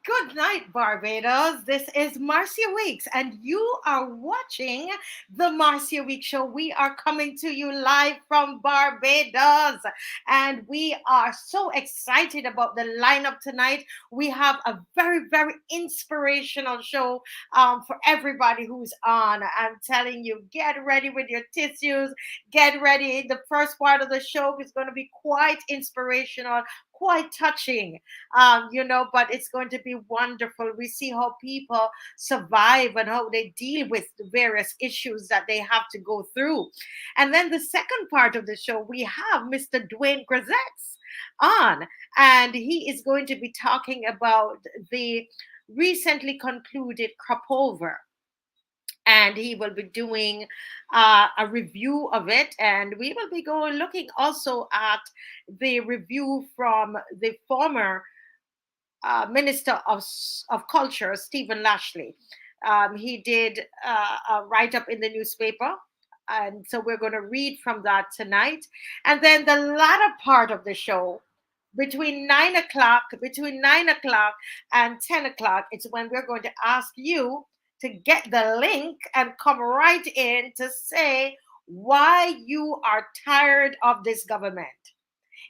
Good night, Barbados. This is Marcia Weeks, and you are watching the Marcia Weeks Show. We are coming to you live from Barbados, and we are so excited about the lineup tonight. We have a very, very inspirational show for everybody who's on. I'm telling you, get ready with your tissues, get ready. The first part of the show is going to be quite inspirational, quite touching, but it's going to be wonderful. We see how people survive and how they deal with the various issues that they have to go through. And then the second part of the show, we have Mr. Dwayne Grazette on, and he is going to be talking about the recently concluded CROPOVER, and he will be doing a review of it, and we will be going looking also at the review from the former Minister of Culture, Stephen Lashley. He did a write up in the newspaper. And so we're going to read from that tonight. And then the latter part of the show, between 9 o'clock and 10 o'clock, it's when we're going to ask you to get the link and come right in to say why you are tired of this government.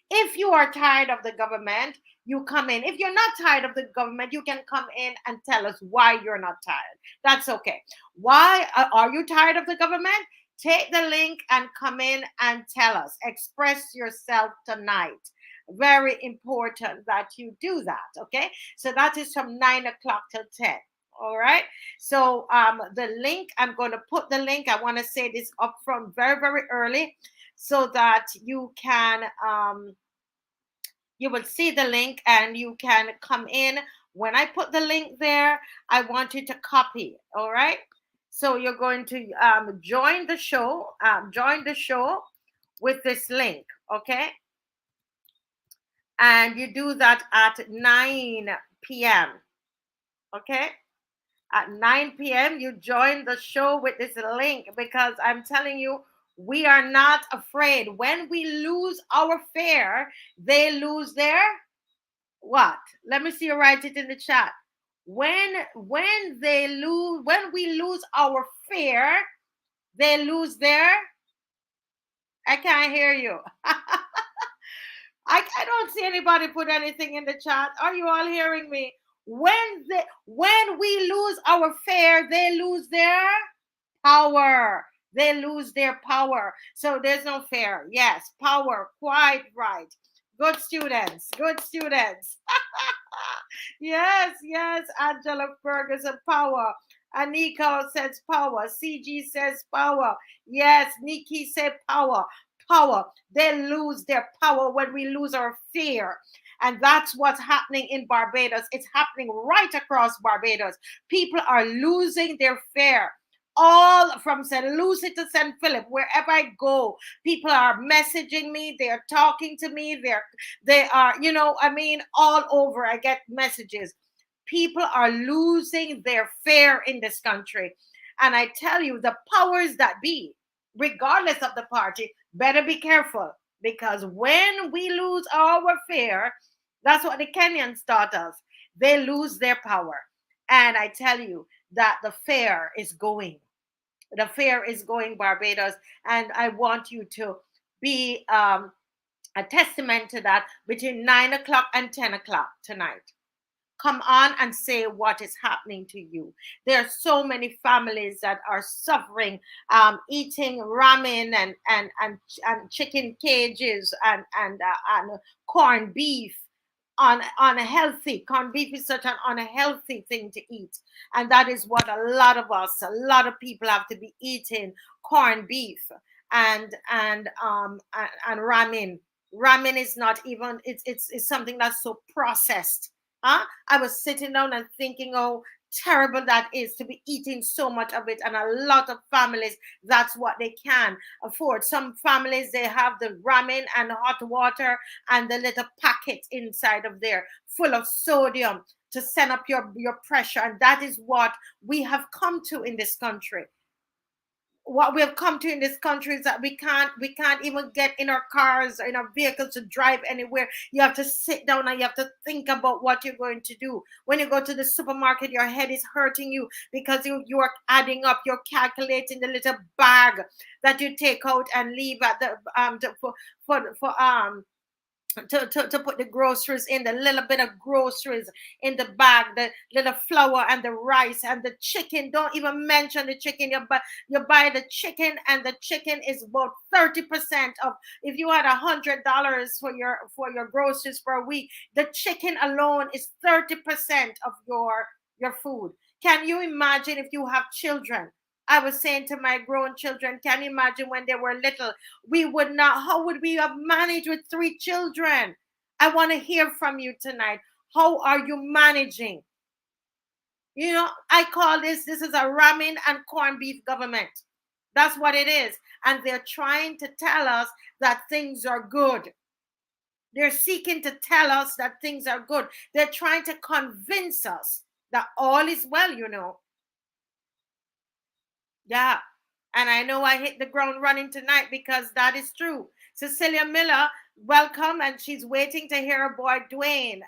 If you are tired of the government, you come in. If you're not tired of the government, you can come in and tell us why you're not tired. That's okay. Why are you tired of the government? Take the link and come in and tell us. Express yourself tonight. Very important that you do that. Okay. So that is from 9 o'clock till 10. All right. So the link, I'm going to put the link. I want to say this up front very, very early so that you can you will see the link and you can come in. When I put the link there, I want you to copy. All right. So you're going to join the show with this link. Okay. And you do that at 9 p.m. Okay. At 9 p.m., you join the show with this link, because I'm telling you, we are not afraid. When we lose our fare, they lose their what? Let me see you write it in the chat. When we lose our fare, they lose their. I can't hear you. I don't see anybody put anything in the chat. Are you all hearing me? When we lose our fare, they lose their power. They lose their power. So there's no fare. Yes, power. Quite right. Good students. Good students. Yes, yes. Angela Ferguson, power. Anika says power. CG says power. Yes, Nikki said power. Power. They lose their power when we lose our fear. And that's what's happening in Barbados. It's happening right across Barbados. People are losing their fear. All from St. Lucie to St. Philip, wherever I go, people are messaging me. They are talking to me. They are, all over. I get messages. People are losing their fear in this country. And I tell you, the powers that be, regardless of the party, better be careful, because when we lose our fear, that's what the Kenyans taught us. They lose their power. And I tell you that the fear is going. The fear is going, Barbados. And I want you to be a testament to that between 9 o'clock and 10 o'clock tonight. Come on and say what is happening to you. There are so many families that are suffering, eating ramen and chicken cages and corned beef. Unhealthy. Corned beef is such an unhealthy thing to eat, and that is what a lot of people have to be eating: corned beef and ramen. Ramen is not even. It's something that's so processed. Huh? I was sitting down and thinking, oh, terrible that is to be eating so much of it. And a lot of families, that's what they can afford. Some families, they have the ramen and hot water and the little packet inside of there full of sodium to send up your pressure. And that is what we have come to in this country. what we have come to in this country is that we can't even get in our cars or in our vehicles to drive anywhere. You have to sit down and you have to think about what you're going to do. When you go to the supermarket, your head is hurting you because you are adding up, you're calculating the little bag that you take out and leave at the to put the groceries in, the little bit of groceries in the bag, the little flour and the rice and the chicken. Don't even mention the chicken. You buy the chicken, and the chicken is about 30% of, if you had $100 for your groceries for a week, the chicken alone is 30% of your food. Can you imagine if you have children? I was saying to my grown children, can you imagine when they were little? We would not, how would we have managed with 3 children? I want to hear from you tonight. How are you managing? You know, I call this is a ramen and corned beef government. That's what it is. And they're trying to tell us that things are good. They're seeking to tell us that things are good. They're trying to convince us that all is well, you know. Yeah. And I know I hit the ground running tonight because that is true. Cecilia Miller, welcome. And she's waiting to hear her boy, Dwayne.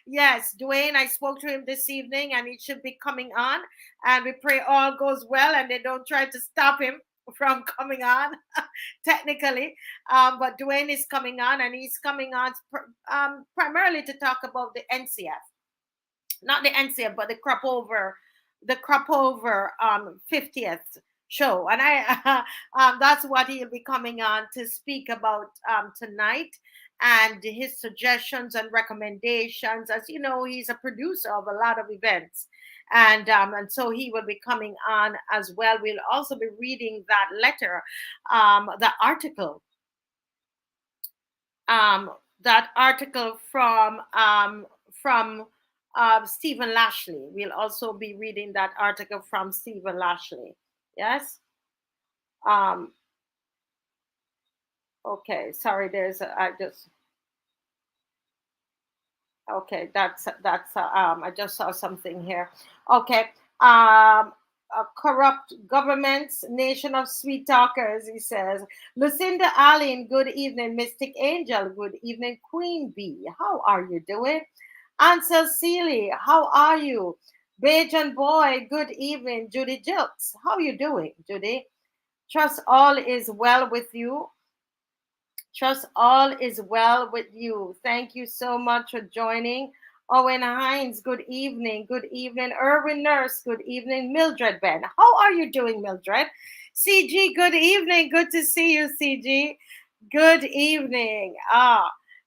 Yes, Dwayne, I spoke to him this evening and he should be coming on. And we pray all goes well and they don't try to stop him from coming on, technically. But Dwayne is coming on, and he's coming on primarily to talk about the NCF. Not the NCF, but the CROPOVER 50th show, and I that's what he'll be coming on to speak about tonight, and his suggestions and recommendations. As you know, he's a producer of a lot of events, and so he will be coming on as well. We'll also be reading that letter, the article, from Stephen Lashley. We'll also be reading that article from Stephen Lashley. Yes. Okay. Sorry. Okay. That's I just saw something here. Okay. Corrupt governments, nation of sweet talkers, he says. Lucinda Allen, good evening. Mystic Angel, good evening. Queen Bee, how are you doing? Ansel Seeley, how are you? Bajan Boy, good evening. Judy Jilts, how are you doing, Judy? Trust all is well with you. Trust all is well with you. Thank you so much for joining. Owen Hines, good evening. Good evening. Erwin Nurse, good evening. Mildred Ben, how are you doing, Mildred? CG, good evening. Good to see you, CG. Good evening.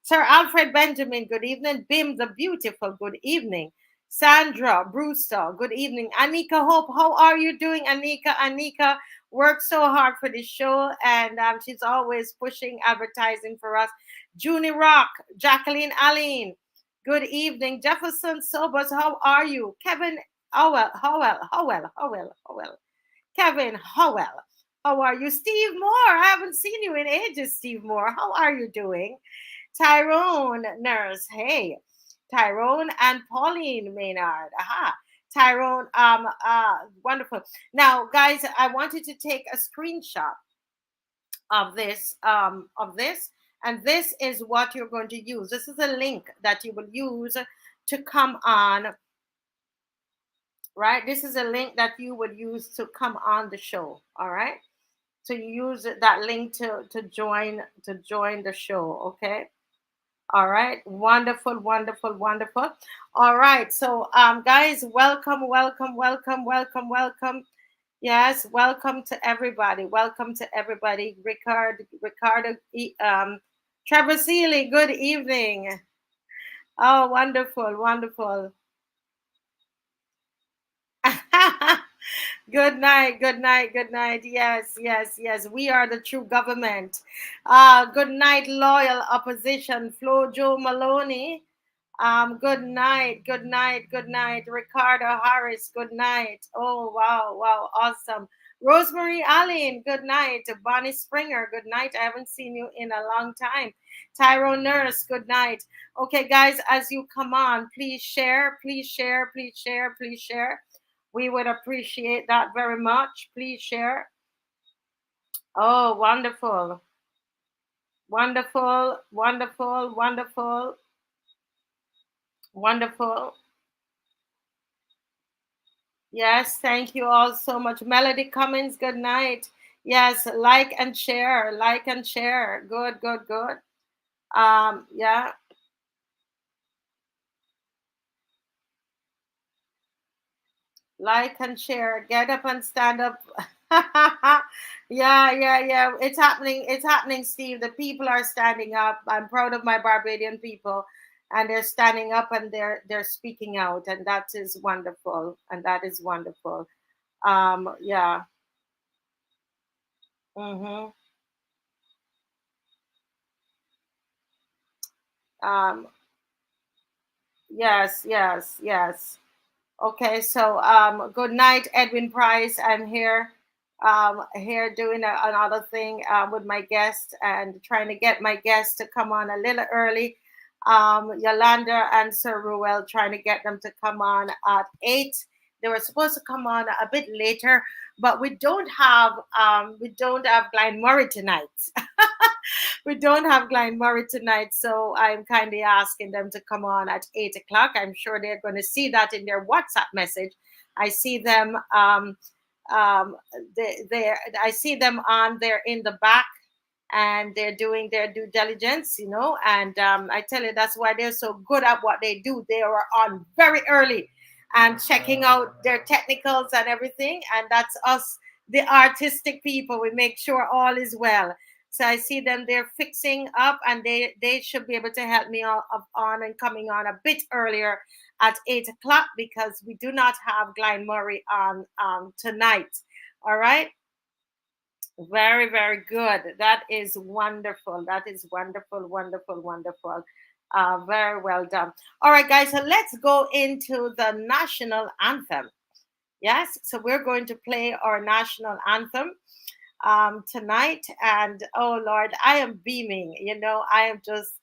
Sir Alfred Benjamin, good evening. Bim the Beautiful, good evening. Sandra Brewster, good evening. Anika Hope, how are you doing, Anika? Anika worked so hard for this show, and she's always pushing advertising for us. Junie Rock, Jacqueline Allen, good evening. Jefferson Sobers, how are you? Kevin Howell. Kevin Howell, how are you? Steve Moore, I haven't seen you in ages, Steve Moore. How are you doing? Tyrone Nurse, hey. Tyrone and Pauline Maynard. Aha. Tyrone, wonderful. Now, guys, I wanted to take a screenshot of this, and this is what you're going to use. This is a link that you will use to come on, right? This is a link that you would use to come on the show, all right? So you use that link to join the show, okay? All right, wonderful, wonderful, wonderful. All right, so guys, welcome. Yes, welcome to everybody. Welcome to everybody. Ricardo, Trevor Seeley, good evening. Oh, wonderful, wonderful. Good night, good night, good night. Yes, yes, yes. We are the true government. Good night, loyal opposition. Flo Joe Maloney. Good night, good night, good night. Ricardo Harris, good night. Oh, wow, wow, awesome. Rosemary Allen, good night. Bonnie Springer, good night. I haven't seen you in a long time. Tyrone Nurse, good night. Okay, guys, as you come on, please share, please share, please share, please share. We would appreciate that very much. Please share. Oh, wonderful. Wonderful, wonderful, wonderful, wonderful. Yes, thank you all so much. Melody Cummins, good night. Yes, like and share, like and share. Good, good, good. Yeah. Like and share. Get up and stand up. Yeah, yeah, yeah. It's happening. It's happening, Steve. The people are standing up. I'm proud of my Barbadian people, and they're standing up and they're speaking out, and that is wonderful. And that is wonderful. Yeah. Mm-hmm. Um, yes, yes, yes. Okay, so good night, Edwin Price. I'm here, here doing another thing with my guest and trying to get my guests to come on a little early. Yolanda and Sir Ruel, trying to get them to come on at 8. They were supposed to come on a bit later, but we don't have Glenn Murray tonight. We don't have Glenn Murray tonight, so I'm kindly asking them to come on at 8 o'clock. I'm sure they're going to see that in their WhatsApp message. I see them. Um, I see them on there in the back, and they're doing their due diligence, And I tell you, that's why they're so good at what they do. They are on very early and checking out their technicals and everything, and that's us, the artistic people. We make sure all is well. So I see them, they're fixing up, and they should be able to help me on and coming on a bit earlier at 8 o'clock, because we do not have Glenn Murray on tonight. All right. Very, very good. That is wonderful. That is wonderful, wonderful, wonderful. Very well done. All right, guys. So let's go into the national anthem. Yes. So we're going to play our national anthem tonight, and oh Lord, I am beaming. I am just,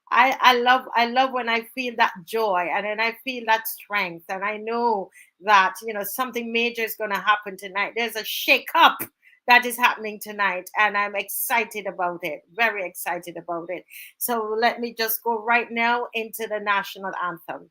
I love when I feel that joy, and then I feel that strength, and I know that something major is going to happen tonight. There's a shake up that is happening tonight, and I'm excited about it, very excited about it. So let me just go right now into the national anthem.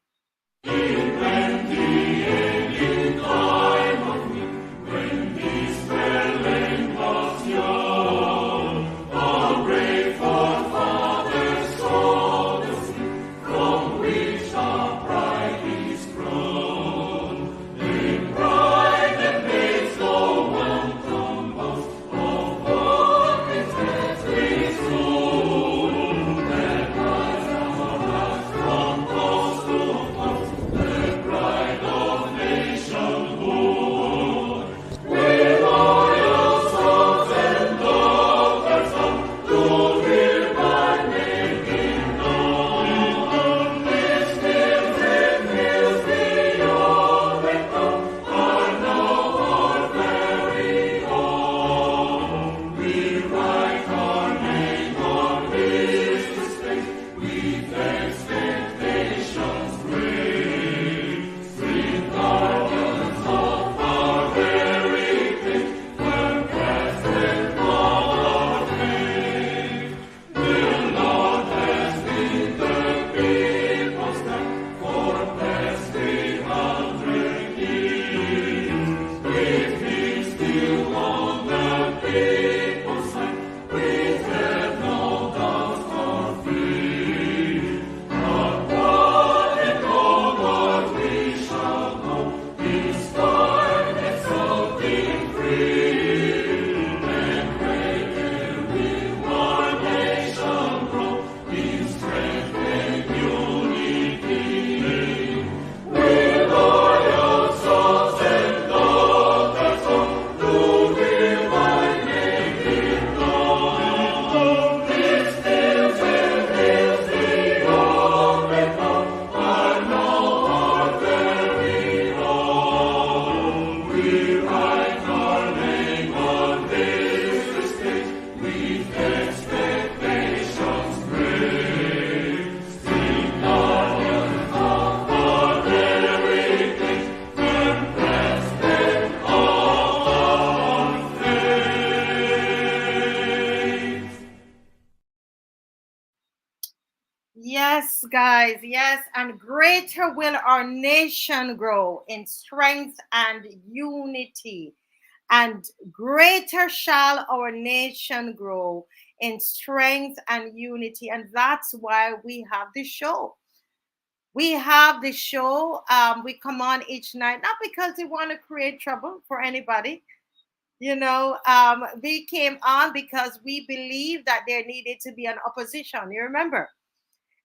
guys. Yes, and greater will our nation grow in strength and unity. And greater shall our nation grow in strength and unity. And that's why we have this show. We have this show. We come on each night, not because we want to create trouble for anybody. We came on because we believe that there needed to be an opposition. You remember?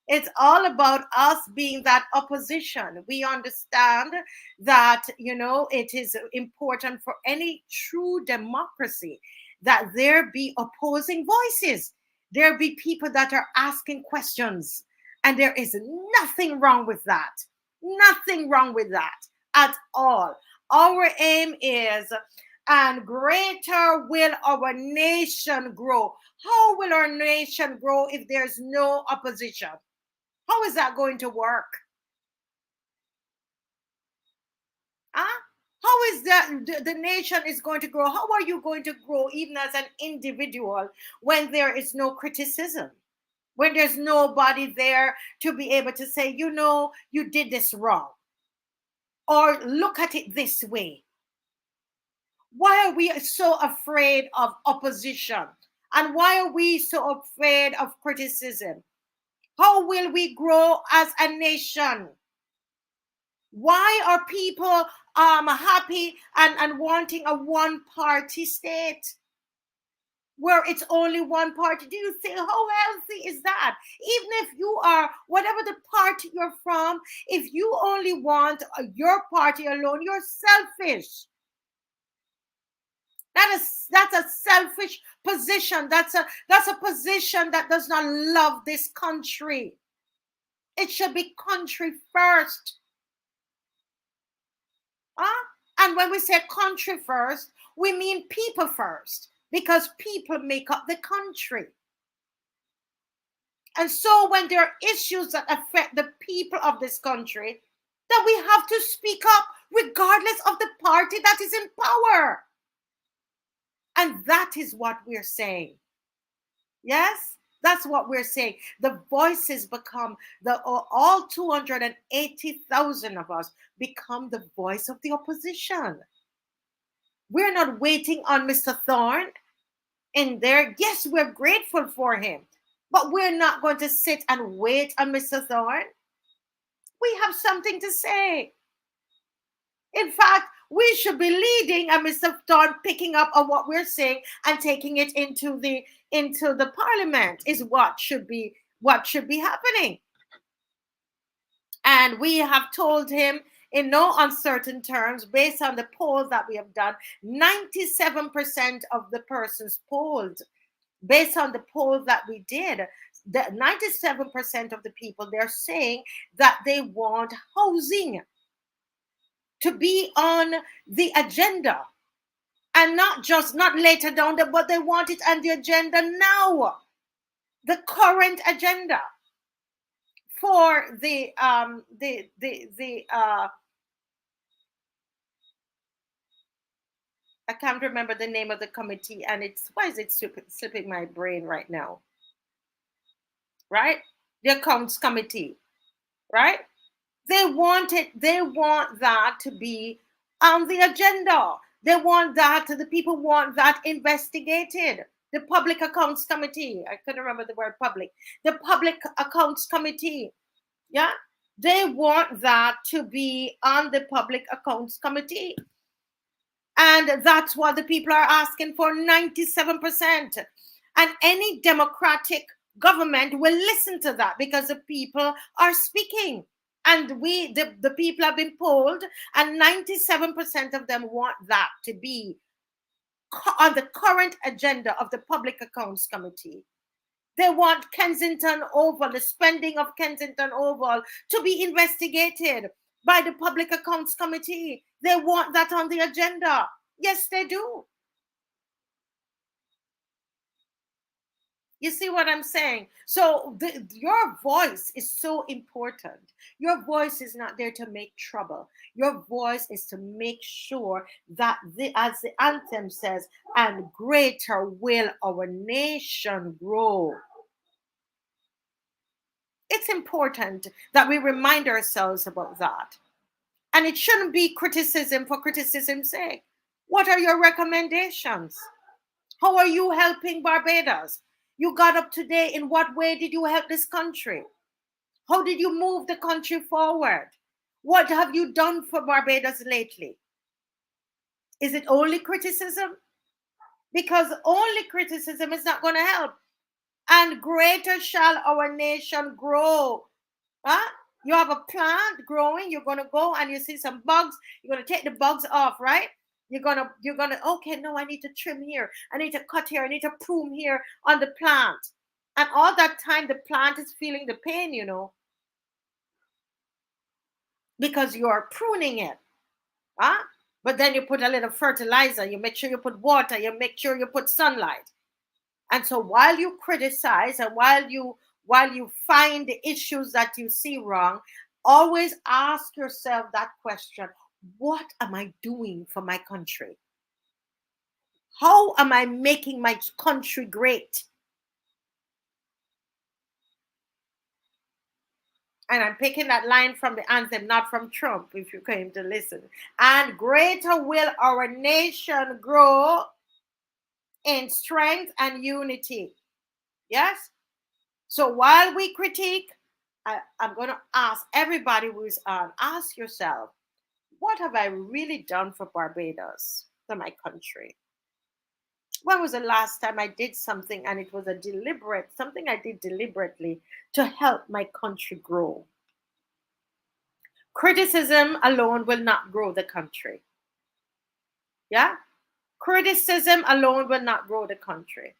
It's all about us being that opposition. We understand that, it is important for any true democracy that there be opposing voices. There be people that are asking questions. And there is nothing wrong with that. Nothing wrong with that at all. Our aim is, and greater will our nation grow. How will our nation grow if there's no opposition? How is that going to work? Huh? How is that the nation is going to grow? How are you going to grow even as an individual when there is no criticism? When there's nobody there to be able to say, you did this wrong. Or look at it this way. Why are we so afraid of opposition? And why are we so afraid of criticism? How will we grow as a nation? Why are people happy and wanting a one-party state where it's only one party? Do you think, how healthy is that? Even if you are, whatever the party you're from, if you only want your party alone, you're selfish. That's a selfish position. That's a position that does not love this country. It should be country first. And when we say country first, we mean people first, because people make up the country. And so when there are issues that affect the people of this country, then we have to speak up regardless of the party that is in power. And that is what we're saying. Yes? That's what we're saying. The voices become, all 280,000 of us become the voice of the opposition. We're not waiting on Mr. Thorne in there. Yes, we're grateful for him, but we're not going to sit and wait on Mr. Thorne. We have something to say. In fact, we should be leading and Mr. Thorne picking up on what we're saying and taking it into the parliament is what should be happening. And we have told him in no uncertain terms, based on the polls that we have done, 97% of the persons polled, based on the polls that we did, that 97% of the people, they're saying that they want housing to be on the agenda, and not later down, but they want it on the agenda now, the current agenda for the I can't remember the name of the committee, and why is it slipping my brain right now? Right? The accounts committee, right? They want that to be on the agenda. The people want that investigated. The Public Accounts Committee, I couldn't remember the word public. The Public Accounts Committee, yeah? They want that to be on the Public Accounts Committee. And that's what the people are asking for, 97%. And any democratic government will listen to that because the people are speaking. And the people have been polled, and 97% of them want that to be on the current agenda of the Public Accounts Committee. They want Kensington Oval, the spending of Kensington Oval, to be investigated by the Public Accounts Committee. They want that on the agenda. Yes, they do. You see what I'm saying? So your voice is so important. Your voice is not there to make trouble. Your voice is to make sure that, as the anthem says, and greater will our nation grow. It's important that we remind ourselves about that. And it shouldn't be criticism for criticism's sake. What are your recommendations? How are you helping Barbados? You got up today. In what way did you help this country? How did you move the country forward? What have you done for Barbados lately? Is it only criticism? Because only criticism is not going to help. And greater shall our nation grow. Huh? You have a plant growing, you're going to go and you see some bugs, you're going to take the bugs off, right? You're gonna, okay, no, I need to trim here, I need to cut here, I need to prune here on the plant. And all that time, the plant is feeling the pain, because you're pruning it. Huh? But then you put a little fertilizer, you make sure you put water, you make sure you put sunlight. And so while you criticize and while you find the issues that you see wrong, always ask yourself that question: what am I doing for my country? How am I making my country great? And I'm picking that line from the anthem, not from Trump, if you came to listen. And greater will our nation grow in strength and unity. Yes? So while we critique, I'm going to ask everybody who is on, ask yourself, what have I really done for Barbados, for my country? When was the last time I did something and it was something I did deliberately to help my country grow? Criticism alone will not grow the country. Yeah? Criticism alone will not grow the country.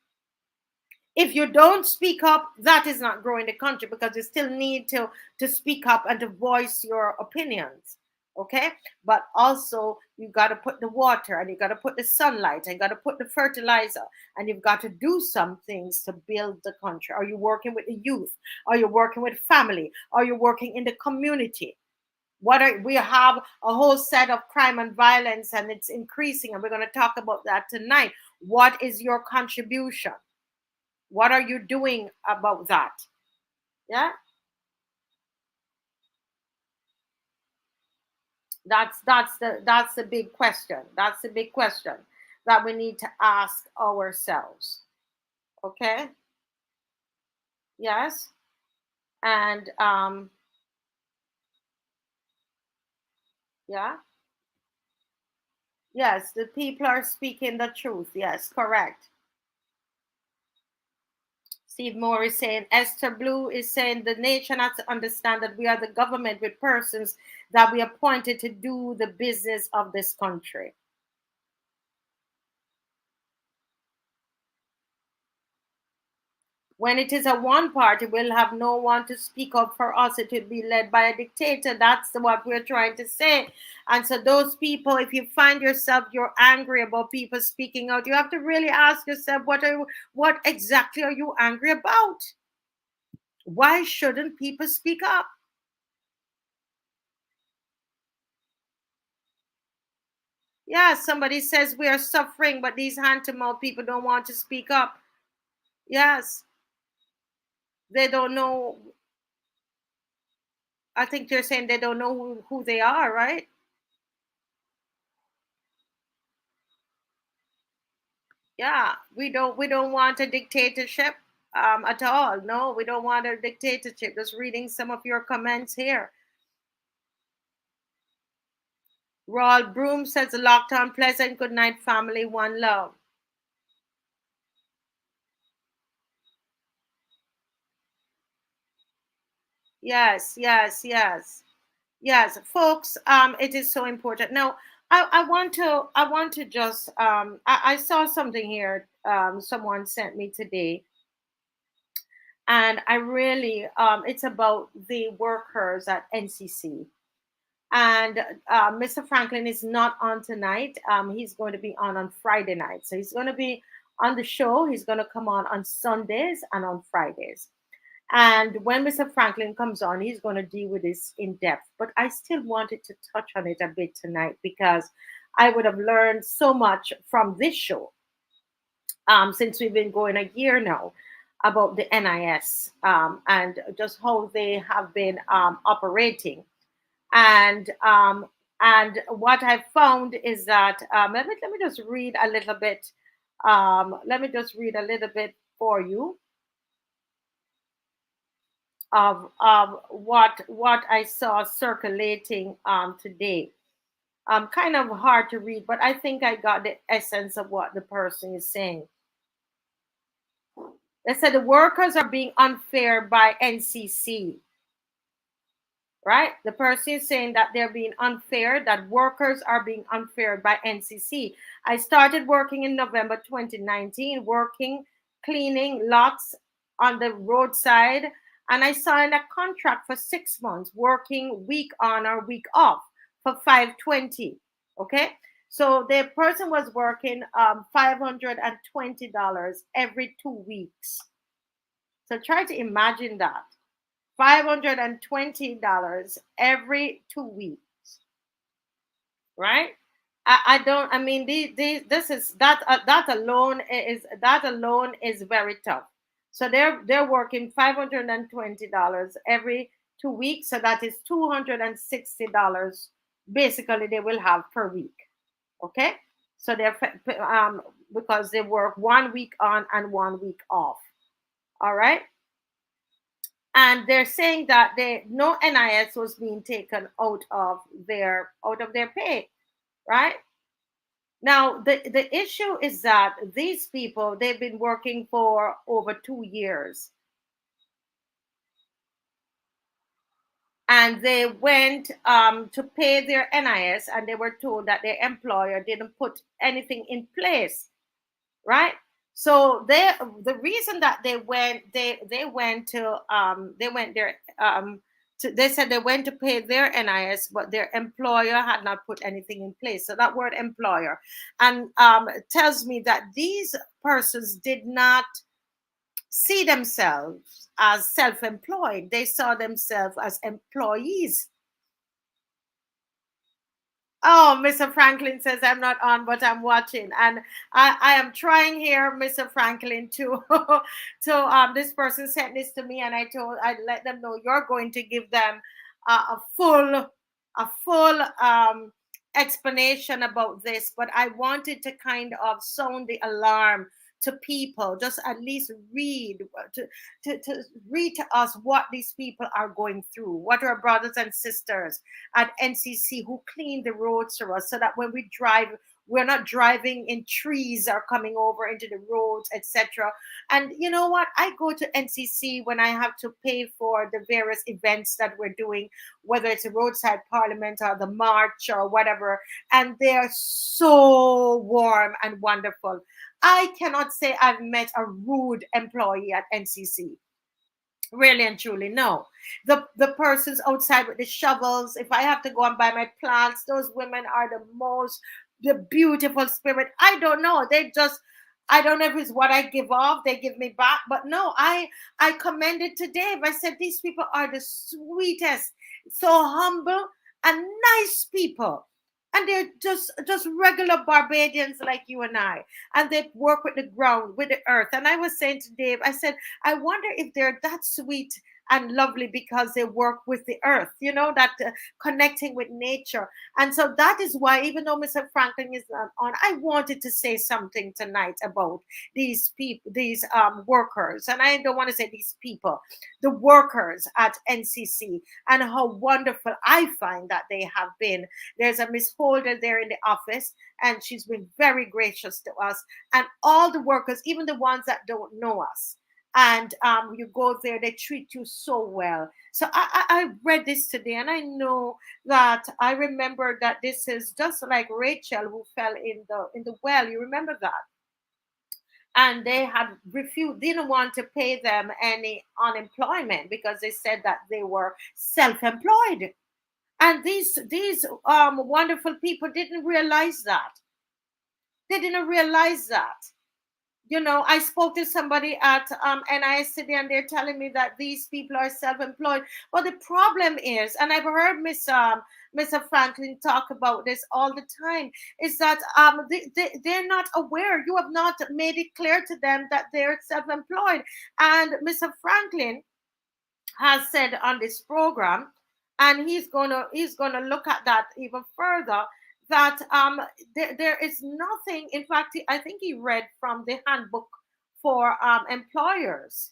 If you don't speak up, that is not growing the country, because you still need to speak up and to voice your opinions. Okay? But also, you got to put the water, and you got to put the sunlight, and you got to put the fertilizer, and you've got to do some things to build the country. Are you working with the youth? Are you working with family? Are you working in the community? We have a whole set of crime and violence, and it's increasing, and we're going to talk about that tonight. What is your contribution? What are you doing about that? Yeah. That's the big question. That's the big question that we need to ask ourselves. Okay? Yes. And yeah. Yes, the people are speaking the truth. Yes, correct. Steve Moore is saying, Esther Blue is saying, the nation has to understand that we are the government with persons that we appointed to do the business of this country. When it is a one party, we'll have no one to speak up for us. It will be led by a dictator. That's what we're trying to say. And so those people, if you find yourself, you're angry about people speaking out, you have to really ask yourself, what exactly are you angry about? Why shouldn't people speak up? Yeah, somebody says we are suffering, but these hand-to-mouth people don't want to speak up. Yes. They don't know. I think they're saying they don't know who they are, right? Yeah, we don't want a dictatorship at all. No, we don't want a dictatorship. Just reading some of your comments here. Rawl Broom says, lockdown pleasant. Good night, family. One love. Yes, yes, yes. Yes, folks, it is so important. Now, I want to just I saw something here someone sent me today, and I really it's about the workers at NCC. And Mr. Franklin is not on tonight. He's going to be on Friday night. So he's going to be on the show. He's going to come on Sundays and on Fridays. And when Mr. Franklin comes on, he's going to deal with this in depth. But I still wanted to touch on it a bit tonight, because I would have learned so much from this show since we've been going a year now. about the NIS, and just how they have been operating. And what I found is that let me just read a little bit. Let me just read a little bit for you of what I saw circulating today. Kind of hard to read, but I think I got the essence of what the person is saying. They said the workers are being unfair by NCC. Right? The person is saying that they're being unfair, that workers are being unfair by NCC. I started working in November 2019, cleaning lots on the roadside, and I signed a contract for 6 months, working week on or week off for 520. Okay? So the person was working $520 every 2 weeks. So try to imagine that. $520 every 2 weeks, right? I mean, this is that alone is very tough. So they're working $520 every 2 weeks, so that is $260 basically they will have per week. Okay, so they're because they work 1 week on and 1 week off. All right. And they're saying that no NIS was being taken out of their pay, right? Now the issue is that these people, they've been working for over 2 years, and they went to pay their NIS, and they were told that their employer didn't put anything in place, right? So the reason that they went they said they went to pay their NIS, but their employer had not put anything in place. So that word employer, and tells me that these persons did not see themselves as self-employed. They saw themselves as employees. Oh, Mr. Franklin says I'm not on, but I'm watching, and I am trying here, Mr. Franklin, to this person sent this to me, and I let them know you're going to give them a full explanation about this, but I wanted to kind of sound the alarm to people, just at least to read to us what these people are going through, what our brothers and sisters at NCC who clean the roads for us, so that when we drive, we're not driving in trees or coming over into the roads, etc. And you know what? I go to NCC when I have to pay for the various events that we're doing, whether it's a roadside parliament or the march or whatever, and they're so warm and wonderful. I cannot say I've met a rude employee at NCC. Really and truly, no. The persons outside with the shovels, if I have to go and buy my plants, those women are the beautiful spirit. I don't know. I don't know if it's what I give off, they give me back. But no, I commended to Dave. I said, these people are the sweetest, so humble and nice people. And they're just regular Barbadians like you and I. And they work with the ground, with the earth. And I was saying to Dave, I said, I wonder if they're that sweet and lovely because they work with the earth, that connecting with nature. And so that is why, even though Mr. Franklin is not on, I wanted to say something tonight about these people, these workers. And I don't want to say these people, the workers at NCC, and how wonderful I find that they have been. There's a Miss Holder there in the office, and she's been very gracious to us. And all the workers, even the ones that don't know us, and you go there, they treat you so well. So I read this today, and I know that I remember that this is just like Rachel, who fell in the well. You remember that? And they had didn't want to pay them any unemployment because they said that they were self-employed. And these wonderful people didn't realize that. They didn't realize that. you know, I spoke to somebody at NIST, and they're telling me that these people are self-employed. But the problem is, and I've heard Mr. Franklin talk about this all the time, is that they're not aware. You have not made it clear to them that they're self-employed. And Mr. Franklin has said on this program, and he's gonna look at that even further, that there is nothing. In fact, I think he read from the handbook for employers,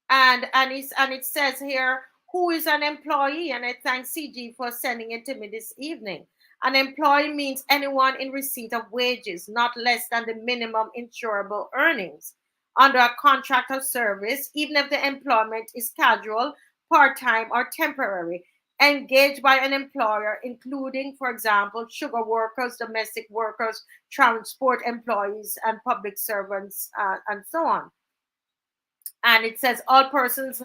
and it says here, who is an employee, and I thank CG for sending it to me this evening. An employee means anyone in receipt of wages not less than the minimum insurable earnings under a contract of service, even if the employment is casual, part-time, or temporary, engaged by an employer, including, for example, sugar workers, domestic workers, transport employees, and public servants, and so on. And it says all persons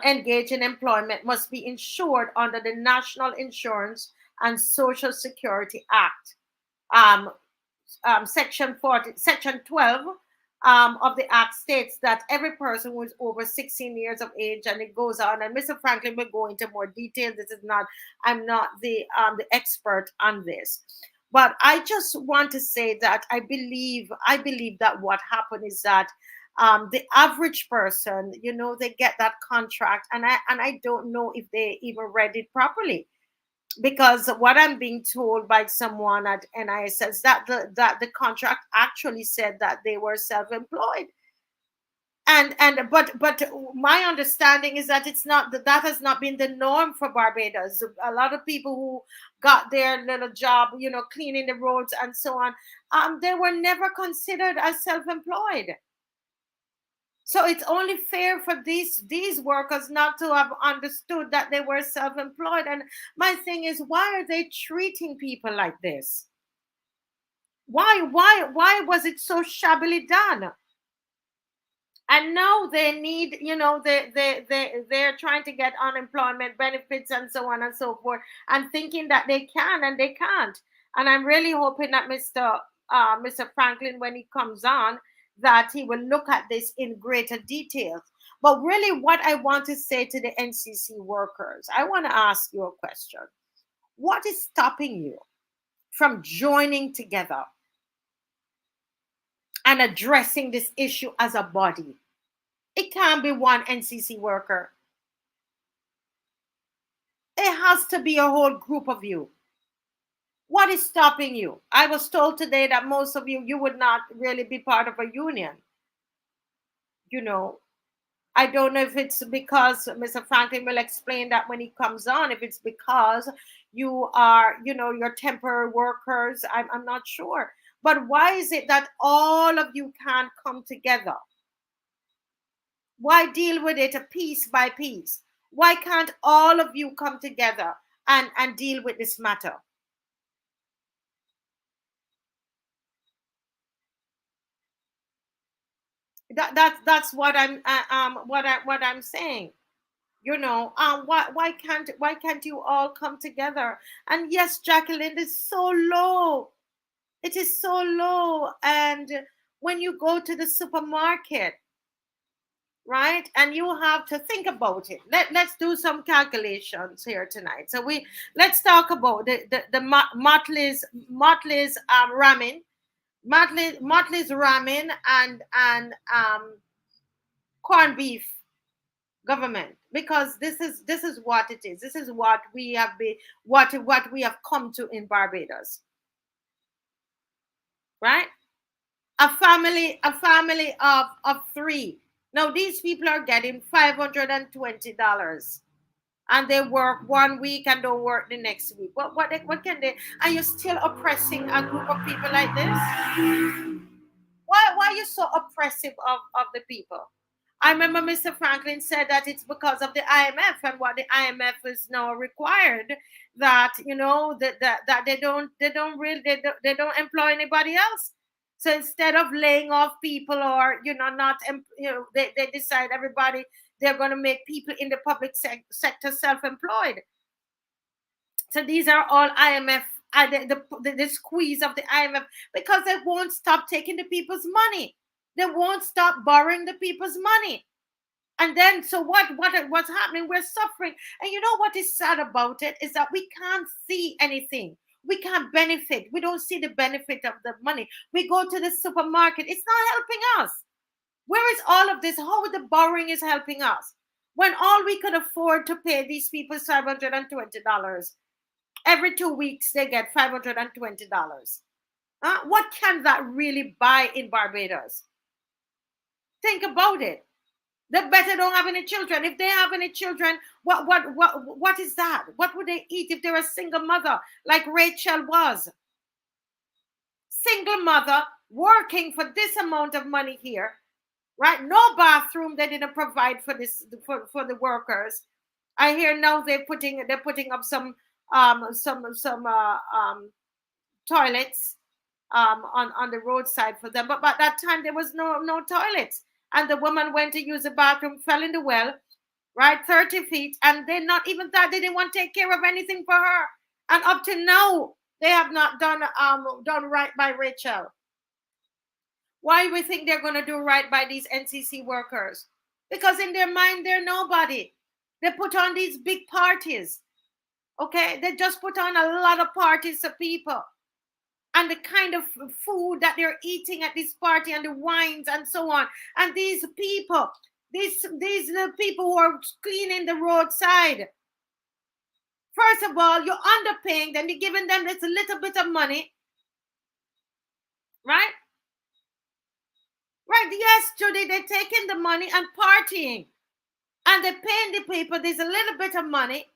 engaged in employment must be insured under the National Insurance and Social Security Act. Section 12 of the Act states that every person who is over 16 years of age, and it goes on. And Mr. Franklin will go into more detail. This is not, I'm not the expert on this. But I just want to say that I believe that what happened is that the average person, you know, they get that contract, and I don't know if they even read it properly, because what I'm being told by someone at NIS is that the contract actually said that they were self-employed. But my understanding is that it's not, that has not been the norm for Barbados. A lot of people who got their little job, you know, cleaning the roads and so on, they were never considered as self-employed. So it's only fair for these workers not to have understood that they were self-employed. And my thing is, why are they treating people like this? Why was it so shabbily done? And now they need, you know, they're trying to get unemployment benefits and so on and so forth, and thinking that they can, and they can't. And I'm really hoping that Mr. Franklin, when he comes on, that he will look at this in greater detail. But really, what I want to say to the NCC workers, I want to ask you a question. What is stopping you from joining together and addressing this issue as a body? It can't be one NCC worker. It has to be a whole group of you. What is stopping you? I was told today that most of you would not really be part of a union. You know, I don't know if it's because Mr. Franklin will explain that when he comes on, if it's because you are, you know, you're temporary workers. I'm not sure. But why is it that all of you can't come together? Why deal with it piece by piece? Why can't all of you come together and deal with this matter? That's what I'm saying. You know, why can't you all come together? And yes, Jacqueline, is so low. It is so low. And when you go to the supermarket, right, and you have to think about it. Let's do some calculations here tonight. So let's talk about the Mottleys ramen, Mottleys ramen, and corned beef government, because this is what it is. This is what we have been, what we have come to in Barbados, right? A family of three. Now these people are getting $520, and they work 1 week and don't work the next week. What can they? Are you still oppressing a group of people like this? Why are you so oppressive of the people? I remember Mr. Franklin said that it's because of the IMF, and what the IMF is now required, that, you know, that they don't employ anybody else. So instead of laying off people, or, you know, not, you know, they decide everybody, they're going to make people in the public sector self-employed. So these are all the squeeze of the IMF, because they won't stop taking the people's money. They won't stop borrowing the people's money. And then, so what's happening? We're suffering. And you know what is sad about it is that we can't see anything. We can't benefit. We don't see the benefit of the money. We go to the supermarket. It's not helping us. Where is all of this? How the borrowing is helping us? When all we could afford to pay these people $520. Every 2 weeks, they get $520. What can that really buy in Barbados? Think about it. They better don't have any children. If they have any children, what is that? What would they eat if they're a single mother like Rachel was? Single mother working for this amount of money here, right? No bathroom they didn't provide for this for the workers. I hear now they're putting up some toilets on the roadside for them. But by that time there was no toilets. And the woman went to use the bathroom, fell in the well, right, 30 feet, and they're not even that. They didn't want to take care of anything for her. And up to now, they have not done right by Rachel. Why do we think they're going to do right by these NCC workers? Because in their mind, they're nobody. They put on these big parties, okay? They just put on a lot of parties for people. And the kind of food that they're eating at this party, and the wines and so on. And these people, these people who are cleaning the roadside. First of all, you're underpaying them. You're giving them this little bit of money. Right? Right. Yes, Judy, they're taking the money and partying. And they're paying the people this a little bit of money.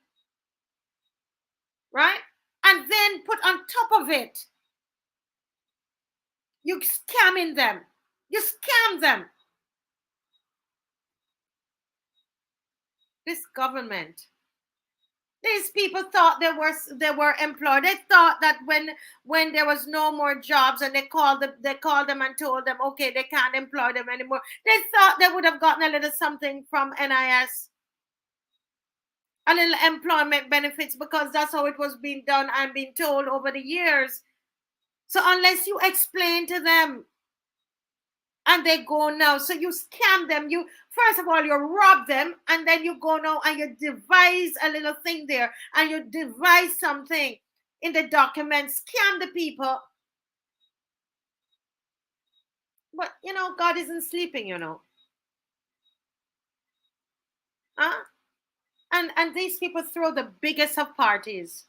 Right? And then put on top of it, you scamming them. You scam them. This government. These people thought they were employed. They thought that when there was no more jobs and they called them and told them, okay, they can't employ them anymore. They thought they would have gotten a little something from NIS. A little employment benefits, because that's how it was being done and being told over the years. So unless you explain to them, and they go now, so you scam them. You first of all, you rob them, and then you go now and you devise a little thing there, and you devise something in the document, scam the people. But God isn't sleeping, And these people throw the biggest of parties.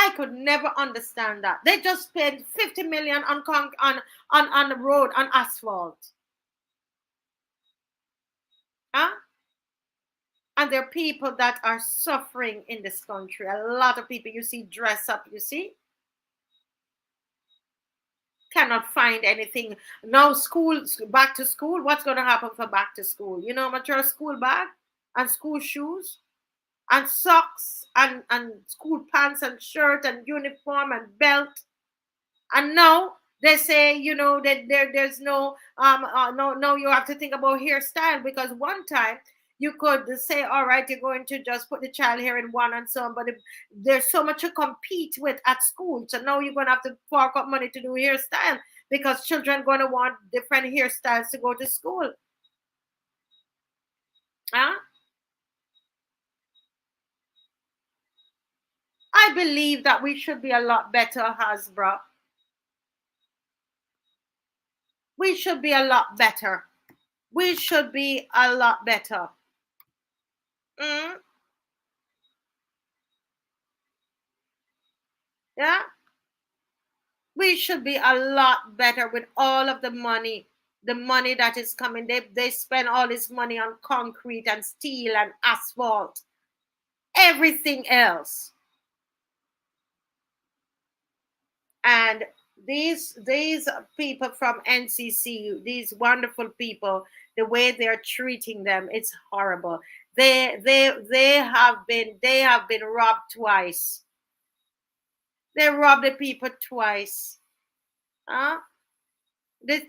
I could never understand that. They just spent 50 million on the road, on asphalt. And there are people that are suffering in this country. A lot of people you see dress up, cannot find anything. Now back to school. What's going to happen for back to school? Mature school bag and school shoes and socks and school pants and shirt and uniform and belt. And now they say, that there's no you have to think about hairstyle, because one time you could say, all right, you're going to just put the child hair in one and so on, but if there's so much to compete with at school, so now you're going to have to fork up money to do hairstyle, because children are going to want different hairstyles to go to school. I believe that we should be a lot better, Hasbro. We should be a lot better. We should be a lot better. Yeah? We should be a lot better with all of the money that is coming. They spend all this money on concrete and steel and asphalt, everything else. And these people from NCC, these wonderful people, the way they're treating them, it's horrible. They have been robbed twice. They robbed the people twice. They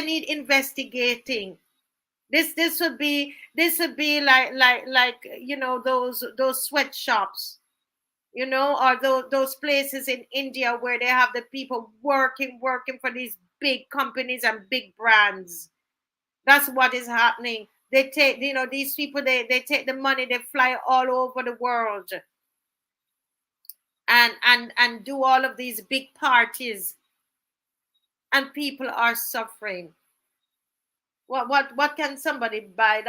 need investigating. This would be like those sweatshops. or those places in India where they have the people working for these big companies and big brands. That's what is happening. They take, these people, they take the money, they fly all over the world and do all of these big parties, and people are suffering. What can somebody buy?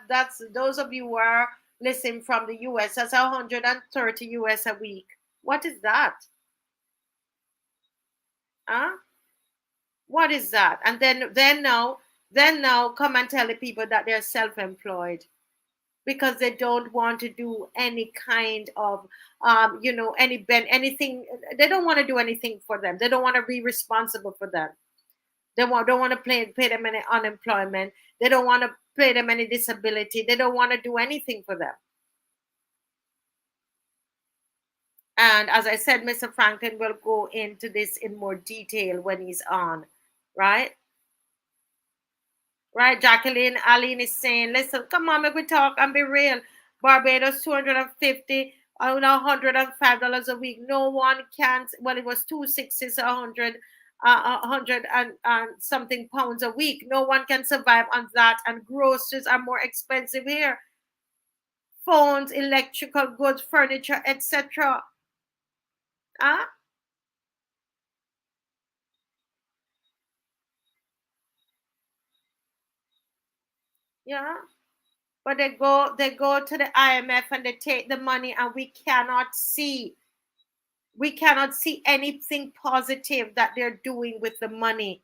That's those of you who are listening from the US, that's 130 US a week. What is that? Huh? What is that? And then now come and tell the people that they're self-employed because they don't want to do any kind of anything. They don't want to do anything for them. They don't want to be responsible for them. Don't want to pay them any unemployment. They don't want to pay them any disability. They don't want to do anything for them. And as I said, Mr. Franklin will go into this in more detail when he's on, right? Right, Jacqueline, Aline is saying, listen, come on, make we talk and be real. Barbados, 250, $105 a week. No one can, well, it was 260, so 100 and something pounds a week. No one can survive on that. And groceries are more expensive here. Phones, electrical goods, furniture, etc. Huh? Yeah. But they go to the IMF and they take the money, and we cannot see anything positive that they're doing with the money.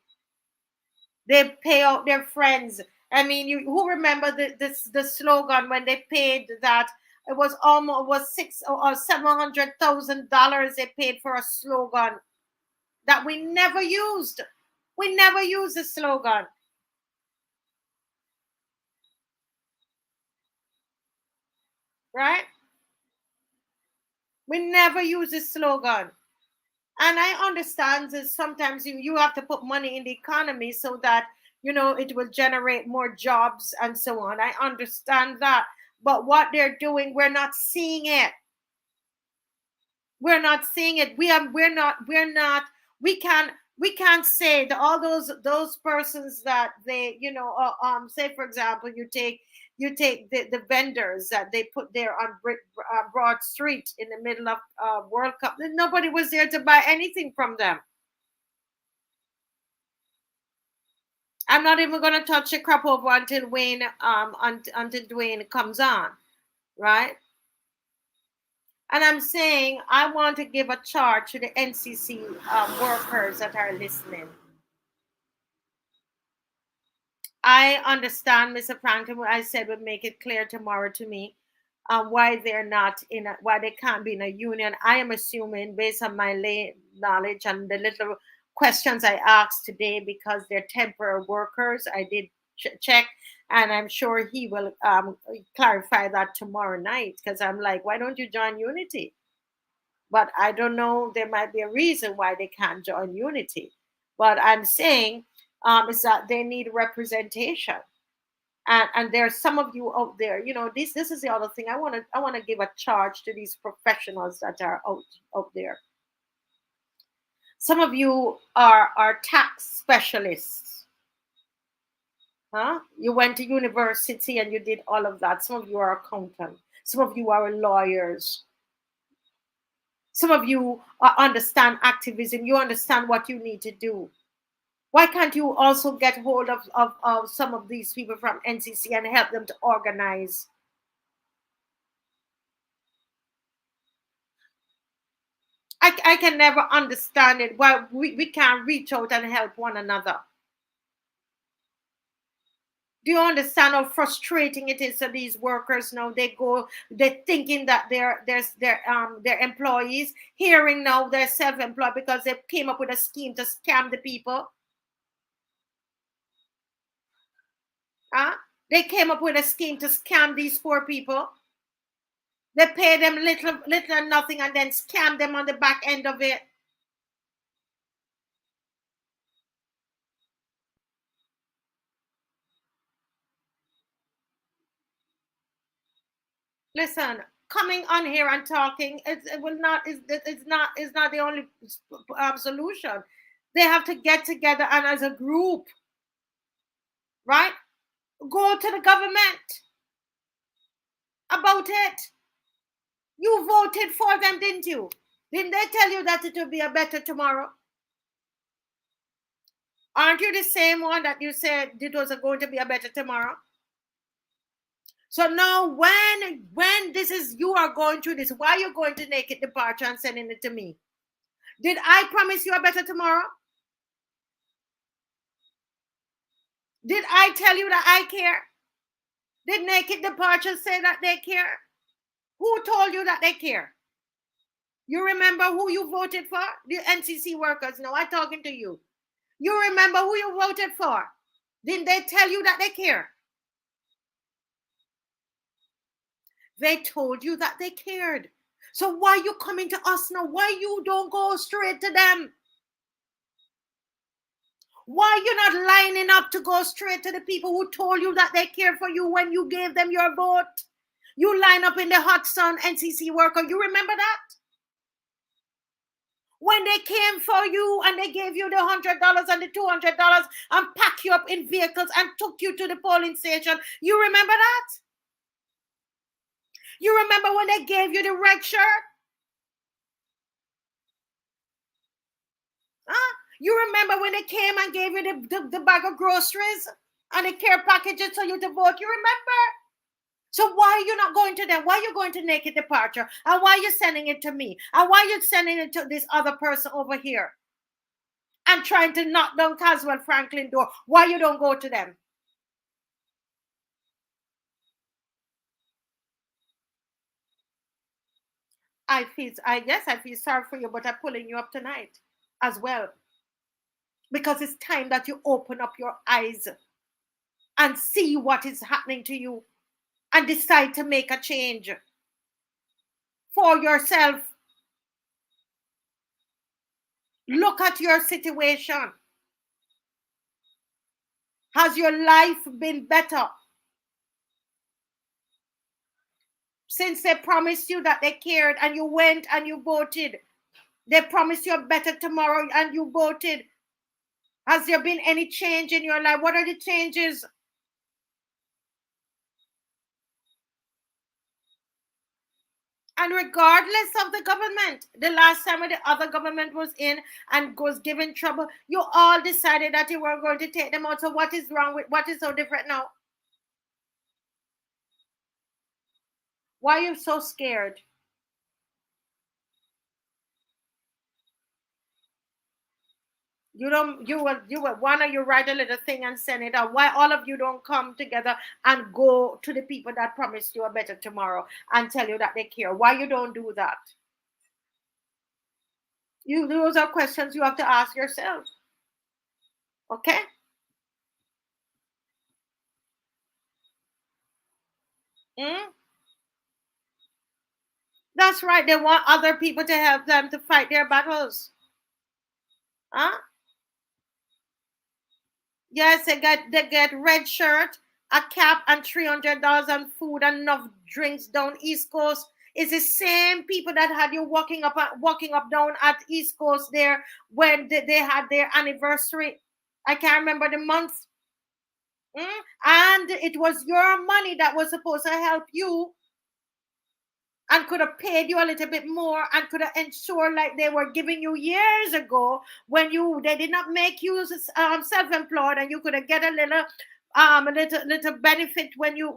They pay out their friends. I mean, who remember the slogan when they paid that? It was almost was six or $700,000 they paid for a slogan that we never used. We never used the slogan, right? We never use the slogan. And I understand that sometimes you have to put money in the economy so that it will generate more jobs and so on. I understand that. But what they're doing, we're not seeing it. We're not seeing it. We're not we can't say that all those persons that they say, for example, you take the vendors that they put there on Broad Street in the middle of World Cup. Nobody was there to buy anything from them. I'm not even going to touch the crop over until Dwayne comes on, right? And I'm saying I want to give a charge to the NCC workers that are listening. I understand, Mr. Franklin, what I said would make it clear tomorrow to me why they're not why they can't be in a union. I am assuming, based on my lay knowledge and the little questions I asked today, because they're temporary workers. I did check, and I'm sure he will clarify that tomorrow night, because I'm like, why don't you join Unity? But I don't know. There might be a reason why they can't join Unity. But I'm saying is that they need representation, and there are some of you out there. This is the other thing. I want to give a charge to these professionals that are out there. Some of you are tax specialists. Huh? You went to university and you did all of that. Some of you are accountants. Some of you are lawyers. Some of you understand activism. You understand what you need to do. Why can't you also get hold of some of these people from NCC and help them to organize? I can never understand it. Why we can't reach out and help one another. Do you understand how frustrating it is to these workers now? They're thinking that they're employees, hearing now they're self-employed because they came up with a scheme to scam the people. Huh? They came up with a scheme to scam these poor people. They pay them little and nothing, and then scam them on the back end of it. Listen, coming on here and talking, it will not, it's not the only solution. They have to get together and as a group, right? Go to the government about it. You voted for them, didn't you? Didn't they tell you that it will be a better tomorrow? Aren't you the same one that you said it was going to be a better tomorrow? So now when this is, you are going through this, why are you going to naked departure and sending it to me? Did I promise you a better tomorrow? Did I tell you that I care? Did naked departure say that they care? Who told you that they care? You remember who you voted for? The NCC workers. No, I'm talking to you. You remember who you voted for? Didn't they tell you that they care? They told you that they cared. So why are you coming to us now? Why you don't go straight to them? Why you not lining up to go straight to the people who told you that they care for you when you gave them your vote? You line up in the hot sun, NCC worker. You remember that? When they came for you and they gave you the $100 and the $200 and packed you up in vehicles and took you to the polling station. You remember that? You remember when they gave you the red shirt? Huh? You remember when they came and gave you the bag of groceries and the care packages for you to vote? You remember? So why are you not going to them? Why are you going to naked departure? And why are you sending it to me? And why are you sending it to this other person over here? And trying to knock down Caswell Franklin door. Why you don't go to them? I feel sorry for you, but I'm pulling you up tonight as well. Because it's time that you open up your eyes and see what is happening to you and decide to make a change for yourself. Look at your situation. Has your life been better since they promised you that they cared and you went and you voted? They promised you a better tomorrow and you voted. Has there been any change in your life? What are the changes? And regardless of the government, the last time the other government was in and was given trouble, you all decided that you were going to take them out. So what is wrong with, what is so different now? Why are you so scared? You will why don't you write a little thing and send it out? Why all of you don't come together and go to the people that promised you a better tomorrow and tell you that they care? Why you don't do that? Those are questions you have to ask yourself. Okay? That's right. They want other people to help them to fight their battles. Huh? Yes, they get red shirt, a cap, and $300 on food and enough drinks down East Coast. It's the same people that had you walking up down at East Coast there when they had their anniversary. I can't remember the month. And it was your money that was supposed to help you and could have paid you a little bit more and could have ensured like they were giving you years ago when they did not make you self-employed and you could have get a little benefit when you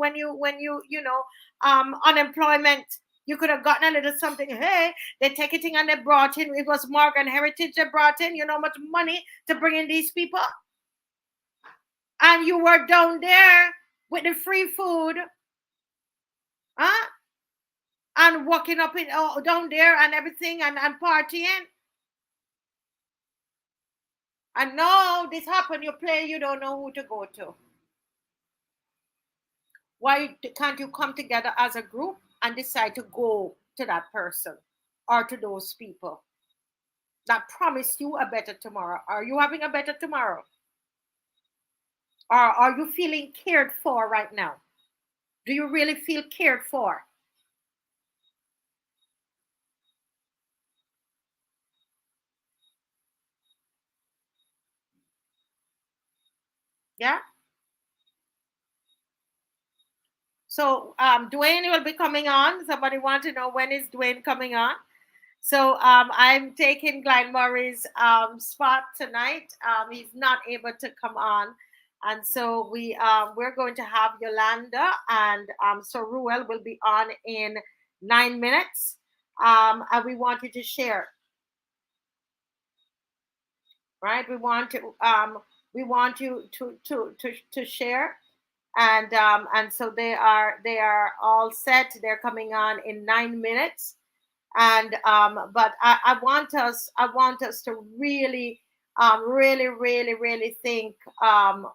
unemployment. You could have gotten a little something. Hey, they take it in and they brought in, it was Morgan Heritage they brought in, you know how much money to bring in these people. And you were down there with the free food. Huh? And walking up down there and everything and partying. And now this happened, you don't know who to go to. Why can't you come together as a group and decide to go to that person or to those people that promised you a better tomorrow? Are you having a better tomorrow? Or are you feeling cared for right now? Do you really feel cared for? Yeah. So Dwayne will be coming on. Somebody want to know when is Dwayne coming on? So I'm taking Glenn Murray's spot tonight. He's not able to come on, and so we're going to have Yolanda and so Ruel will be on in 9 minutes, and we want you to share. Right, we want you to share, and so they are all set. They're coming on in 9 minutes. And but I want us to really really think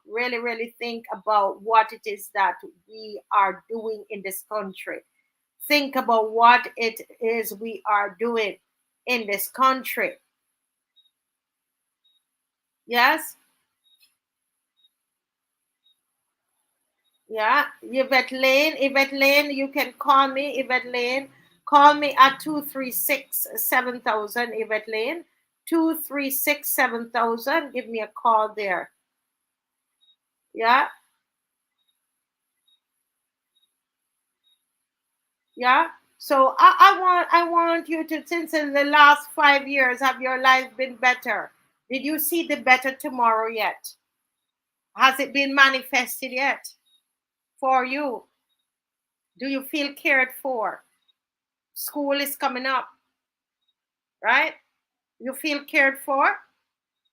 really think about what it is that we are doing in this country. Think about what it is we are doing in this country. Yes. Yeah, Yvette Lane, you can call me, Yvette Lane. Call me at 236-7000, Yvette Lane. 236-7000. Give me a call there. Yeah. Yeah. So I want you to, since in the last 5 years, have your life been better? Did you see the better tomorrow yet? Has it been manifested yet for you? Do you feel cared for? School is coming up, right? You feel cared for.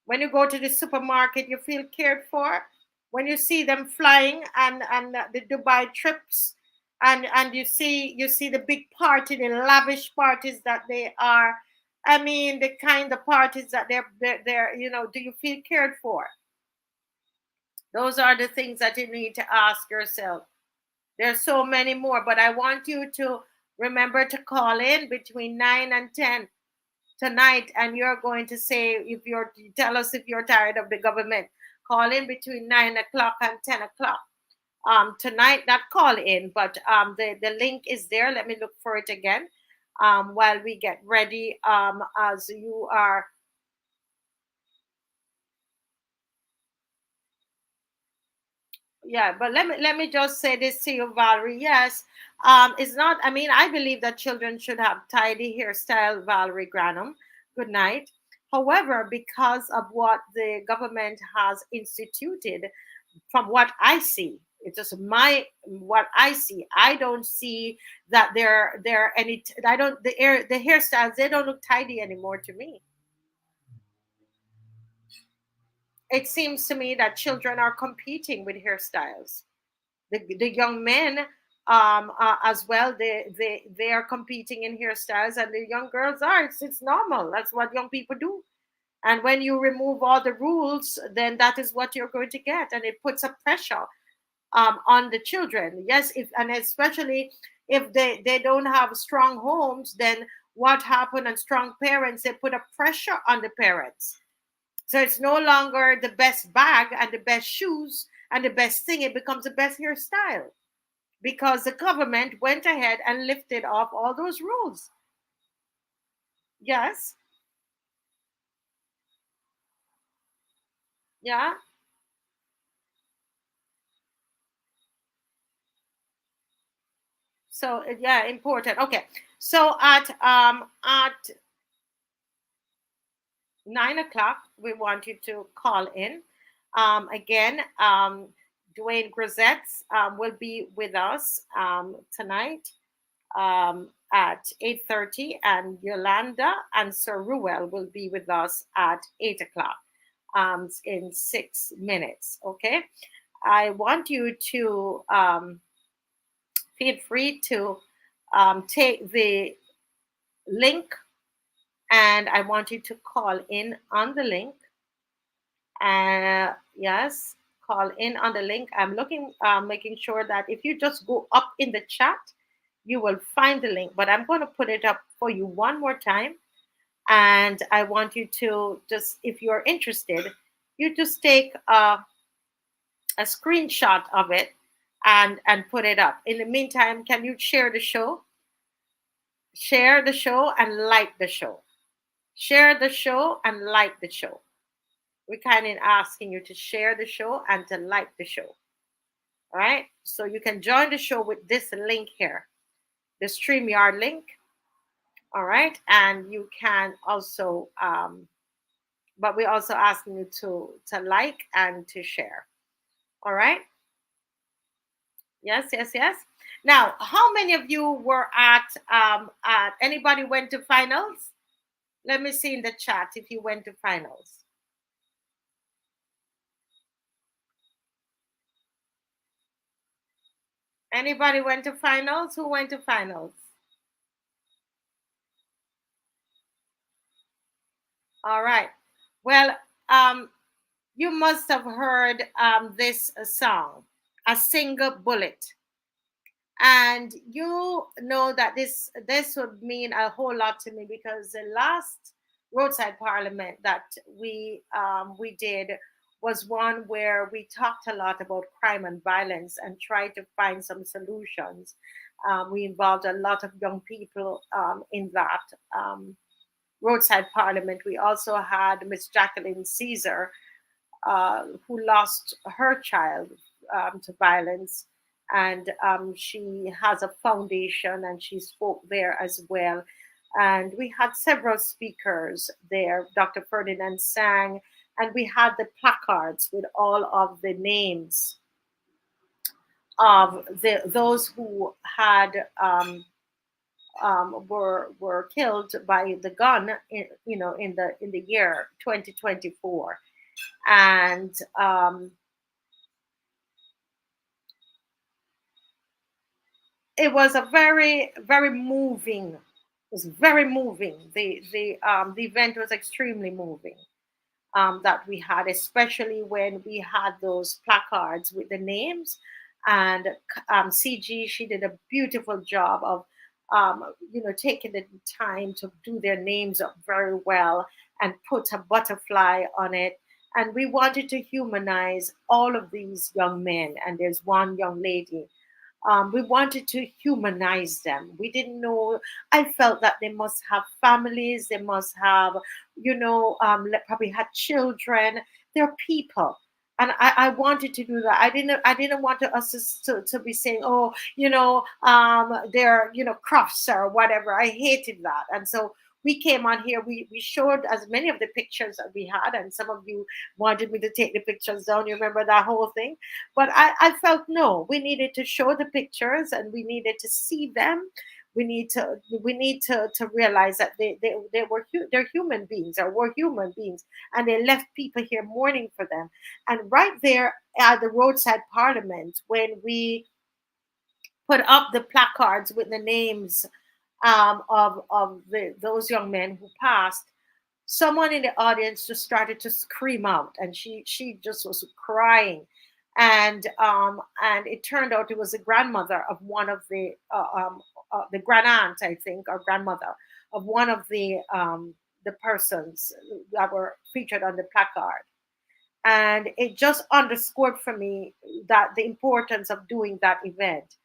When you go to the supermarket, you feel cared for. When you see them flying and the Dubai trips, and you see the big party, the lavish parties that they are. I mean, the kind of parties that they're do you feel cared for? Those are the things that you need to ask yourself. There's so many more, but I want you to remember to call in between 9 and 10 tonight, and you're going to say, tell us if you're tired of the government. Call in between 9 o'clock and 10 o'clock tonight. Not call in, but the link is there. Let me look for it again while we get ready, as you are. Yeah, but let me just say this to you, Valerie. Yes, it's not. I mean, I believe that children should have tidy hairstyle, Valerie Granum. Good night. However, because of what the government has instituted, from what I see, it's just what I see. I don't see that there any. I don't the hairstyles. They don't look tidy anymore to me. It seems to me that children are competing with hairstyles. The young men as well, they are competing in hairstyles, and the young girls are. It's normal. That's what young people do. And when you remove all the rules, then that is what you're going to get, and it puts a pressure on the children. Yes, if and especially if they don't have strong homes, then what happened? And strong parents, they put a pressure on the parents. So it's no longer the best bag and the best shoes and the best thing. It becomes the best hairstyle because the government went ahead and lifted off all those rules. Yes. Yeah. So yeah, important. Okay. So at 9 o'clock, we want you to call in. Again, Dwayne Grazette will be with us tonight at 8:30, and Yolanda and Sir Ruel will be with us at 8 o'clock in 6 minutes. Okay. I want you to feel free to take the link, and I want you to call in on the link. Yes, call in on the link. I'm making sure that if you just go up in the chat, you will find the link. But I'm going to put it up for you one more time. And I want you to just, if you're interested, you just take a screenshot of it and put it up. In the meantime, can you share the show? Share the show and like the show. Share the show and like the show. we're kind of asking you to share the show and to like the show. All right. So you can join the show with this link here, the StreamYard link. All right. And you can also, but we're also asking you to like and to share. All right. Yes, yes, yes. Now, how many of you were at anybody went to finals? Let me see in the chat if you went to finals. Anybody went to finals? Who went to finals? All right. Well, you must have heard this song, A Single Bullet. And you know that this would mean a whole lot to me, because the last roadside parliament that we did was one where we talked a lot about crime and violence and tried to find some solutions. We involved a lot of young people in that roadside parliament. We also had Miss Jacqueline Caesar, who lost her child to violence. And she has a foundation, and she spoke there as well. And we had several speakers there, Dr. Ferdinand Sang, and we had the placards with all of the names of those who had were killed by the gun, in the year 2024, and it was a very, very moving. It was very moving. The event was extremely moving. That we had, especially when we had those placards with the names, and CG, she did a beautiful job of taking the time to do their names up very well and put a butterfly on it. And we wanted to humanize all of these young men. And there's one young lady. We wanted to humanize them. We didn't know. I felt that they must have families. They must have, probably had children. They're people, and I wanted to do that. I didn't want us to be saying, oh, they're crofts or whatever. I hated that, and so we came on here. We showed as many of the pictures that we had, and some of you wanted me to take the pictures down. You remember that whole thing? But I felt no, we needed to show the pictures, and we needed to see them. We need to realize that they're human beings, or were human beings, and they left people here mourning for them. And right there at the roadside parliament, when we put up the placards with the names of those young men who passed, someone in the audience just started to scream out, and she just was crying, and it turned out it was the grandmother of one of the grand aunt, I think, or grandmother of one of the persons that were featured on the placard. And it just underscored for me that the importance of doing that event.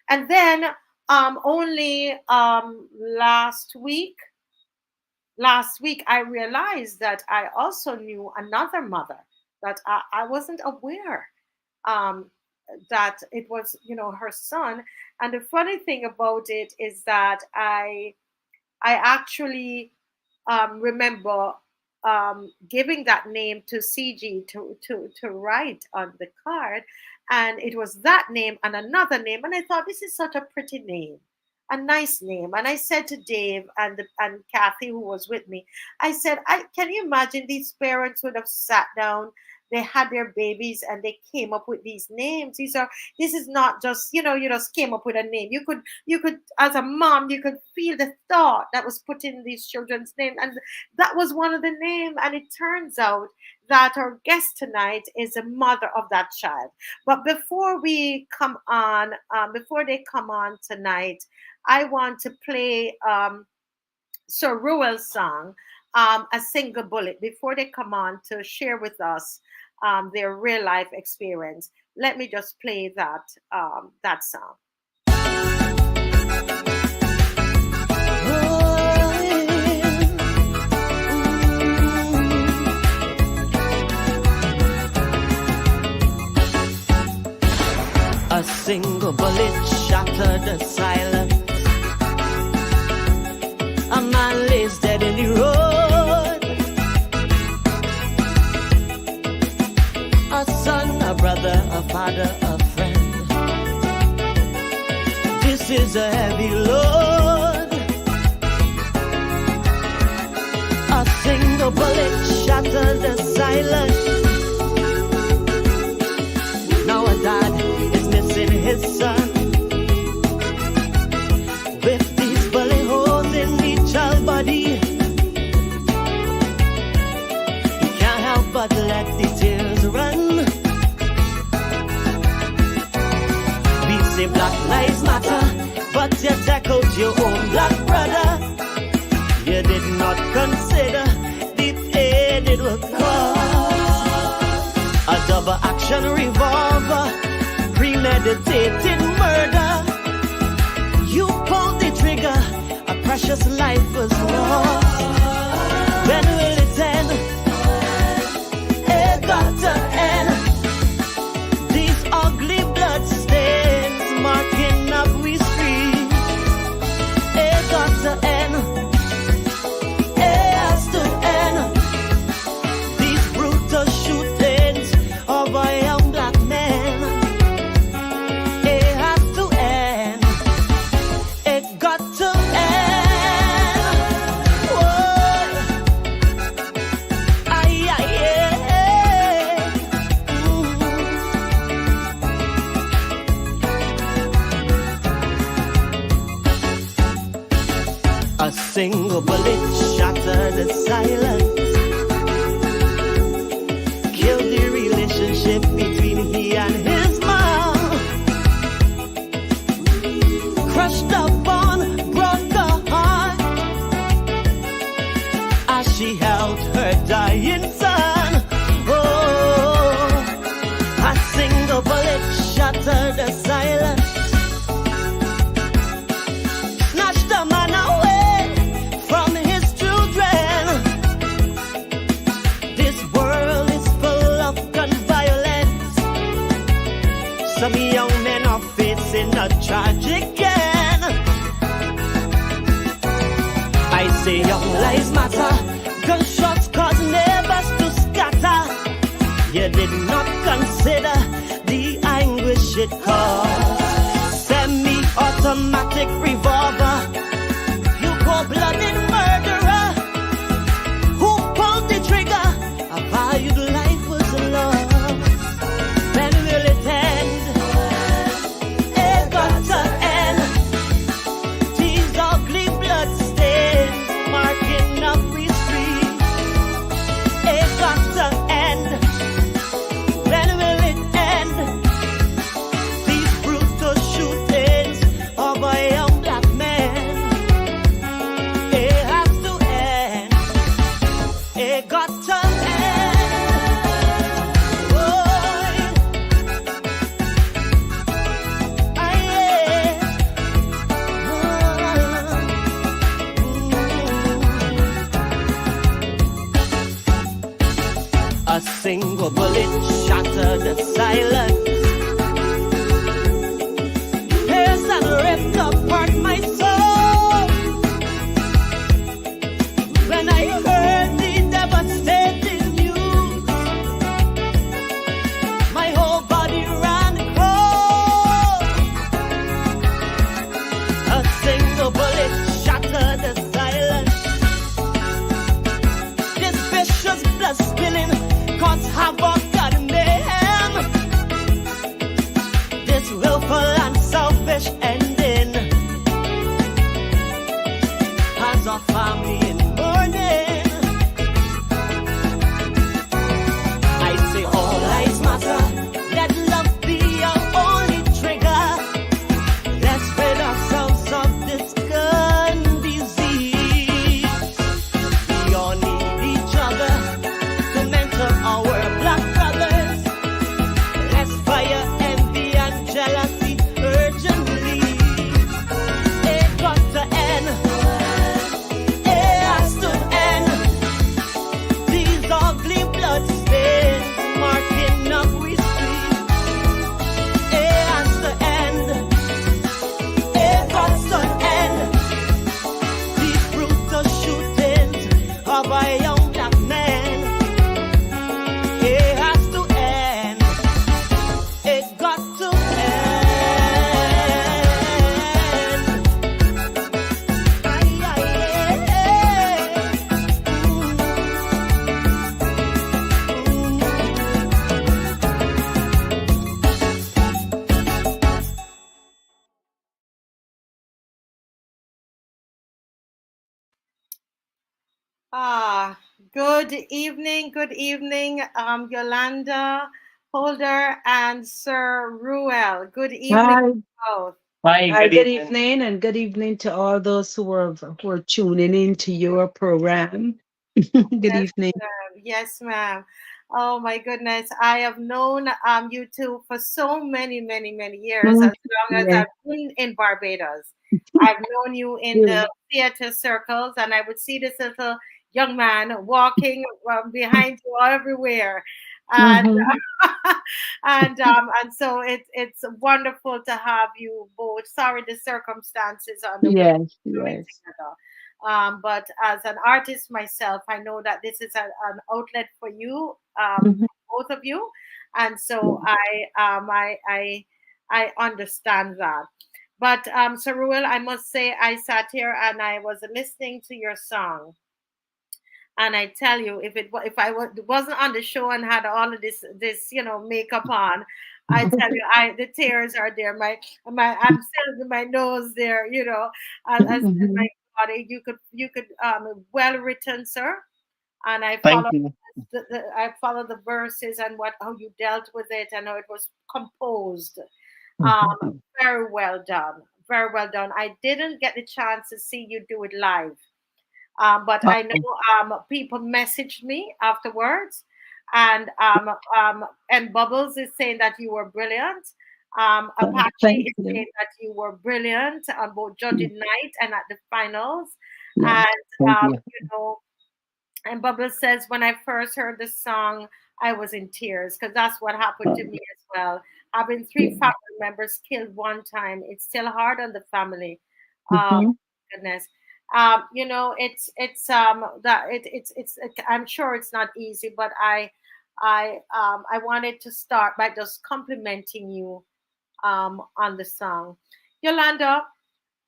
And then only last week I realized that I also knew another mother that I wasn't aware that it was her son. And the funny thing about it is that I actually remember giving that name to CG to write on the card, and it was that name and another name, and I thought, this is such a pretty name, a nice name. And I said to Dave and Kathy, who was with me, I said, can you imagine these parents would have sat down, they had their babies, and they came up with these names. This is not just, you just came up with a name. You could, as a mom, you could feel the thought that was put in these children's names. And that was one of the names. And it turns out that our guest tonight is a mother of that child. But before they come on tonight, I want to play Sir Ruel's song, A Single Bullet, before they come on to share with us their real life experience. Let me just play that song. is dead in the road. A son, a brother, a father, a friend. This is a heavy load. A single bullet shattered the silence. Now a dad is missing his son. With these bullet holes in each child's body, he can't help but let the tears run. We say Black Lives Matter, but you take out your own black brother. You did not consider the pain it would cause. A double action revolver, premeditated murder. You pulled the trigger, a precious life was lost. When will it end? It got to end. These ugly blood stains marking up we streets. It got to end. It has to end. These brutal shootings of a young black man. It has to end. It got to end. Whoa. Ay, ay, yeah. A single bullet shattered the silence. Killed the relationship between he and his mom. Crushed up on, broke her heart as she held her dying son. Oh, a single bullet shattered the silence. Snatched the man away from his children. This world is full of gun violence. Some young men are facing a tragic end. I say young lives matter. Gunshots cause neighbors to scatter. You did not consider the anguish it caused. Semi-automatic revolver. You cold-blooded murderer. Who pulled the trigger? A valued life was lost. When will it end? It got to end. These ugly blood stains marking up we streets. It got to end. When will it end? These brutal shootings of a young black man. It has to end. It got to end. Oh, yeah. A single bullet shattered the silence. Pierced and ripped apart my soul. When I heard the devastating news, my whole body ran cold. A single bullet shattered the silence. This vicious blood spilling caused havoc and mayhem. Ah, good evening, Yolanda Holder and Sir Ruel. Good evening, Hi, both. Hi, hi, good good evening. evening, and good evening to all those who are tuning in to your program. Good Yes, evening. ma'am. Yes, ma'am. Oh my goodness, I have known you two for so many years. Mm, As long as yeah, I've been in Barbados, I've known you in yeah. the theater circles, and I would see this little young man walking behind you everywhere, and Mm-hmm. and so it's wonderful to have you both. Sorry, the circumstances under which Yes, we're coming yes. together. But as an artist myself, I know that this is an outlet for you, Mm-hmm. both of you, and so Yeah. I understand that. But Saruel, I must say, I sat here and I was listening to your song, and I tell you, if wasn't on the show and had all of this makeup on, I tell you, I the tears are there. I'm still in my nose there, as in Mm-hmm. my body. You could well written, sir, and Thank you. I followed the verses and what how you dealt with it and how it was composed. Um, Mm-hmm. very well done, very well done. I didn't get the chance to see you do it live, but I know Wow. people messaged me afterwards, and Bubbles is saying that you were brilliant. Apache Thank is you. saying that you were brilliant on both judging night and at the finals. Yeah, And thank you. you know, and Bubbles says when I first heard the song, I was in tears because that's what happened to me as well. Having three Yeah. family members killed one time, it's still hard on the family. Mm-hmm. Goodness. It's that I'm sure it's not easy, but I wanted to start by just complimenting you on the song. Yolanda,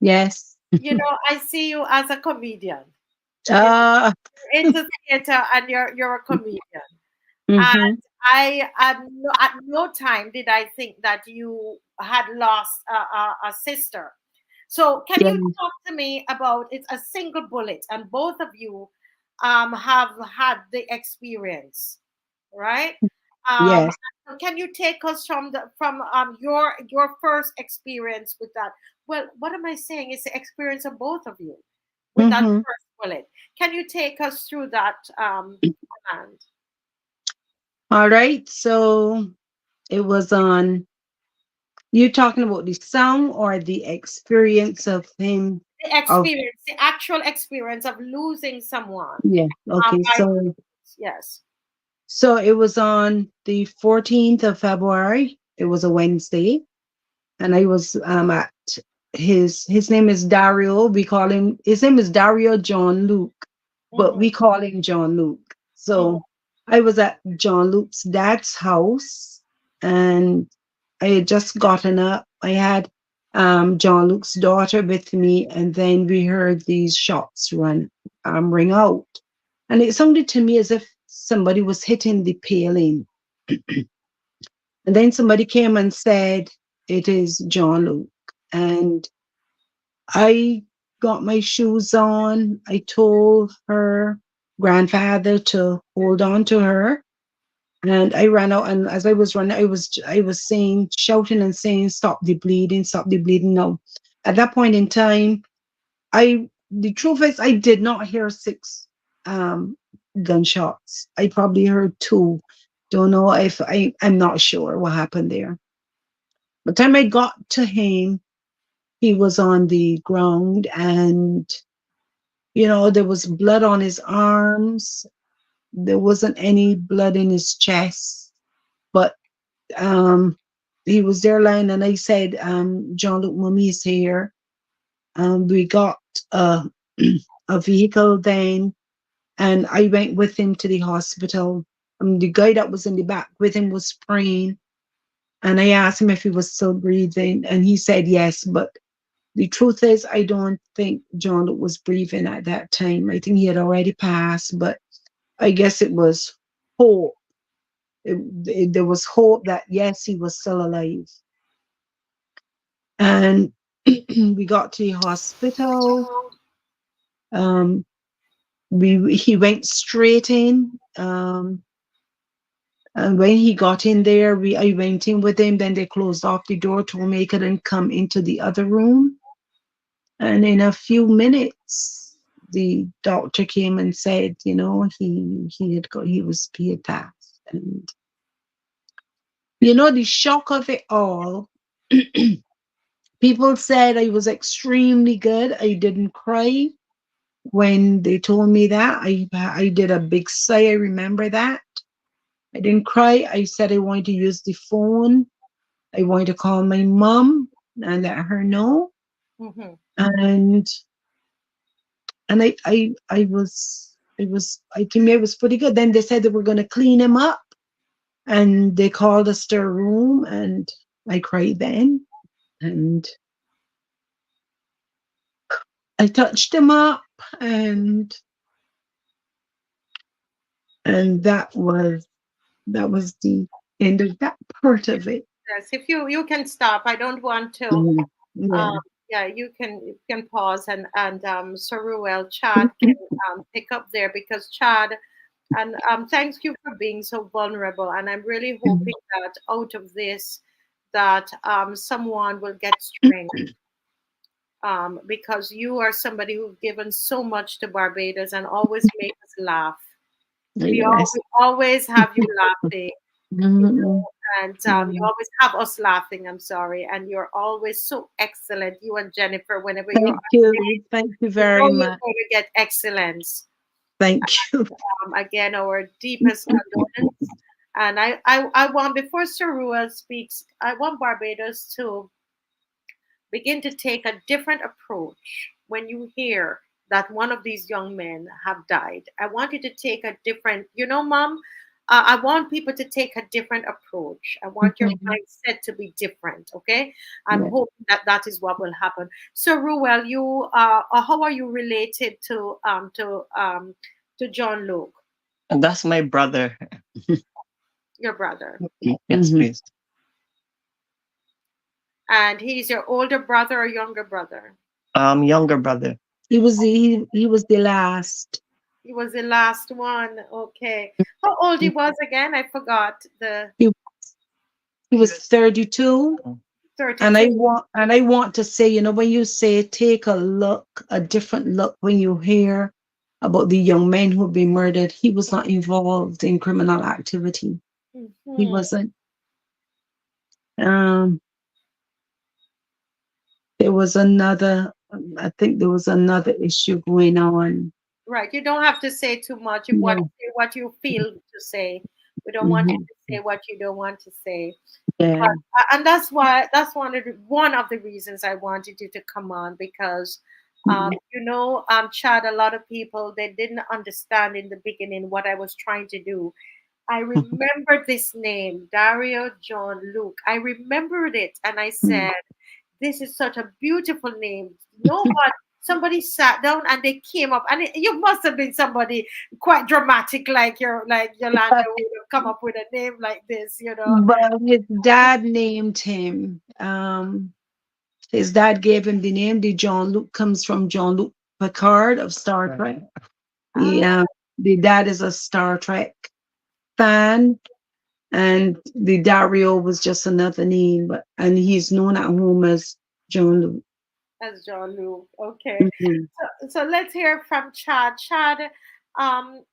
Yes. I see you as a comedian. You know, Uh, you're into theater and you're a comedian. mm-hmm. And at no time did I think that you had lost a sister. So, can Yeah. you talk to me about it's a single bullet, and both of you have had the experience, right? Um, Yes. so can you take us from your first experience with that? Well, what am I saying? It's the experience of both of you with that Mm-hmm. first bullet. Can you take us through that, command? All right. So it was on. You talking about the song or the experience of him? The Of experience, the actual experience of losing someone. yeah. Okay. By yes. So it was on the 14th of February. It was a Wednesday, and I was at his name is Dario. We call him his name is Dario John Luke, but Hmm. we call him John Luke. Hmm. So I was at John Luke's dad's house, and I had just gotten up. I had John Luke's daughter with me, and then we heard these shots ring out, and it sounded to me as if somebody was hitting the paling. And then somebody came and said, "It is John Luke." And I got my shoes on. I told her grandfather to hold on to her. And I ran out, and as I was running, I was saying, shouting and saying, stop the bleeding now." At that point in time, the truth is I did not hear six um gunshots. I probably heard two. Don't know if I'm not sure what happened there. By the time I got to him, he was on the ground, and there was blood on his arms. There wasn't any blood in his chest, but um he was there lying, and I said, "John, look, mommy is here." We got a a vehicle then, and I went with him to the hospital. The guy that was in the back with him was praying, and I asked him if he was still breathing, and he said yes. But the truth is, I don't think John was breathing at that time. I think he had already passed, but I guess it was hope. There was hope that yes, he was still alive. And we got to the hospital. Um, he went straight in. And when he got in there, I went in with him. Then they closed off the door, told me I couldn't come into the other room. And in a few minutes, the doctor came and said, you know, he had passed. And you know, the shock of it all. People said I was extremely good. I didn't cry when they told me that. I did a big sigh. I remember that. I didn't cry. I said I wanted to use the phone. I wanted to call my mom and let her know. Mm-hmm. And to me it was pretty good. Then they said they were going to clean him up, and they called us to a room, and I cried then, and I touched him up, and that was the end of that part of it. Yes, if you can stop. I don't want to. Mhm. Yeah. Yeah, you can pause, and Sir Ruel, Chad can pick up there, because Chad, and thank you for being so vulnerable, and I'm really hoping that out of this, that someone will get strength, because you are somebody who's given so much to Barbados and always make us laugh. We Yes. always have you laughing, Mhm. and you Mhm. always have us laughing. I'm sorry, and you're always so excellent. You and Jennifer, whenever you're Thank on you. stage, Thank you you very know you're much. going to get excellence. Thank you. Again, our deepest condolence. And I want, before Sir Ruel speaks, I want Barbados to begin to take a different approach when you hear that one of these young men have died. I want you to take a different, Mom, I want people to take a different approach. I want your Mhm. mindset to be different. Okay, I'm Yeah. hoping that that is what will happen. So, Ruel, you how are you related to John Luke, And that's my brother. your brother, Yes, Mhm. please. and he's your older brother or younger brother? Younger brother. He was the last. He was the last one. Okay. How old he was again? I forgot. The He, he was 32. Mm. And 32. I want to say, you know, when you say take a look, a different look, when you hear about the young men who have been murdered, he was not involved in criminal activity. He Mhm. wasn't. Um, there was another. I think there was another issue going on. Right. You don't have to say too much. If Yeah. say what you feel to say. We don't want you Hmm. to say what you don't want to say. Yeah. But and that's why that's one of the reasons I wanted you to come on, because Chad, a lot of people, they didn't understand in the beginning what I was trying to do. I remembered this name, Dario John Luke. I remembered it, and I said, "This is such a beautiful name." You know what? Somebody sat down and they came up, and you must have been somebody quite dramatic, like Yolanda would have come up with a name like this. But his dad named him. His dad gave him the name. The John Luke comes from John Luke Picard of Star Trek. Ah, Yeah, the dad is a Star Trek fan, and the Dario was just another name. And he's known at home as John Luke. as John Luke. Okay. Mhm. So let's hear from Chad. Chad, um,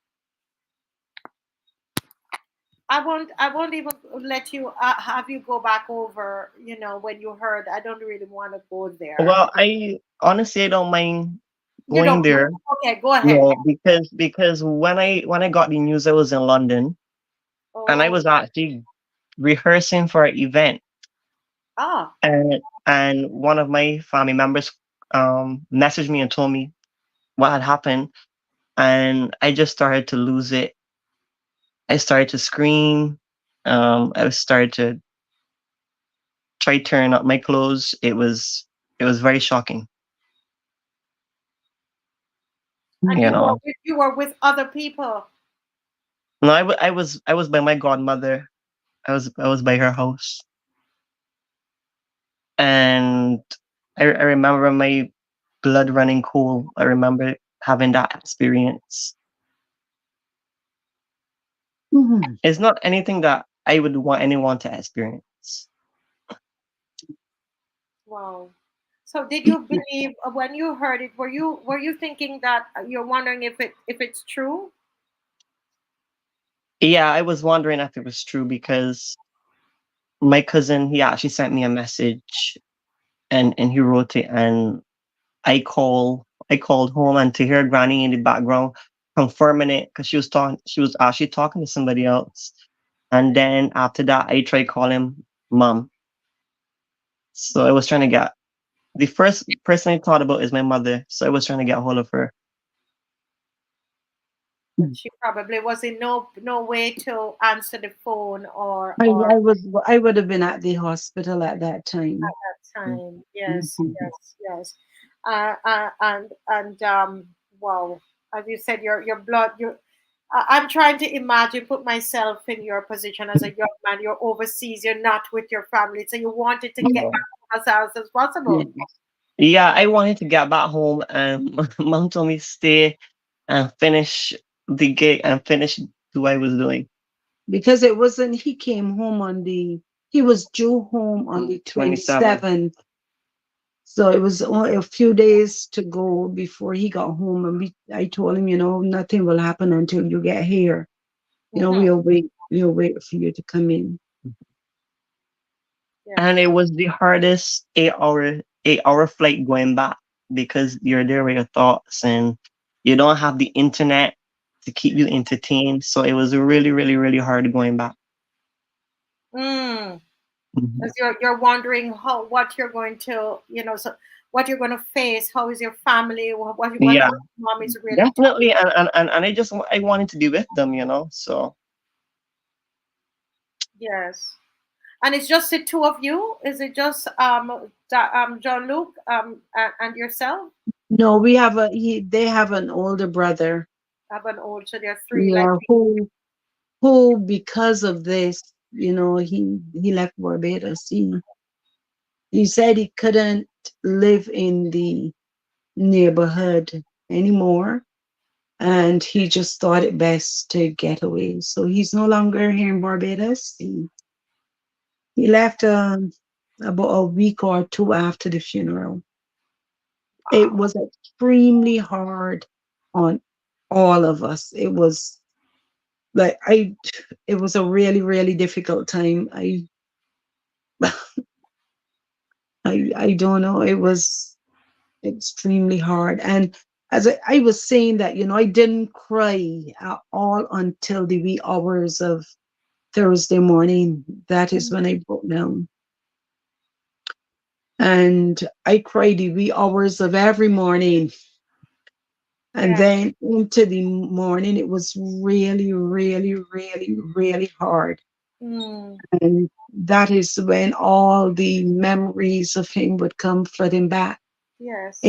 I won't even let you have you go back over, when you heard. I don't really want to go there. Well, I honestly I don't mind You going don't. there. Okay, go ahead. No, because when I got the news, I was in London, and I Oh, was actually rehearsing for an event, ah, and one of my family members messaged me and told me what had happened, and I just started to lose it. I started to scream. I started to try tearing up my clothes. It was very shocking, and you know. you were with other people. No, I was by my godmother. I was by her house, and I remember my blood running cold. I remember having that experience. Mhm. It's not anything that I would want anyone to experience. Wow. So did you believe when you heard it, were you thinking that you're wondering if it's true? Yeah, I was wondering if it was true because my cousin, he actually sent me a message and he wrote it, and I called home, and to hear Granny in the background confirming it because she was actually talking to somebody else. And then after that I tried calling mom. So I was trying to get the first person I thought about is my mother. So I was trying to get a hold of her. But she probably was in no way to answer the phone or I would have been at the hospital at that at time. that time. Yes, Mhm. yes, yes. And wow, as you said, your blood. I'm trying to imagine, put myself in your position as a young man. You're overseas. You're not with your family, so you wanted to get Yeah. back as fast as possible. Yes. Yeah, I wanted to get back home, and mom told me stay and finish the gig and finish what I was doing. Because it wasn't, he came home on he was due home on the 27. 27th. So it was only a few days to go before he got home. And I told him, nothing will happen until you get here. Hmm. We'll wait for you to come in. And Yes. it was the hardest 8-hour flight going back because you're there with your thoughts and you don't have the internet to keep you entertained. So it was really, really, really hard going back. Mm. Mhm. Because you're wondering what you're going to, so what you're going to face. How is your family? What Yeah, mom is really definitely. And I wanted to be with them. So Yes. And it's just the two of you? Is it just John Luke and yourself? No, they have an older brother. Have an old, so there are three like Yeah, who because of this, he left Barbados. He said he couldn't live in the neighborhood anymore, and he just thought it best to get away. So he's no longer here in Barbados. He left about a week or two after the funeral. It wow. was extremely hard on all of us. It was like it was a really, really difficult time. I don't know. It was extremely hard. And as I was saying that, I didn't cry at all until the wee hours of Thursday morning. That is when I broke down. And I cried the wee hours of every morning. And Yeah. then into the morning, it was really, really, really, really hard. Mm, And that is when all the memories of him would come flooding back. yes.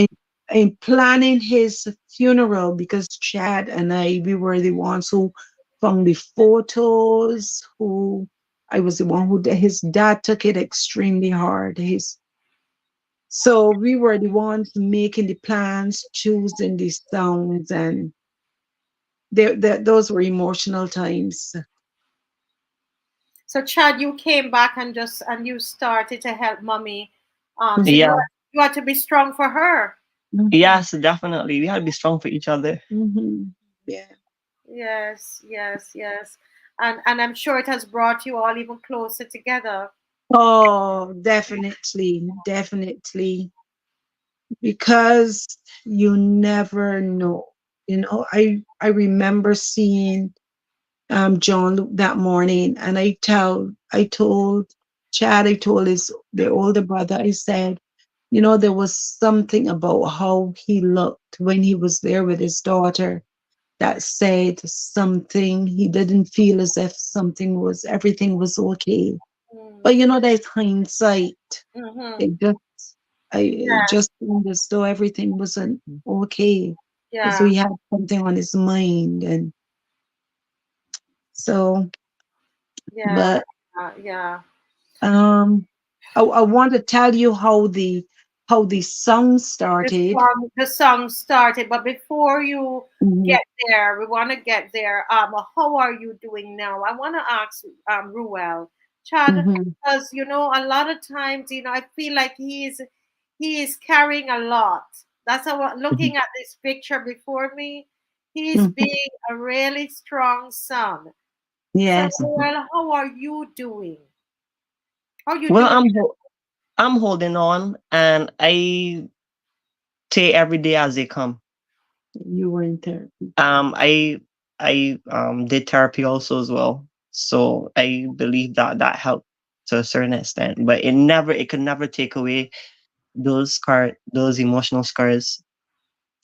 In planning his funeral, because Chad and we were the ones who found the photos, who I was the one who his dad took it extremely hard. So we were the ones making the plans, choosing the songs, and those were emotional times. So Chad, you came back and you started to help mommy. So Mhm, yeah, you had to be strong for her. mhm, yes, definitely. We had to be strong for each other. mhm. Yeah. Yes, yes, yes. And I'm sure it has brought you all even closer together. Oh, definitely, definitely. Because you never know. I remember seeing John Luke that morning, and I told Chad, I told the older brother, I said, there was something about how he looked when he was there with his daughter that said something. He didn't feel as if everything was okay. Mm. But that's hindsight. Mm-hmm. It just it Yeah, just seemed as though everything wasn't okay, as though yeah, he had something on his mind. And so, yeah, but yeah. I want to tell you how the how the song started. The song started, but before you Mhm, get there, we want to get there. How are you doing now? I want to ask Ruel, Chad, mhm, because a lot of times, I feel like he is carrying a lot. That's how mhm, looking at this picture before me, he's mhm. being a really strong son. So, Yes. Ruel, how are you doing? How are you Well, doing? I'm holding on, and I take every day as they come. You were in therapy. I did therapy also as well, so I believe that that helped to a certain extent, but it could never take away those emotional scars,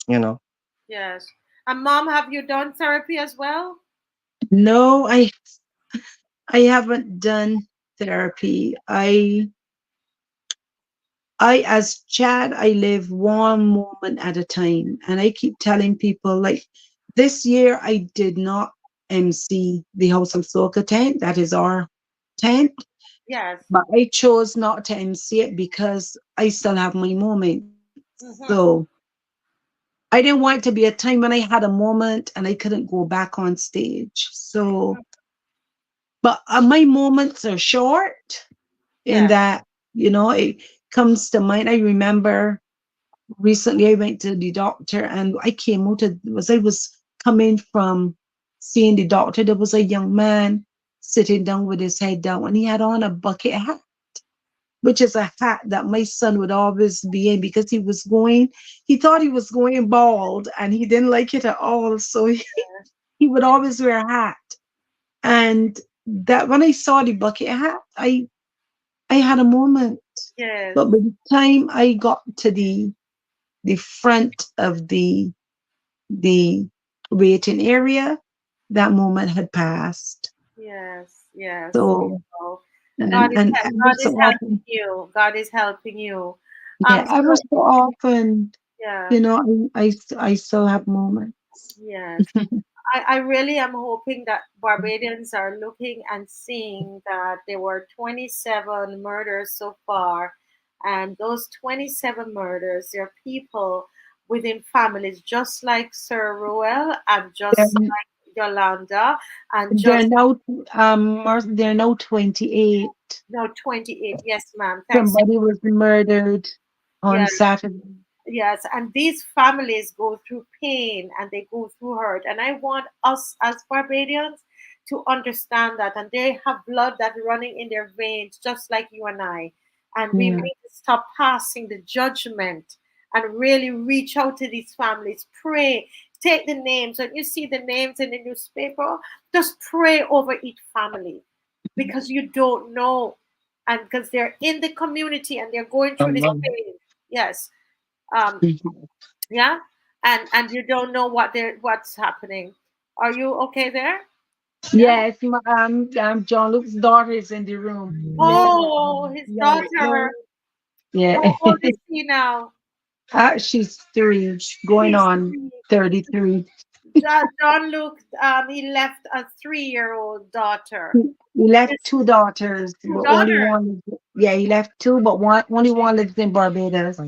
you know. Yes. And mom, have you done therapy as well? No, I haven't done therapy. I as Chad, I live one moment at a time. And I keep telling people like this year I did not MC the House of Soca tent. That is our tent. Yes. But I chose not to MC it because I still have my moments. So Mm-hmm. I didn't want it to be a time when I had a moment and I couldn't go back on stage. So, but my moments are short in Yes. that, it comes to mind. I remember recently I went to the doctor and I came out of, was I was coming from seeing the doctor, there was a young man sitting down with his head down and he had on a bucket hat, which is a hat that my son would always be in because he thought he was going bald and he didn't like it at all. So he would always wear a hat. And that when I saw the bucket hat, I had a moment. Yes. But by the time I got to the front of the waiting area, that moment had passed. Yes. Yes. So Oh, and ever God so is helping often, you. God is helping you. yeah, ever So so often, yeah. I still have moments. Yes. I really am hoping that Barbadians are looking and seeing that there were 27 murders so far, and those 27 murders, there are people within families, just like Sir Ruel and They're, just like Yolanda, and they're just now they're now 28. no 28. Yes, ma'am. Thanks. Somebody was murdered on Yeah. Saturday. Yes, and these families go through pain and they go through hurt. And I want us as Barbadians to understand that. And they have blood that running in their veins, just like you and I. And we Yeah. need to stop passing the judgment and really reach out to these families. Pray. Take the names. When you see the names in the newspaper, just pray over each family because you don't know. And because they're in the community and they're going through this Um, pain. Yes, um, Mhm. yeah, and you don't know what's happening. Are you okay there? Yeah. Yes, John Luke's daughter is in the room. Oh, his Yeah, daughter. yeah. How old is he now? She's 3, going He's on 33. John Luke. He left a 3-year-old daughter. He left His 2 daughters, two but only daughters. one. Yeah, he left two, but only one lives in Barbados.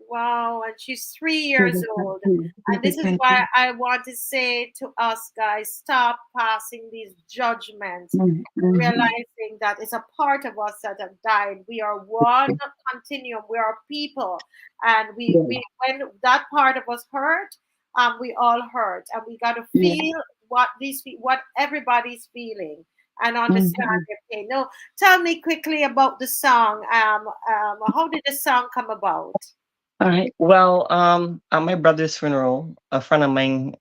Wow, and she's 3 years old. And this is why I want to say to us guys, stop passing these judgments, Mhm. realizing that it's a part of us that have died. We are one continuum. We are people, and we Yeah, when that part of us hurt, we all hurt, and we got to yeah. feel what everybody's feeling and understand Mhm. their pain. No, tell me quickly about the song. How did the song come about? all right. Well, at my brother's funeral, a friend of mine,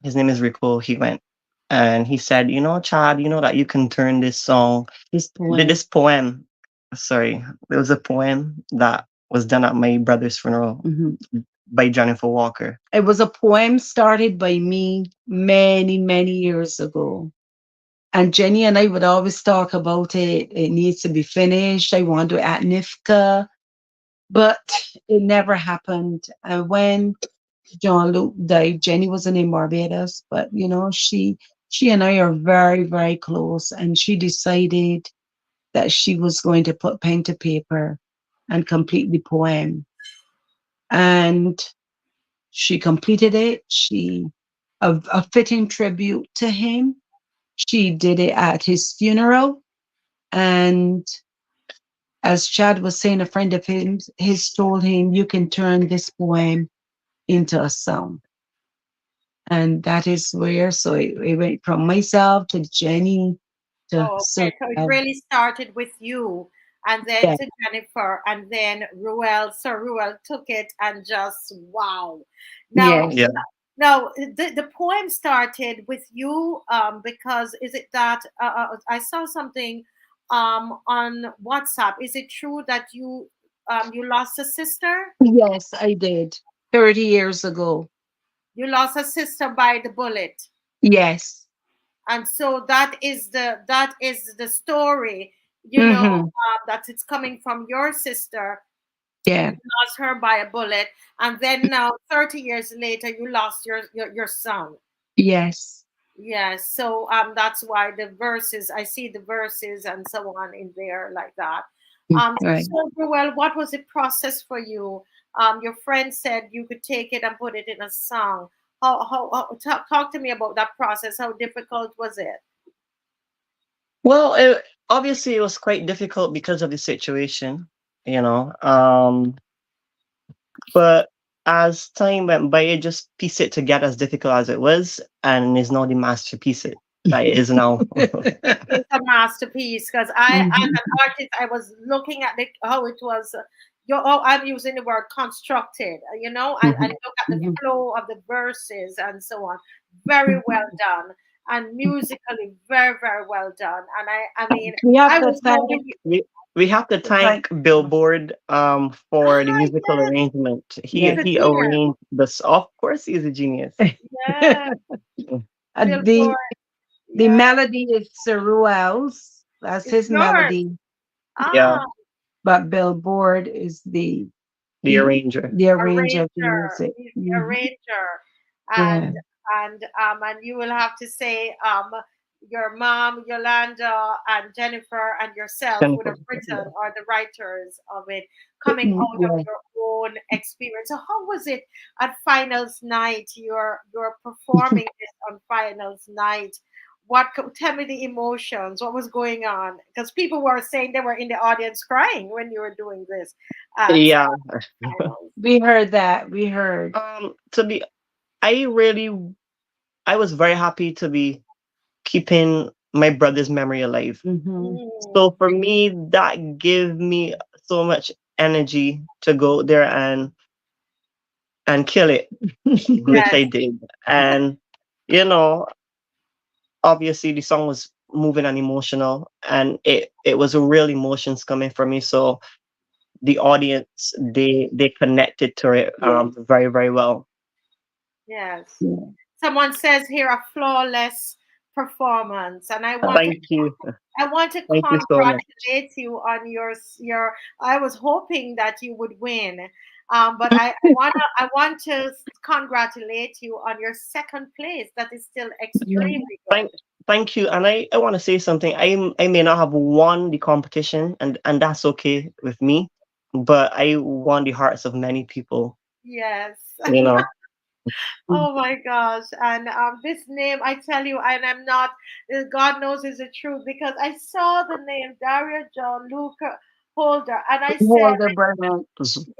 his name is Rico, he went and he said, Chad, you know that you can turn this song, This poem. this poem, sorry, there was a poem that was done at my brother's funeral Mhm. by Jennifer Walker. It was a poem started by me many, many years ago. And Jenny and I would always talk about it. It needs to be finished. I want to at NIFCA, but it never happened. And when John Luke died, Jenny wasn't in Barbados, but she and I are very, very close. And she decided that she was going to put pen to paper and complete the poem. and she completed it. A fitting tribute to him. She did it at his funeral. And as Chad was saying, a friend of his told him, you can turn this poem into a song. And that is where, so it went from myself to Jenny to Oh, Sir. okay. So it really started with you, and then Yeah, to Jennifer, and then Ruel. So Ruel took it and just wow. Now, yes, Yeah. now the poem started with you because is it that I saw something on WhatsApp? Is it true that you lost a sister? yes, I did 30 years ago. You lost a sister by the bullet. Yes. And so that is the story, Mm-hmm. that it's coming from your sister. You Yeah. lost her by a bullet, and then now 30 years later you lost your son. Yes. Yes, so that's why the verses, I see the verses and so on in there like that. Right. So well, what was the process for you? Your friend said you could take it and put it in a song. Talk to me about that process. How difficult was it? Well, obviously it was quite difficult because of the situation, you know. But as time went by, it just pieced it together as difficult as it was, and is now the masterpiece that it is now. It is a masterpiece because I, as Mhm. an artist, I was looking at how it was. I'm using the word constructed, and Mhm. look at the Mhm. flow of the verses and so on. Very well done, and musically very, very well done. And I mean, We have I to was thank, hoping. We have to thank thank Billboard for the musical Yes, arrangement. He he's yes. a he genius. arranged this. Of course, he's a genius. Yeah, The Billboard. the Yeah, melody is Sir Ruel's. That's it's his yours. melody. Yeah, Ah, But Billboard is the arranger. the arranger of the arranger. music. He's the Mhm. arranger, Yeah. and and you will have to say your mom Yolanda and Jennifer and yourself would Jennifer. have written, Yeah. or the writers of it, coming out of Yeah. your own experience. So how was it at finals night? You're performing this on finals night. Tell me the emotions? What was going on? Because people were saying they were in the audience crying when you were doing this at Yeah. finals. We heard that. We heard. To be, I really, I was very happy to be keeping my brother's memory alive. Hmm. Mm, So for me, that gave me so much energy to go there and kill it, which yes, I did. And you know, obviously the song was moving and emotional, and it was a real emotions coming from me. So the audience, they connected to it very, very well. yes. Yeah. Someone says here a flawless performance, and I want to Thank you. I want to Thank you so much. congratulate you on your. I was hoping that you would win, but I want to congratulate you on your second place. That is still Mhm. extremely Thank good. thank you. And I want to say something. I may not have won the competition, and that's okay with me, but I won the hearts of many people, Yes. you know. Oh my gosh. And this name, I tell you, and I'm not, God knows is the truth because I saw the name Daria John Luca Holder and I said, Hold the brand.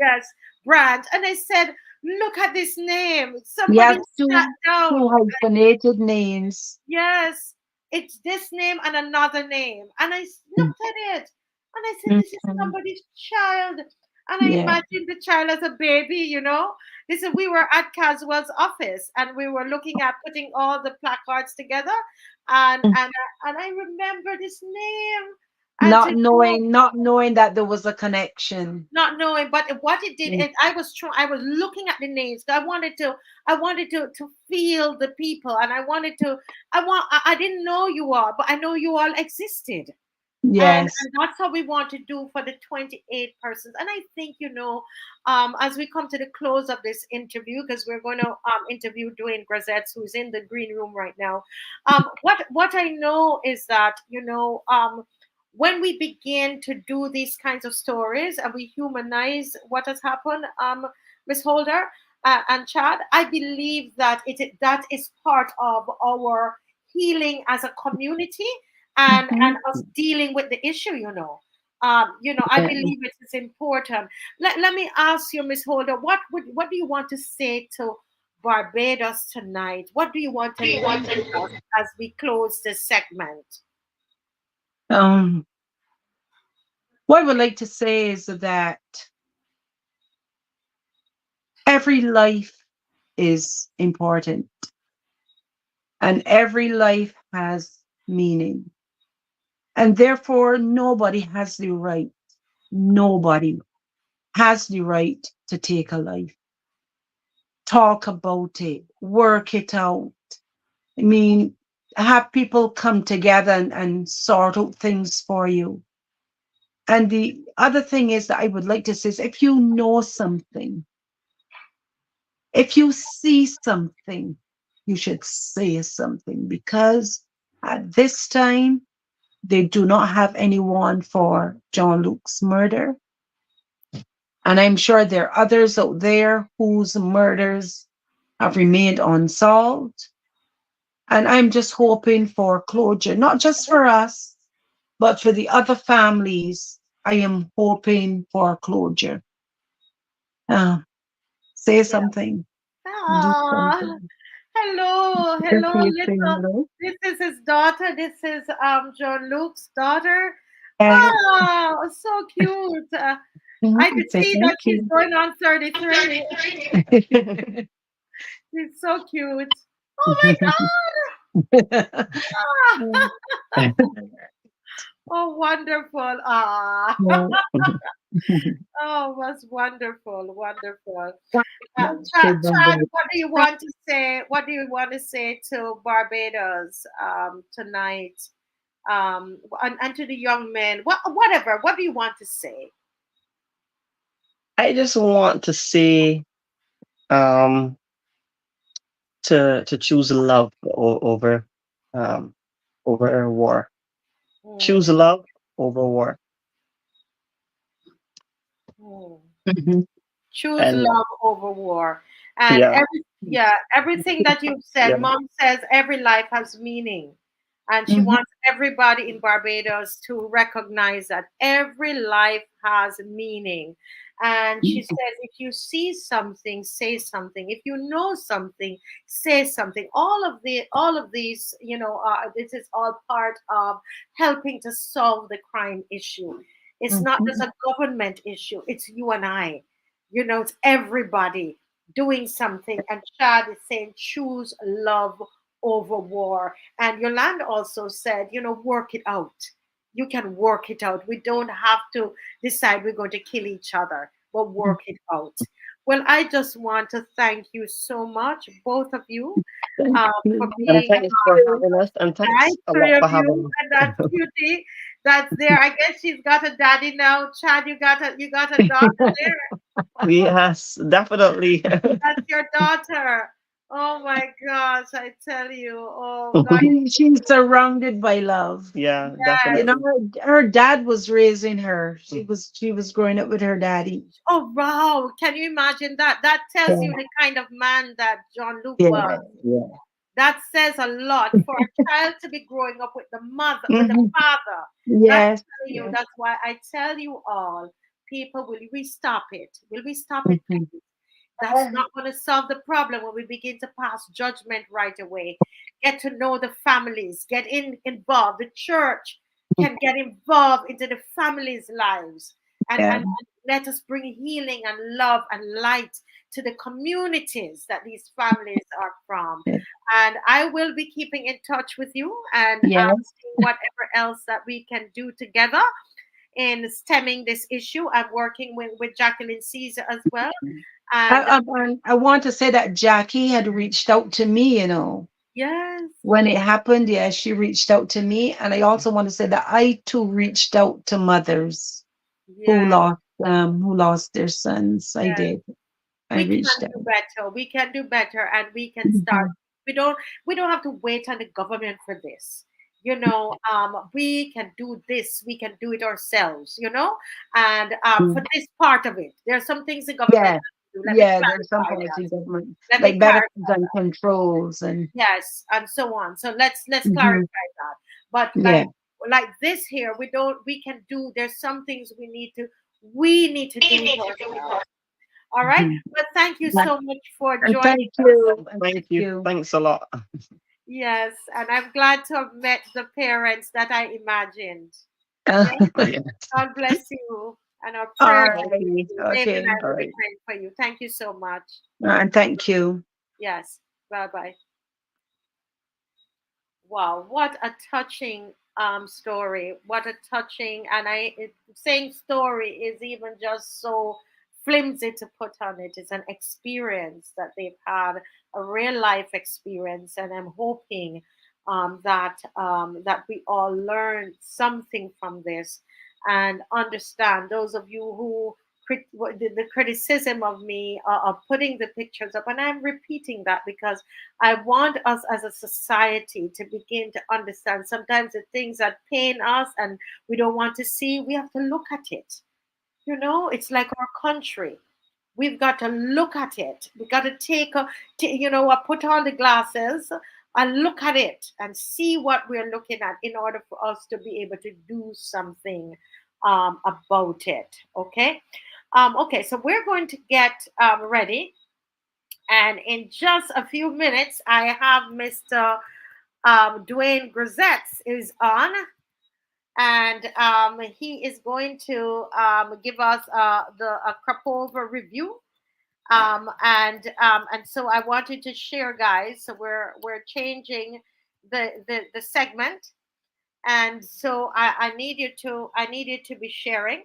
yes, Brand. And I said, look at this name. He has Somebody sat two down. hyphenated names. Yes, it's this name and another name. And looked at it and I said, this is Mhm. somebody's child. And I Yeah. imagined the child as a baby. Listen, we were at Caswell's office and we were looking at putting all the placards together. And I remember this name. And Not knowing that there was a connection. not knowing, but what it did, Mm. I was looking at the names. I wanted to feel the people, and I didn't know you all, but I know you all existed. And Yes. that's how we want to do for the 28 persons. And I think, as we come to the close of this interview, because we're going to interview Dwayne Grazette, who's in the green room right now. What I know is that, when we begin to do these kinds of stories and we humanize what has happened, Miss Holder and Chad, I believe that that is part of our healing as a community, and Mhm. us dealing with the issue. I Yeah. believe it is important. Let me ask you, Miss Holder, what do you want to say to Barbados tonight? What do you want to leave with us as we close this segment? Um, what I would like to say is that every life is important and every life has meaning. And therefore, nobody has the right to take a life. Talk about it, work it out. I mean, have people come together and sort out things for you. And the other thing is that I would like to say is if you know something, if you see something, you should say something because at this time, they do not have anyone for John Luke's murder. And I'm sure there are others out there whose murders have remained unsolved. And I'm just hoping for closure, not just for us, but for the other families. I am hoping for closure. Uh, say Yeah. something, do Ah, something. hello, Just say little. hello. This is his daughter. This is John Luke's daughter. And Oh, so cute. I could say see thank that she's you. going on 33. She's so cute. Oh my God. Oh, wonderful. Ah. Oh, was wonderful, wonderful. Chad, what do you want to say? What do you want to say to Barbados tonight? And to the young men, whatever. What do you want to say? I just want to say um to choose love um over war. Mm, Choose love over war. mm. Mhm. Choose And love over war. And yeah, everything that you've said, yeah. mom says every life has meaning. And she Mhm. wants everybody in Barbados to recognize that every life has meaning. And she says, if you see something, say something. If you know something, say something. All of these, this is all part of helping to solve the crime issue. It's not just Mhm. a government issue, it's you and I. It's everybody doing something. And Chad is saying, choose love over war. And Yolanda also said, work it out. You can work it out. We don't have to decide we're going to kill each other, but work it out. Well, I just want to thank you so much, both of you, Thank for you. And being thanks for having us. And nice thanks a lot three of for you, having and that cutie that's there. I guess she's got a daddy now. Chad, you got a daughter there. me. Yes, definitely. That's your daughter. Oh my gosh, I tell you. Oh God. She's surrounded by love. Yeah, Yes. You know, definitely. her dad was raising her. She was growing up with her daddy. Oh wow. Can you imagine that? That tells you Yeah, the kind of man that John Luke was. yeah, yeah. That says a lot for a child to be growing up with the mother, with the Mhm. father. That's Yes, telling you. yes. That's why I tell you all, people, will we stop it? Will we stop it, Mhm. please? That's not going to solve the problem when we begin to pass judgment right away. Get to know the families, involved. The church can get involved into the families' lives, and Yeah, let us bring healing and love and light to the communities that these families are from. yeah. And I will be keeping in touch with you and Yes. seeing whatever else that we can do together in stemming this issue. I'm working with Jacqueline Caesar as well. And I want to say that Jackie had reached out to me, yes, when it happened. Yeah, she reached out to me. And I also want to say that I too reached out to mothers who yes, lost their sons. I yes. did. I We can reached do out. better. We can do better, and we can start. Mhm. We don't have to wait on the government for this. We can do this. We can do it ourselves. And for this part of it, there are some things the government Yeah. do. Let me Yeah, there's some clarify parts that. in government, Let me like better clarify. and controls and Yes, and so on. So let's Mhm. clarify that. But Yeah. like this here, we can do. There's some things we need to do it ourselves. All right. Mhm. But thank you Yeah. so much for And joining thank us. you. And Thank thank you. you. Thanks a lot. Yes, and I'm glad to have met the parents that I imagined. Yeah. Yes. God bless you. And our All prayer Thank right. you. Dave and Okay. I All will be right. praying for you. Thank you so much. And thank you. Yes. Bye bye. Wow, what a touching story. What a touching, and saying story is even just so flimsy to put on it. It's an experience that they've had, a real life experience, and I'm hoping that we all learn something from this and understand. Those of you who the criticism of me of putting the pictures up, and I'm repeating that because I want us as a society to begin to understand sometimes the things that pain us and we don't want to see, we have to look at it. It's like our country. We've got to look at it. We got to put on the glasses and look at it and see what we're looking at in order for us to be able to do something about it. Okay. Okay. So we're going to get ready. And in just a few minutes, I have Mr. Dwayne Grazette is on, and he is going to give us the CROPOVER review. And so I wanted to share, guys. So we're changing the segment, and so I need you to be sharing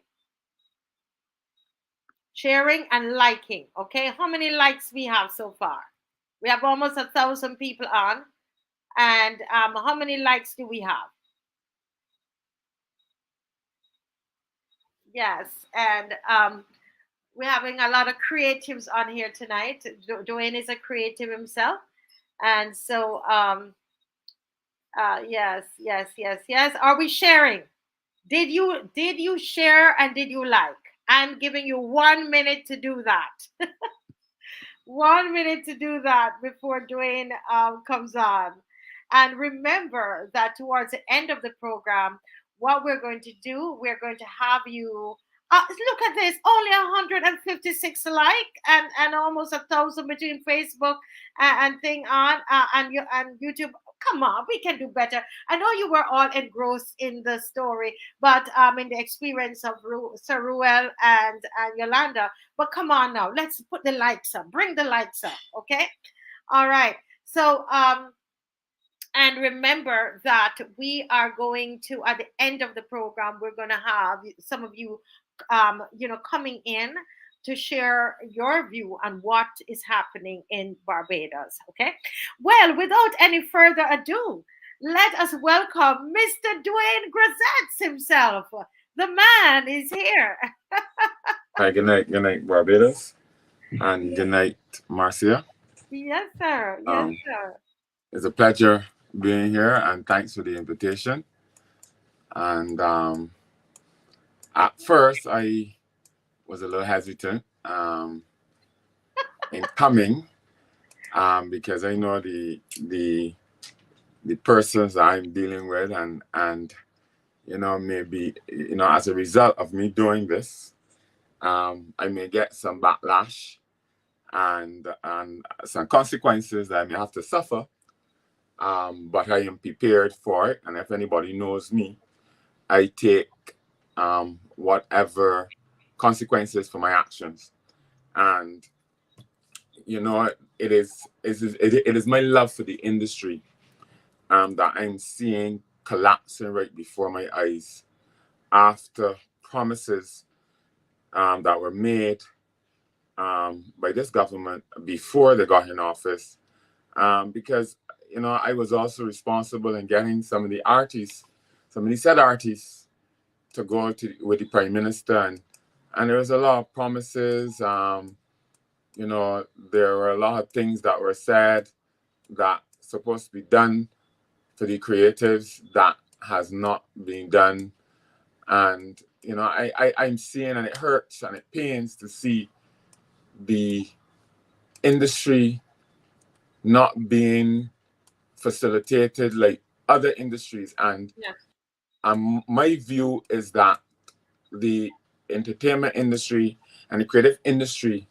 and liking. Okay, how many likes we have so far? We have almost 1,000 people on. And how many likes do we have? Yes, and we're having a lot of creatives on here tonight. Dwayne is a creative himself, and so yes, yes, yes, yes. Are we sharing? Did you share and did you like? I'm giving you 1 minute to do that. 1 minute to do that before Dwayne comes on. And remember that towards the end of the program, what we're going to do, we're going to have you. Look at this, only 156 and almost 1,000 between Facebook and thing on and YouTube. Come on, we can do better. I know you were all engrossed in the story, but in the experience of Sir Ruel and Yolanda. But come on now, let's put the likes up. Bring the likes up, okay? All right. So and remember that we are going to, at the end of the program, we're going to have some of you, coming in to share your view on what is happening in Barbados. Okay. Well, without any further ado, let us welcome Mr. Dwayne Grazette himself. The man is here. Hi, good night, Barbados, and good night, Marcia. Yes, sir. Yes, Um, sir. it's a pleasure being here, and thanks for the invitation. And at first, I was a little hesitant in coming because I know the persons I'm dealing with, and maybe as a result of me doing this, I may get some backlash and some consequences that I may have to suffer. But I am prepared for it. And if anybody knows me, I take whatever consequences for my actions. And it is my love for the industry that I'm seeing collapsing right before my eyes after promises that were made by this government before they got in office. Because I was also responsible in getting some of the said artists, to go with the Prime Minister, and there was a lot of promises. There were a lot of things that were said that supposed to be done for the creatives that has not been done, and I'm seeing, and it hurts and it pains to see the industry not being facilitated like other industries. And Yes. My view is that the entertainment industry and the creative industry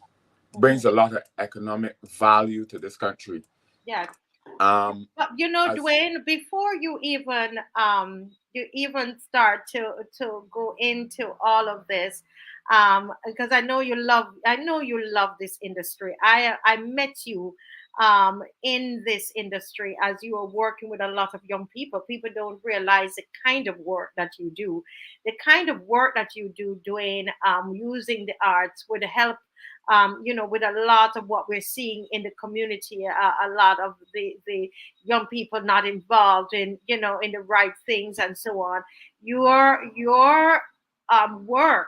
brings a lot of economic value to this country. Yes. Um, But you know, as Dwayne, before you even start to go into all of this, because I know you love this industry. I met you in this industry as you are working with a lot of young people. People don't realize the kind of work that you do, the kind of work that you do, Dwayne, using the arts would help, with a lot of what we're seeing in the community, a lot of the young people not involved in, in the right things and so on. Your work,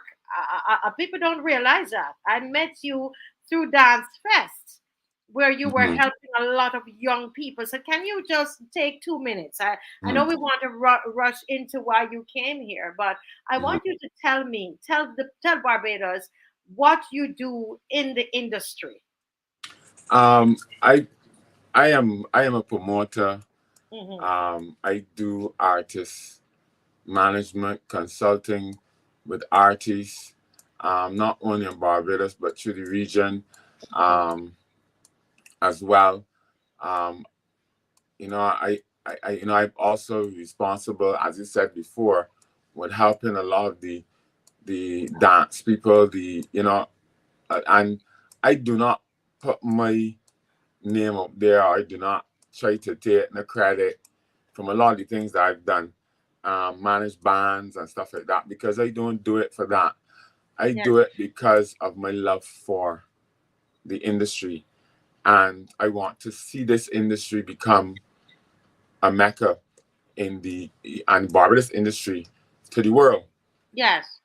people don't realize that. I met you through Dance Fest, where you were Mhm, helping a lot of young people. So can you just take 2 minutes? I know mhm, we want to rush into why you came here, but I mhm. want you to tell Barbados what you do in the industry. Um, I I am a promoter. Hmm. I do artist management consulting with artists, not only in Barbados but through the region, um, as well. Um, I'm also responsible, as you said before, with helping a lot of the dance people, and I do not put my name up there. I do not try to take the credit from a lot of the things that I've done, manage bands and stuff like that, because I don't do it for that. I Yes, do it because of my love for the industry, and I want to see this industry become a mecca in the and Barbados industry to the world. yes,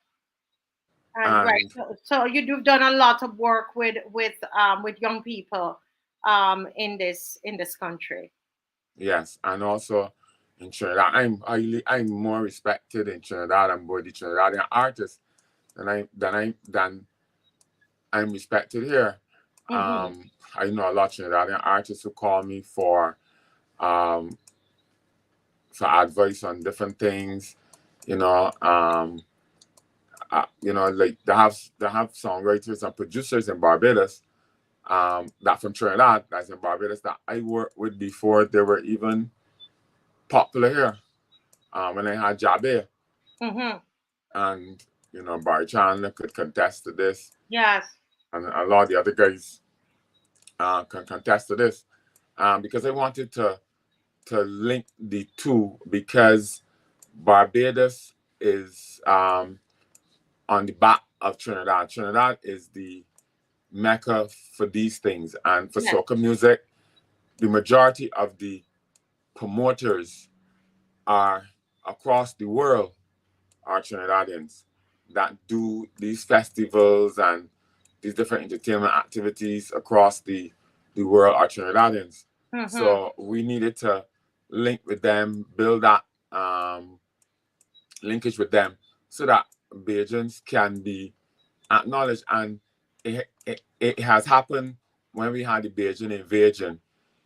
and right. And So you've done a lot of work with young people in this country. yes, and also in Trinidad, I'm more respected in Trinidad and by the Trinidadian artists than I'm respected here. Hmm. I know a lot of Trinidadian artists who call me um, for advice on different things. You know, like they have songwriters and producers in Barbados, that from Trinidad, that's in Barbados, that I worked with before they were even popular here. When I had Jabe, Hmm. and Barry Chandler could contest to this, Yes. and a lot of the other guys can contest to this, because I wanted to link the two, because Barbados is on the back of Trinidad. Trinidad is the mecca for these things, and for Yes. soca music, the majority of the promoters are across the world are Trinidadians that do these festivals and these different entertainment activities across the world are Trinidadians. Hmm. So we needed to link with them, build that linkage with them, so that Bajans can be acknowledged. And it has happened when we had the Bajan invasion,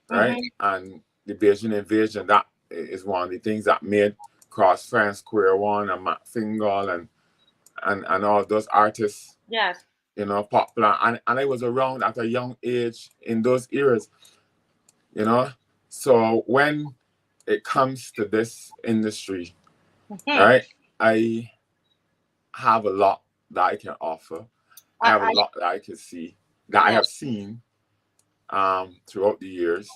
right? Hmm. And the Bajan invasion, that is one of the things that made Cross France, Square One, and Matt Fingal, and all those artists, Yes. popular. And I was around at a young age in those eras, you know. So when it comes to this industry, Hmm. right, I have a lot that I can offer. I have a I lot that I can see, that I Yes. have seen throughout the years.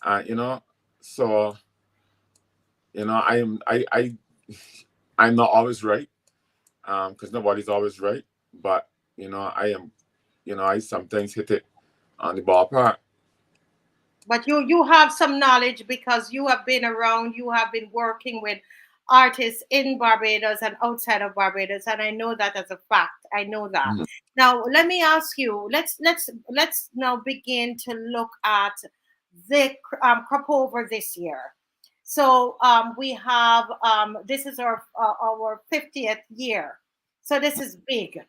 And so I'm not always right, because nobody's always right. But I am, I sometimes hit it on the ballpark. But you have some knowledge because you have been around, you have been working with artists in Barbados and outside of Barbados, and I know that as a fact. I know that. Mhm. Now let me ask you, let's now begin to look at the crop over this year. So we have this is our 50th year, so this is big.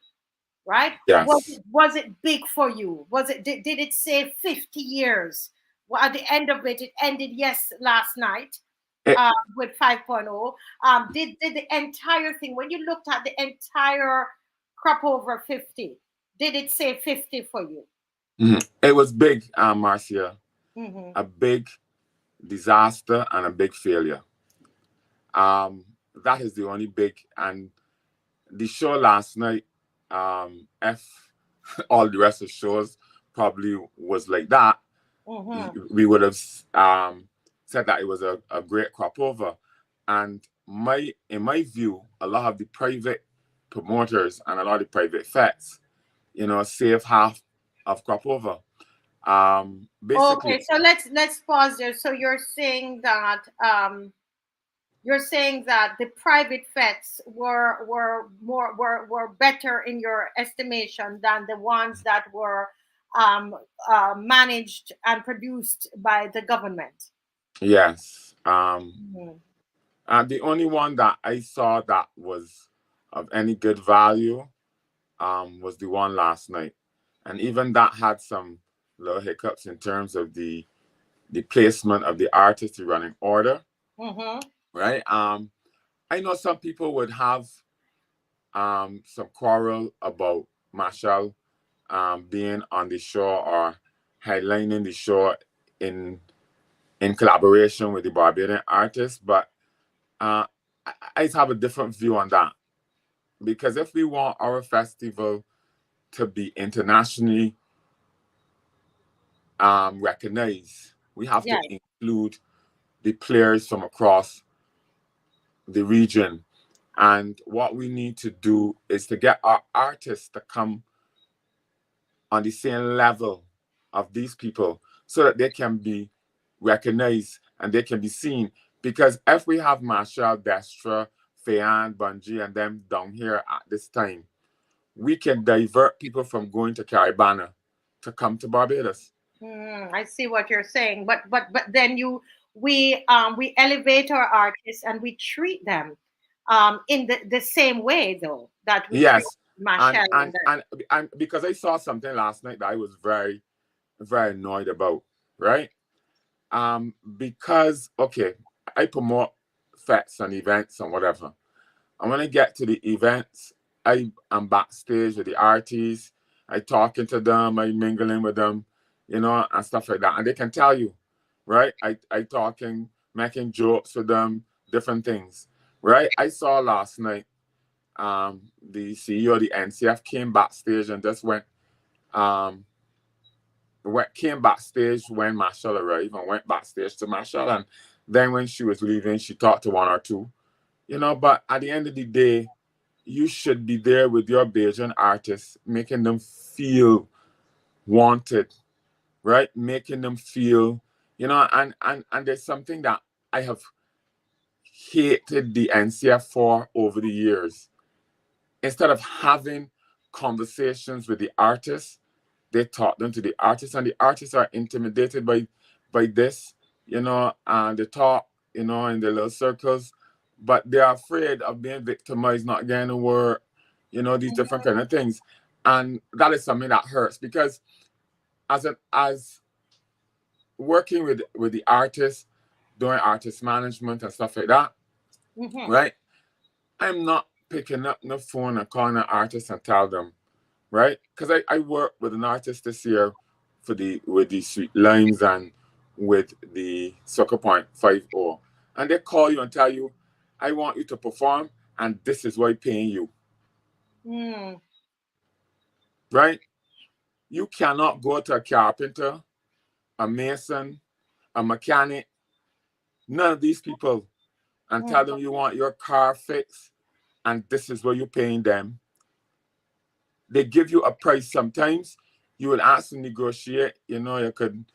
right? Yes. Was it big for you? Was it did it say 50 years? Well, at the end of it, it ended last night It, with 5.0. Did the entire thing, when you looked at the entire crop over 50, did it say 50 for you? it was big, Marcia. Mm-hmm. A big disaster and a big failure. That is the only big. And the show last night, if all the rest of the shows probably was like that, we would have said that it was a great crop over. And in my view, a lot of the private promoters and a lot of the private vets, save half of crop over. Basically, Okay, so let's pause there. So you're saying that the private vets were better in your estimation than the ones that were managed and produced by the government. yes. The only one that I saw that was of any good value was the one last night. And even that had some little hiccups in terms of the placement of the artist, the running order. Right? I know some people would have some quarrel about Marshall being on the show or headlining the show in collaboration with the Barbadian artist, but I have a different view on that, because if we want our festival to be internationally recognized, we have to include the players from across the region. And what we need to do is to get our artists to come on the same level of these people so that they can be recognized and they can be seen. Because if we have Marshall, Destra, Fayan, Bungie, and them down here at this time, we can divert people from going to Caribana to come to Barbados. I see what you're saying, but then we elevate our artists and we treat them in the same way, though, that we treat Marshall and because I saw something last night that I was very, very annoyed about, right? Because okay, I promote fests and events and whatever. And when I get to the events, I am backstage with the artists. I talking to them, I mingling with them, and stuff like that. And they can tell you, right? I talking, making jokes with them, different things, right? I saw last night, the CEO of the NCF came backstage and just came backstage when Marshall arrived and went backstage to Marshall. And then when she was leaving, she talked to one or two, but at the end of the day, you should be there with your Bajan artists, making them feel wanted, right? Making them feel, and there's something that I have hated the NCF for over the years. Instead of having conversations with the artists, they talk them to the artists, and the artists are intimidated by this, and they talk, in their little circles, but they're afraid of being victimized, not getting a word, these different kind of things. And that is something that hurts, because as working with the artists, doing artist management and stuff like that, right? I'm not picking up the phone and calling an artist and tell them, right? Because I worked with an artist this year with the Sweet Limes and with the Sucker Point 5-0. And they call you and tell you, I want you to perform, and this is why I'm paying you. Right? You cannot go to a carpenter, a mason, a mechanic, none of these people, and tell them you want your car fixed, and this is what you're paying them. They give you a price. Sometimes you would ask to negotiate, you could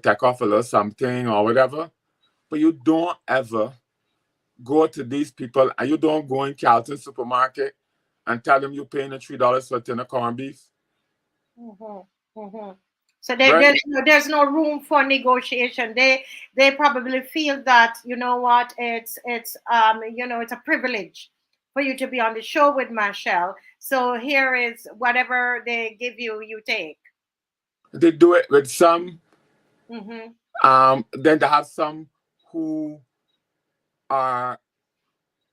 take off a little something or whatever, but you don't ever go to these people, and you don't go in Carlton supermarket and tell them you're paying $3 for a tin of corned beef. So there's no room for negotiation. They probably feel that, it's a privilege for you to be on the show with Marshall. So here is whatever they give you, you take. They do it with some. Mm-hmm. Then they have some who are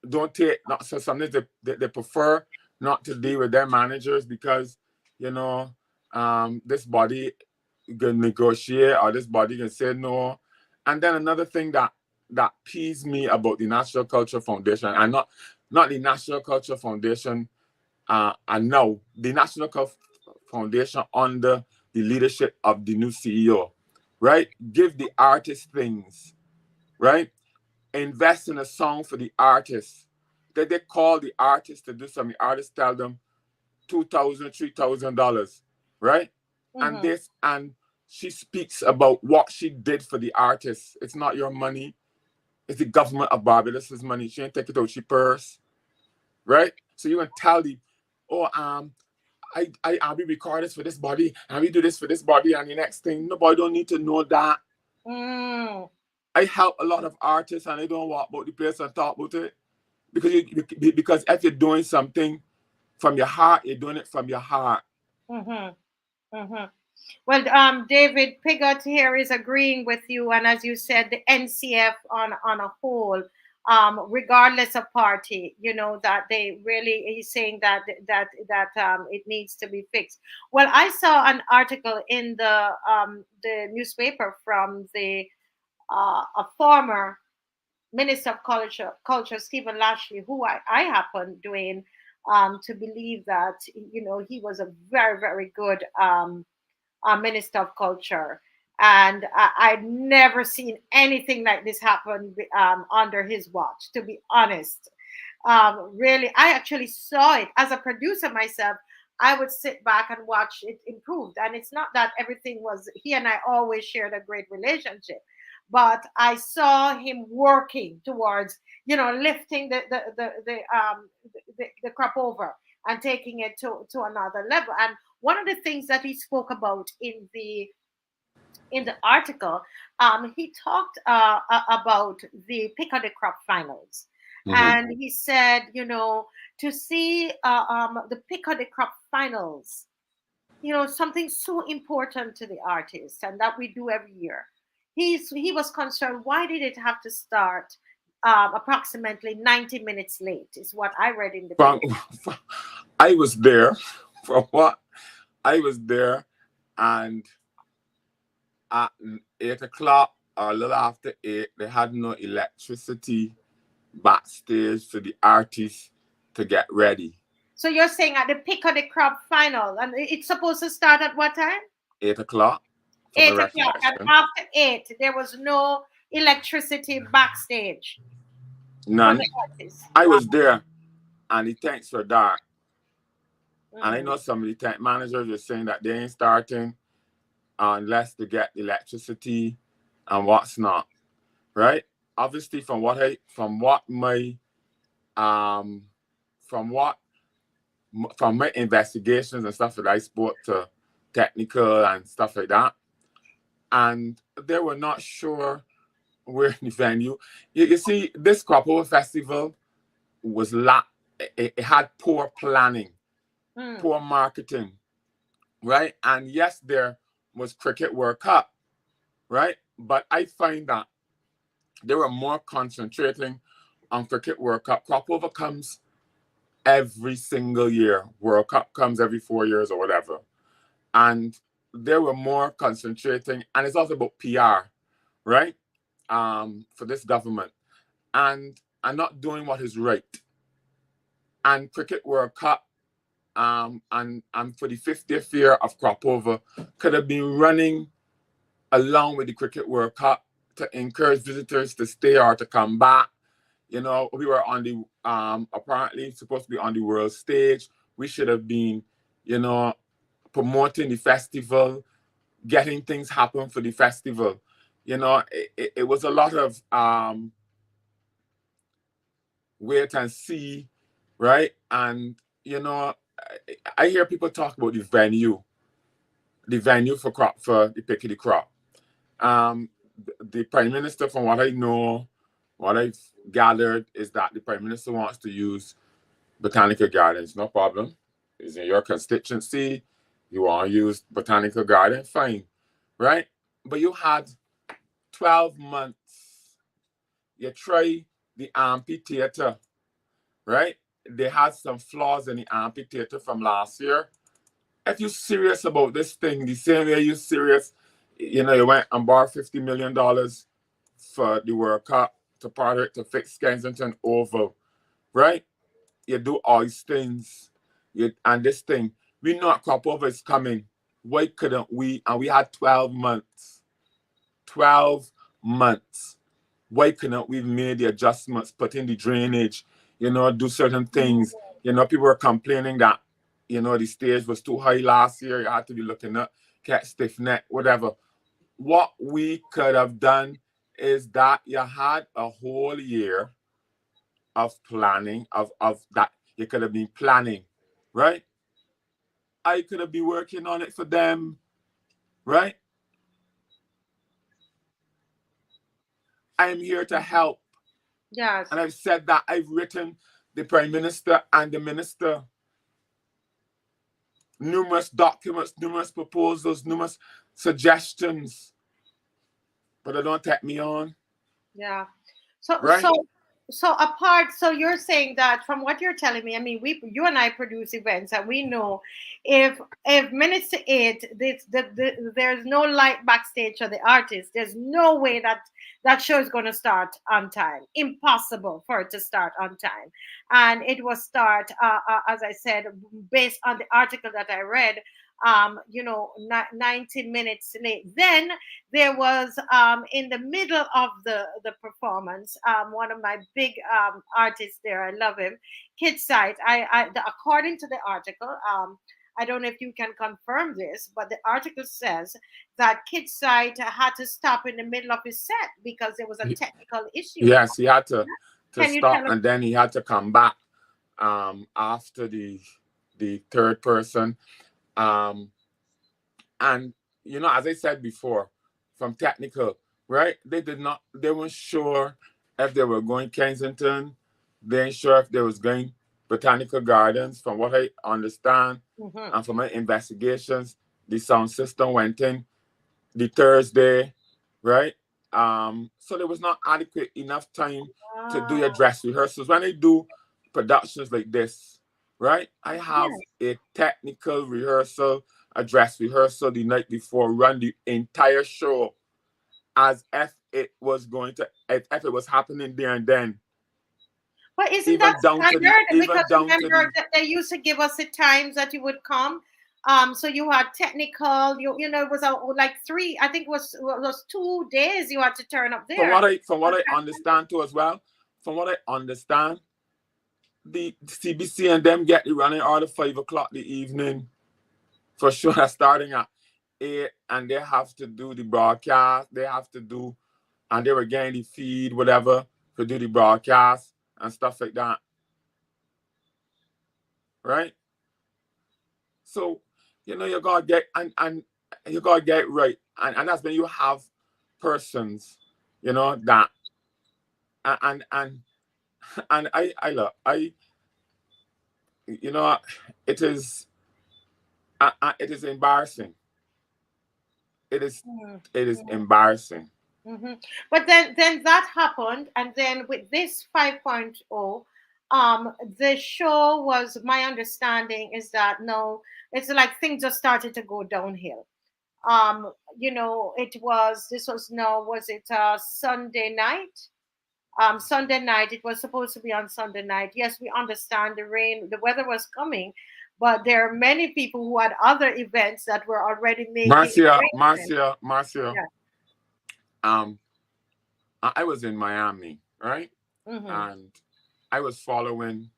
don't take, not so sometimes they prefer not to deal with their managers because this body can negotiate or this body can say no. And then another thing that peeves me about the National Culture Foundation, and not the National Culture Foundation, and now the National Culture Foundation under the leadership of the new CEO, right? Give the artists things, right? Invest in a song for the artists. That they call the artist to do something. The artists tell them $2,000, $3,000, right? Mm-hmm. And she speaks about what she did for the artists. It's not your money. It's the government of Barbados' money. She ain't take it out she purse, right? So you can tell the, I'll be recording this for this body, and we do this for this body, and the next thing, nobody don't need to know that. Mm. I help a lot of artists, and I don't walk about the place and talk about it. Because if you're doing something from your heart, you're doing it from your heart. Mm-hmm. Mm-hmm. Well, David Pigot here is agreeing with you, and as you said, the NCF on a whole, regardless of party, that they really, he's saying that it needs to be fixed. Well, I saw an article in the newspaper from a former Minister of Culture, Stephen Lashley, who I happen, Dwayne, to believe that he was a very, very good Minister of Culture, and I'd never seen anything like this happen under his watch. To be honest, really, I actually saw it as a producer myself. I would sit back and watch it improve, and it's not that everything was. He and I always shared a great relationship, but I saw him working towards, lifting the crop over and taking it to another level. And one of the things that he spoke about in the article, he talked about the PIC-O-DE CROP finals. Mm-hmm. And he said, to see the PIC-O-DE CROP finals, something so important to the artists, and that we do every year. He was concerned, why did it have to start approximately 90 minutes late, is what I read in the paper. I was there. From what I was there, and at 8 o'clock or a little after 8, they had no electricity backstage for the artists to get ready. So you're saying at the PIC-O-DE CROP final, and it's supposed to start at what time? 8 o'clock. 8 o'clock, and after 8, there was no electricity backstage. None. I was there, and the tanks were dark. And I know some of the tank managers are saying that they ain't starting unless they get electricity and what's not, right? Obviously, from my investigations and stuff that I spoke to technical and stuff like that, and they were not sure where the venue. You see, this CROPOVER festival was it had poor planning. Poor marketing, right? And yes, there was Cricket World Cup, right? But I find that they were more concentrating on Cricket World Cup. CROPOVER comes every single year. World Cup comes every 4 years or whatever. And they were more concentrating, and it's also about PR, right? For this government. And not doing what is right. And Cricket World Cup, and for the 50th year of CROPOVER could have been running along with the Cricket World Cup to encourage visitors to stay or to come back. We were on the apparently supposed to be on the world stage. We should have been, promoting the festival, getting things happen for the festival. It was a lot of wait and see, right? And I hear people talk about the venue for the PIC-O-DE CROP. The Prime Minister, from what I know, what I've gathered, is that the Prime Minister wants to use botanical gardens, no problem. It's in your constituency. You want to use botanical garden, fine, right? But you had 12 months. You try the amphitheater, right? They had some flaws in the amphitheater from last year. If you're serious about this thing, the same way you're serious, you went and borrowed $50 million for the World Cup to partner to fix Kensington Oval, right? You do all these things, and this thing, we know CROPOVER is coming. Why couldn't we? And we had 12 months. 12 months. Why couldn't we made the adjustments, put in the drainage, do certain things? People were complaining that, the stage was too high last year. You had to be looking up, catch stiff neck, whatever. What we could have done is that you had a whole year of planning, of that you could have been planning, right? I could have been working on it for them, right? I'm here to help. Yes. And I've said that. I've written the Prime Minister and the Minister numerous documents, numerous proposals, numerous suggestions, but they don't take me on. Yeah. So Right? so you're saying that from what you're telling me, I mean, you and I produce events, and we know if minutes to 8, there's no light backstage for the artist. There's no way that show is going to start on time. Impossible for it to start on time, and it will start, as I said, based on the article that I read. 90 minutes late. Then there was in the middle of the performance, one of my big artists there, I love him, Kidside. According to the article, I don't know if you can confirm this, but the article says that Kidside had to stop in the middle of his set because there was a technical issue. Yes, he had to Can you stop, tell us- and then he had to come back after the third person. And as I said before, from technical, right? They weren't sure if they were going Kensington. They weren't sure if they was going Botanical Gardens. From what I understand, and from my investigations, the sound system went in the Thursday, right? So there was not adequate enough time to do your dress rehearsals. When I do productions like this, right? I have a technical rehearsal, a dress rehearsal the night before, run the entire show as if it was happening there and then. But isn't that standard? Because remember that they used to give us the times that you would come. So you had technical, it was like 3, I think it was 2 days you had to turn up there. From what I understand too as well, from what I understand, the CBC and them get the running order 5 o'clock the evening for sure, starting at 8, and they have to do the broadcast. And they were getting the feed, whatever, to do the broadcast and stuff like that. Right? So, you gotta get and you gotta get it right. And that's when you have persons, that and I look, it is embarrassing. It is embarrassing. But then that happened, and then with this 5.0, the show was, my understanding is that no, it's like things just started to go downhill. Was it Sunday night? Sunday night, it was supposed to be on Sunday night. Yes, we understand the weather was coming, but there are many people who had other events that were already making. Marcia. Yeah. I was in Miami, right? And I was following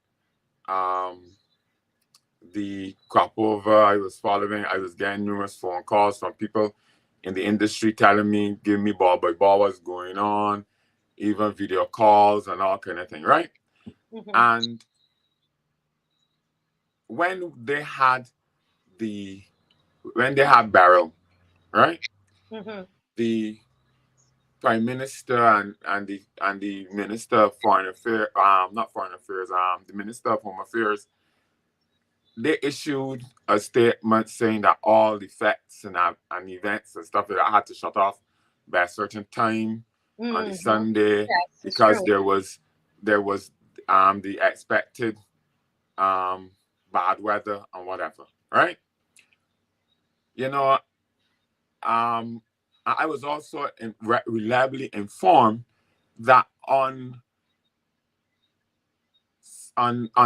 the CROPOVER. I was getting numerous phone calls from people in the industry telling me, give me ball by ball what's going on, even video calls and all kind of thing, right? And when they had Barrel, right? The Prime Minister and the Minister of Foreign Affairs, not Foreign Affairs, the Minister of Home Affairs, they issued a statement saying that all the fests and events and stuff that I had to shut off by a certain time on the Sunday, Yes, because true. there was the expected bad weather and whatever, right? You know, I was also reliably informed that on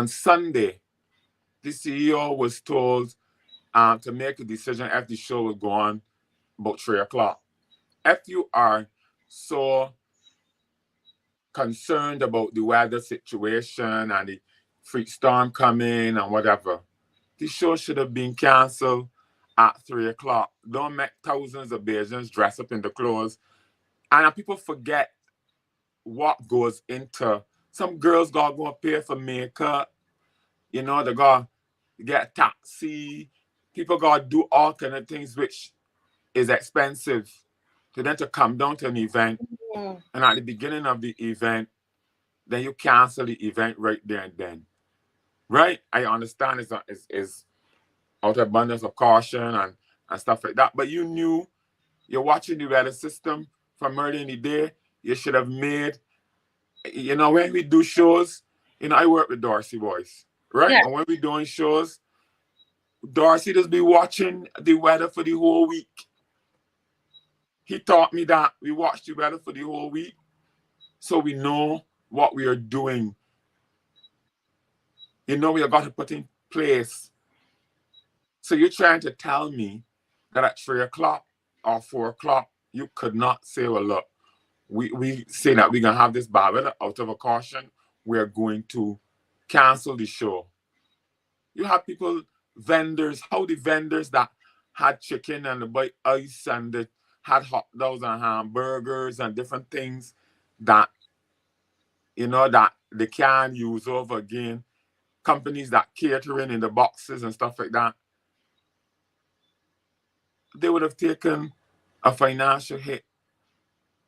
Sunday, the CEO was told to make a decision if the show would go on about 3 o'clock. If you are so concerned about the weather situation and the freak storm coming and whatever, the show should have been canceled at 3 o'clock. Don't make thousands of Bajans dress up in the clothes. And people forget what goes into. Some girls gotta go and pay for makeup. You know, they gotta get a taxi. People gotta do all kind of things which is expensive. So then to come down to an event, and at the beginning of the event, then you cancel the event right there and then. Right? I understand it's out of abundance of caution and stuff like that. But you knew, you're watching the weather system from early in the day. You should have made, you know, when we do shows, you know, I work with Darcy Boys, right? Yeah. And when we're doing shows, Darcy just be watching the weather for the whole week. He taught me that we watch the weather for the whole week, so we know what we are doing. You know, we have got to put in place. So you're trying to tell me that at 3 o'clock or 4 o'clock, you could not say, well, look, we say that we're going to have this bad weather out of a caution. We're going to cancel the show. You have people, vendors, how the vendors that had chicken and the buy ice and the had hot dogs and hamburgers and different things that, you know, that they can't use over again. Companies that catering in the boxes and stuff like that, they would have taken a financial hit.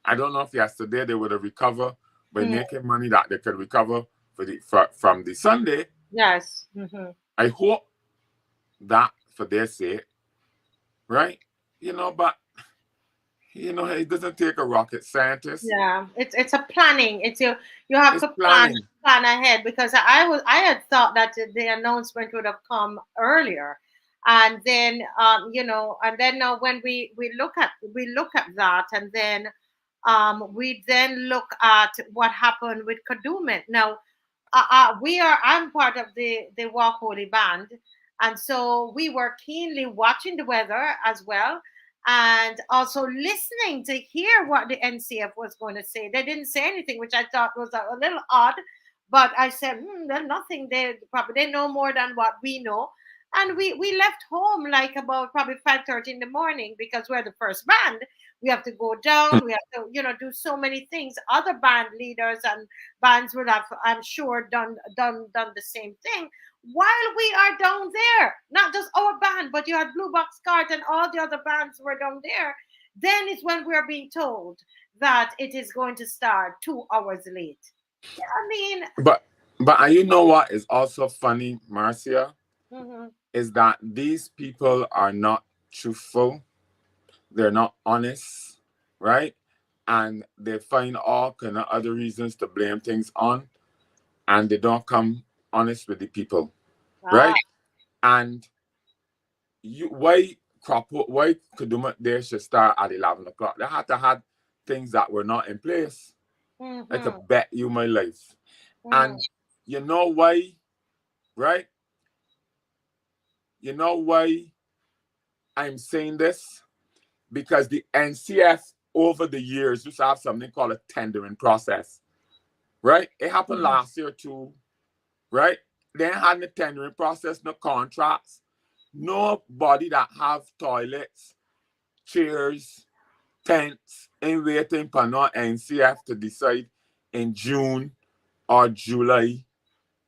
I don't know if yesterday they would have recovered by making money that they could recover from the Sunday. Yes. I hope that for their sake, right? You know, but you know, it doesn't take a rocket scientist. Yeah, it's a planning. It's you have It's to planning. plan ahead, because I had thought that the announcement would have come earlier, and then you know, and then when we look at that, and then we then look at what happened with Kadooment. Now I'm part of the Walk Holy band, and so we were keenly watching the weather as well, and also listening to hear what the NCF was going to say. They didn't say anything, which I thought was a little odd, but I said, there's nothing. They know more than what we know. And we left home like about probably 5:30 in the morning, because we're the first band. We have to go down. We have to, you know, do so many things. Other band leaders and bands would have, I'm sure, done the same thing. While we are down there, not just our band, but you had Blue Box Cart and all the other bands were down there. Then is when we're being told that it is going to start 2 hours late. I mean, but you know what is also funny, Marcia, is that these people are not truthful. They're not honest, right? And they find all kind of other reasons to blame things on, and they don't come honest with the people, right? And why Kadooment Day should start at 11 o'clock? They had to have things that were not in place. I could bet you my life. And you know why, right? You know why I'm saying this? Because the NCF over the years used to have something called a tendering process, right? It happened last year too, right? They had the tendering process, no contracts. Nobody that have toilets, chairs, tents, and waiting for no NCF to decide in June or July,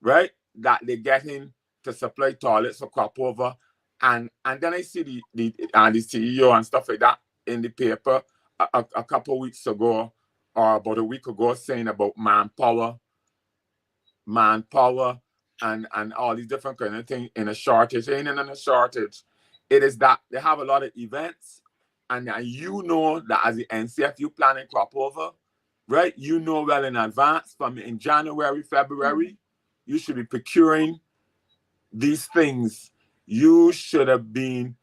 right? That they get in to supply toilets for Cropover. And then I see the CEO and stuff like that in the paper a couple of weeks ago or about a week ago saying about manpower, and all these different kind of things in a shortage. Ain't in a shortage. It is that they have a lot of events, and you know that as the NCF you planning crop over, right? You know well in advance from in January, February, you should be procuring these things. You should have been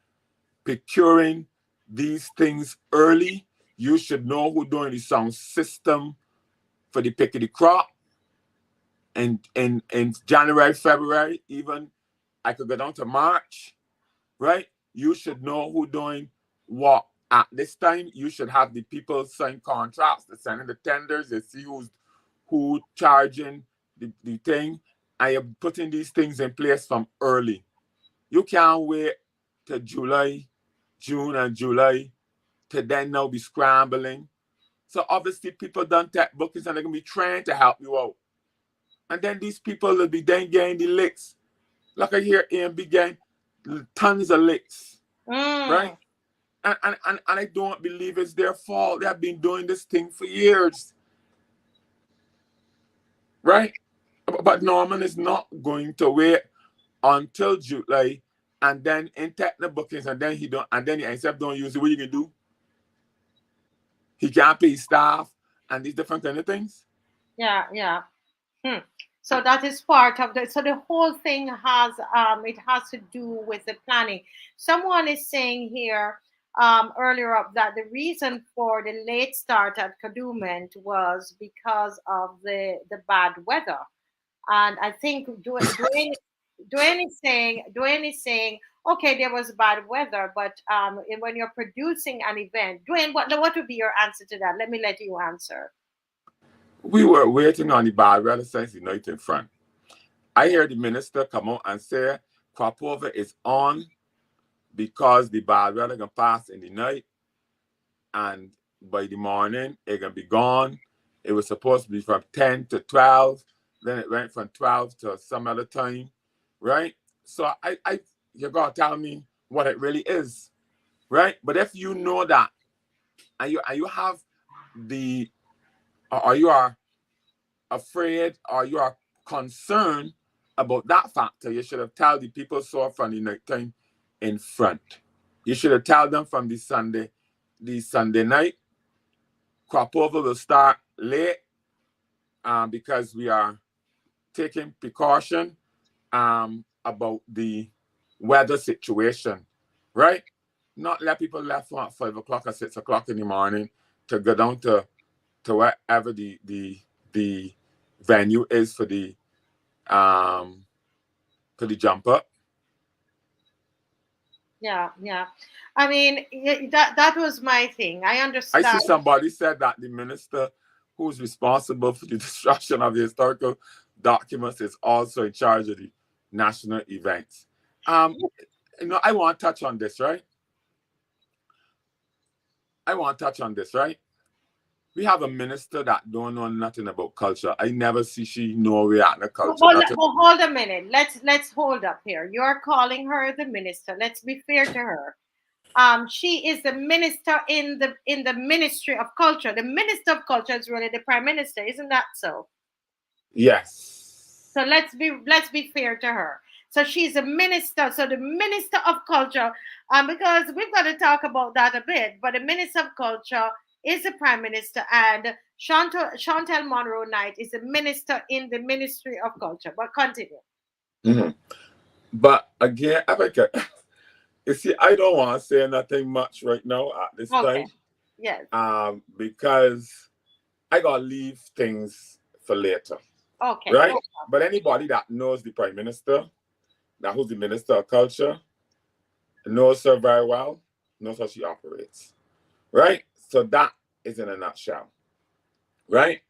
procuring these things early. You should know who's doing the sound system for the pick of the crop. And in January, February, even I could go down to March, right? You should know who doing what at this time. You should have the people sign contracts, they're sending the tenders, they see who charging the thing, and you're putting these things in place from early. You can't wait to June and July to then now be scrambling. So obviously people done take bookings and they're gonna be trying to help you out. And then these people will be then getting the licks. Like I hear Ian be getting tons of licks, right? And I don't believe it's their fault. They have been doing this thing for years, right? But Norman is not going to wait until July and then take the bookings and then he NCF don't use it. What you can do? He can't pay staff and these different kind of things. Yeah. So that is part of the. So the whole thing has it has to do with the planning. Someone is saying here earlier up that the reason for the late start at Kadooment was because of the bad weather, and I think Dwayne is saying okay, there was bad weather, but when you're producing an event, Dwayne, what would be your answer to that? Let me let you answer. We were waiting on the bad weather since the night in front. I hear the minister come out and say CROPOVER is on because the bad weather can pass in the night, and by the morning it can be gone. It was supposed to be from 10 to 12, then it went from 12 to some other time, right? So you're gonna tell me what it really is, right? But if you know that, and you have the, or you are afraid, or you are concerned about that factor, you should have told the people so from the night time in front. You should have told them from the Sunday night. CROPOVER will start late because we are taking precaution about the weather situation, right? Not let people left at 5 o'clock or 6 o'clock in the morning to go down to wherever the venue is for the jump up. Yeah. I mean, that was my thing. I understand. I see somebody said that the minister who's responsible for the destruction of the historical documents is also in charge of the national events. I want to touch on this, right? We have a minister that don't know nothing about culture. I never see she know we are in the culture. Hold a minute. Let's hold up here. You're calling her the minister. Let's be fair to her. She is the minister in the Ministry of Culture. The Minister of Culture is really the Prime Minister, isn't that so? Yes. So let's be fair to her. So she's a minister. So the Minister of Culture, because we've got to talk about that a bit. But the Minister of Culture is the Prime Minister, and Chantel Monroe Knight is the minister in the Ministry of Culture. But continue. Mm-hmm. But again, you see, I don't want to say nothing much right now at this time. Yes. Because I gotta leave things for later. Okay. Right? But anybody that knows the Prime Minister, that who's the Minister of Culture, knows her very well, knows how she operates. Right? So that is in a nutshell. Right?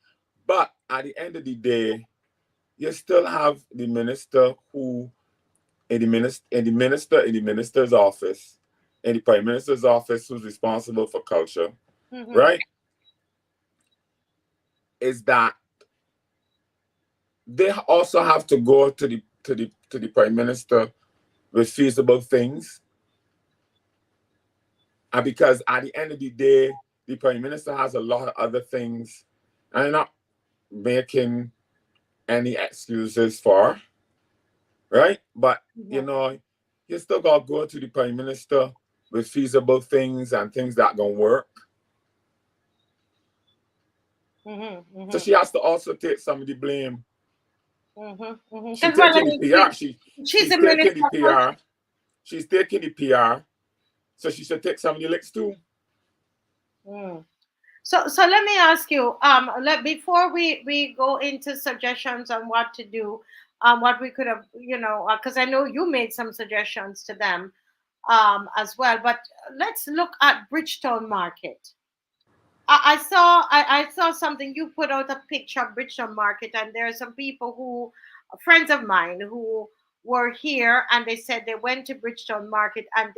But at the end of the day, you still have the minister who, in the minister's office, in the Prime Minister's office, who's responsible for culture, right? Is that they also have to go to the Prime Minister with feasible things. And because at the end of the day, the Prime Minister has a lot of other things, and I'm not making any excuses for, right? But, you know, you still got to go to the Prime Minister with feasible things and things that going to work. So she has to also take some of the blame. She's taking the PR. She's a taking the minister. PR. She's taking the PR. So she should take some of the licks too. So let me ask you, before we go into suggestions on what to do, what we could have, you know, because I know you made some suggestions to them as well. But let's look at Bridgetown Market. I saw something, you put out a picture of Bridgetown Market, and there are some people who, friends of mine, who were here, and they said they went to Bridgetown Market and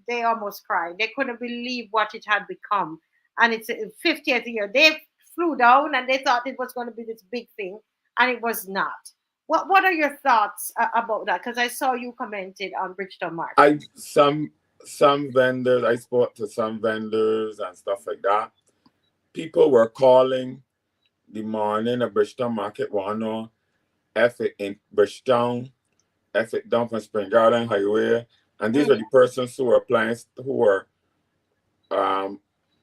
they almost cried. They couldn't believe what it had become. And it's a 50th year. They flew down and they thought it was going to be this big thing, and it was not. What are your thoughts about that? Because I saw you commented on Bridgetown Market. Some vendors, I spoke to some vendors and stuff like that. People were calling the morning of Bridgetown Market, want to know if it in Bridgetown, if it down from Spring Garden Highway. And these are the persons who were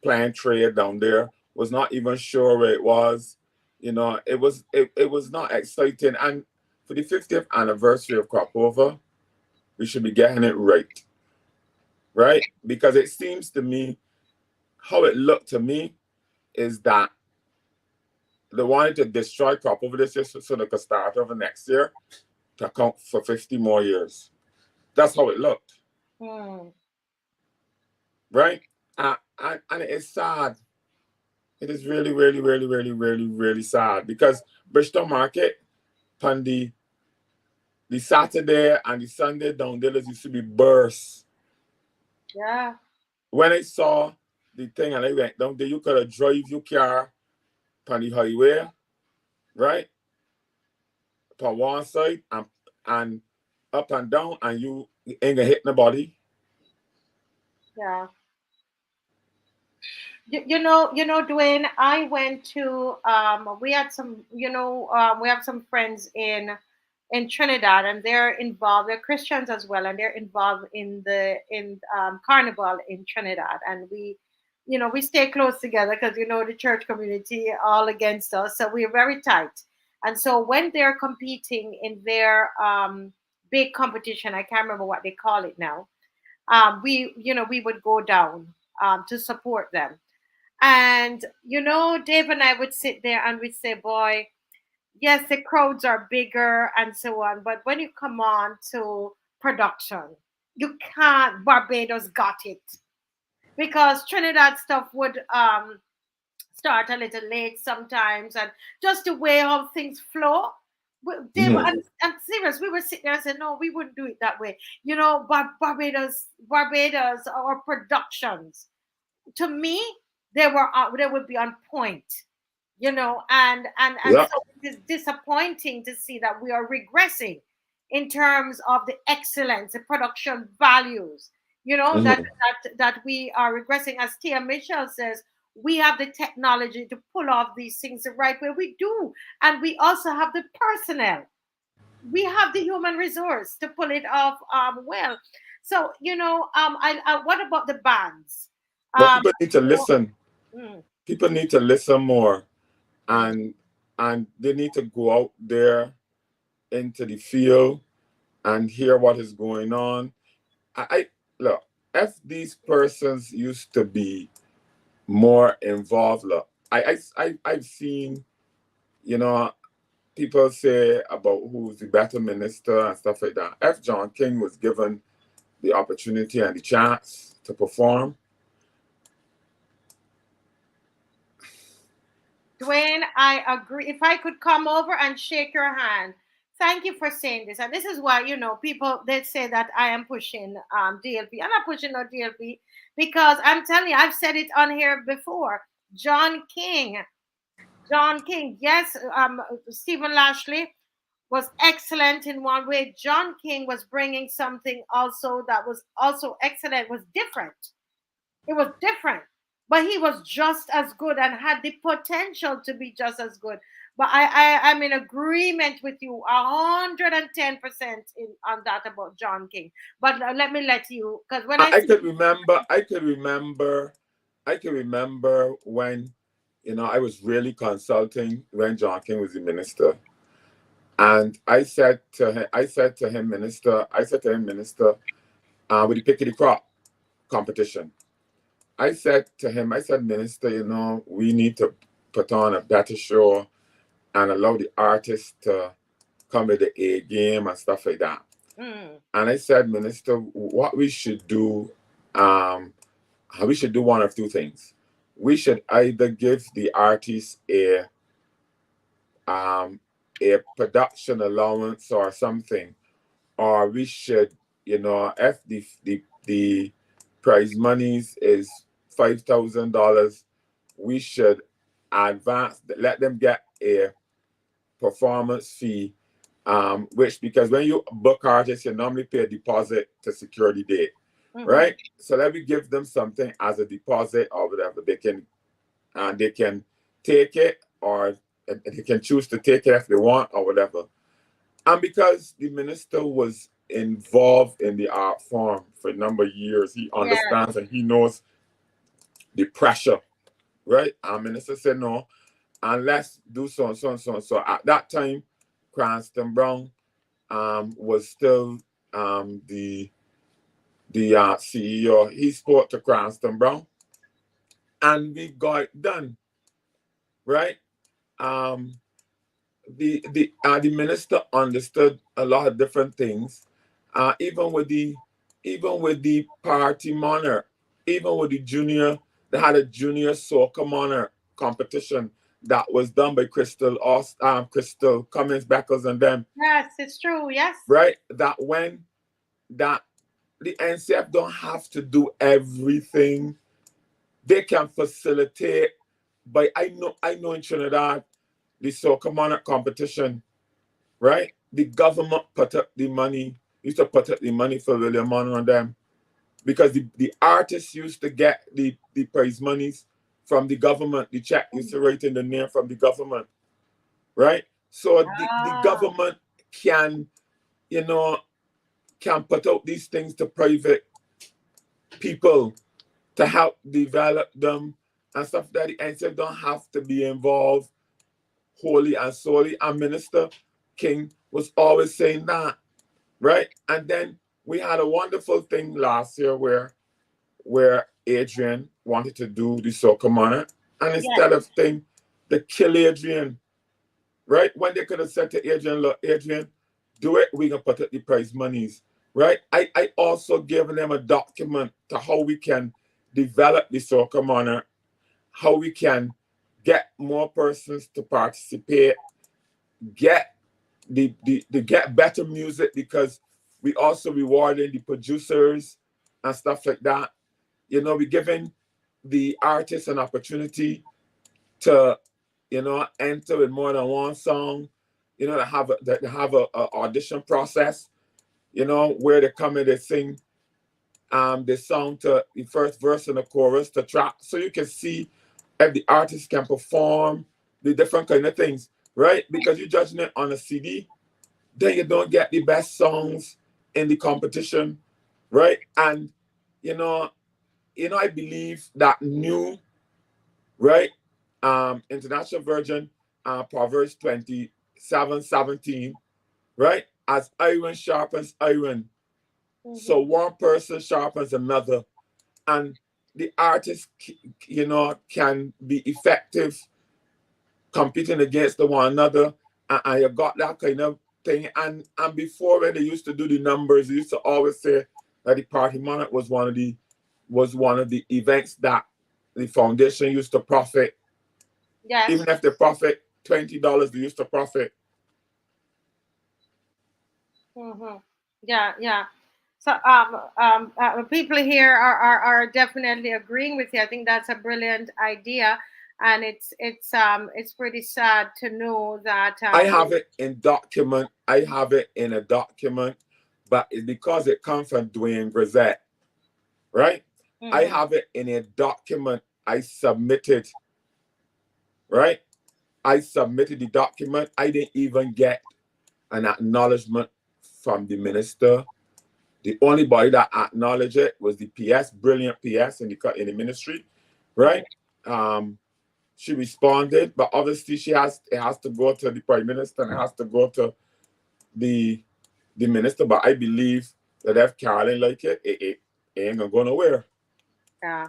planning trade down there, was not even sure where it was. You know, it was not exciting. And for the 50th anniversary of CROPOVER, we should be getting it right. Right? Because it seems to me, how it looked to me, is that they wanted to destroy CROPOVER this year so they could start over next year to account for 50 more years. That's how it looked. Right? And it is sad. It is really, really, really, really, really, really sad, because Bridgetown Market, on the Saturday and the Sunday down there used to be burst. Yeah. When I saw the thing and I went down there, you could have drive your car on the highway, right? On one side and up and down, and you ain't gonna hit nobody. Yeah. You know, Dwayne, I went to we had some, we have some friends in Trinidad, and they're involved. They're Christians as well, and they're involved in the carnival in Trinidad. And we stay close together because the church community all against us, so we're very tight. And so when they're competing in their big competition, I can't remember what they call it now. We would go down to support them. And Dave and I would sit there and we'd say, boy, yes, the crowds are bigger and so on, but when you come on to production, you can't. Barbados got it, because Trinidad stuff would start a little late sometimes, and just the way how things flow. Dave, I'm serious. We were sitting there and said, no, we wouldn't do it that way. Barbados, our productions, to me, they would be on point, and Yeah. so it's disappointing to see that we are regressing in terms of the excellence, the production values, that we are regressing. As Tia Mitchell says, we have the technology to pull off these things the right way. We do, and we also have the personnel. We have the human resource to pull it off well. So what about the bands? But people need to listen. Mm. People need to listen more, and they need to go out there into the field and hear what is going on. I look, if these persons used to be more involved, look, I've seen, people say about who's the better minister and stuff like that. If John King was given the opportunity and the chance to perform. Dwayne, I agree. If I could come over and shake your hand, thank you for saying this. And this is why, people, they say that I am pushing DLP. I'm not pushing no DLP, because I'm telling you, I've said it on here before. John King, yes, Stephen Lashley was excellent in one way. John King was bringing something also that was also excellent, was different. It was different. but he was just as good and had the potential to be just as good. But I'm in agreement with you 110% on that about John King. But let me let you, because when I could remember, when, you know, I was really consulting when John King was the minister. And I said to him, Minister, with the PIC-O-DE CROP competition, I said to him, Minister, you know, we need to put on a better show and allow the artists to come with the A game and stuff like that. And I said, Minister, what we should do, we should do one of two things. We should either give the artists a production allowance or something, or we should, you know, if the prize monies is $5,000, we should let them get a performance fee, which, because when you book artists, you normally pay a deposit to secure the date, right? So let me give them something as a deposit or whatever. They can take it, or they can choose to take it if they want or whatever. And because the minister was involved in the art form for a number of years, he understands and he knows the pressure, right? Our minister said no, and let's do so and so and so and so. At that time, Cranston Brown was still the CEO. He spoke to Cranston Brown, and we got it done, right? The minister understood a lot of different things, even with the party monarch, even with the junior. They had a junior soca monarch competition that was done by Crystal Cummins Beckles and them. Yes, it's true. Yes. Right. That the NCF don't have to do everything. They can facilitate. But I know in Trinidad, the soca monarch competition, right? The government put up the money, used to put up the money for William Monroe and them, because the artists used to get the prize monies from the government. The check used to write in the name from the government, right? So the government can, you know, can put out these things to private people to help develop them and stuff, that the NCF don't have to be involved wholly and solely. And Minister King was always saying that, right? And then we had a wonderful thing last year where Adrian wanted to do the soca monarch, and instead of thing, they kill Adrian, right? When they could have said to Adrian, look, Adrian, do it, we can put up the prize monies, right? I also given them a document to how we can develop the soca monarch, how we can get more persons to participate, get get better music, because we also rewarding the producers and stuff like that. You know, we giving the artists an opportunity to, you know, enter with more than one song, you know, to have a audition process, you know, where they come in, they sing the song to the first verse and the chorus to track, so you can see if the artist can perform the different kind of things, right? Because you're judging it on a CD, then you don't get the best songs in the competition, right? And you know, I believe that new, right? International Virgin, Proverbs 27:17, right? As iron sharpens iron, so one person sharpens another, and the artist, you know, can be effective competing against one another, and you got that kind of thing. And before, when they used to do the numbers, they used to always say that the party monarch was one of the events that the foundation used to profit. Yes. Even if they profit $20, they used to profit. Yeah. So people here are definitely agreeing with you. I think that's a brilliant idea, and it's pretty sad to know that I have it in document. I have it in a document, but it's because it comes from Dwayne Grazette, right? I have it in a document. I submitted, right? I submitted the document. I didn't even get an acknowledgement from the minister. The only body that acknowledged it was the PS, brilliant PS in the ministry, right? She responded, but obviously it has to go to the prime minister and it has to go to the minister. But I believe that if Carolyn like it ain't gonna go nowhere. Yeah.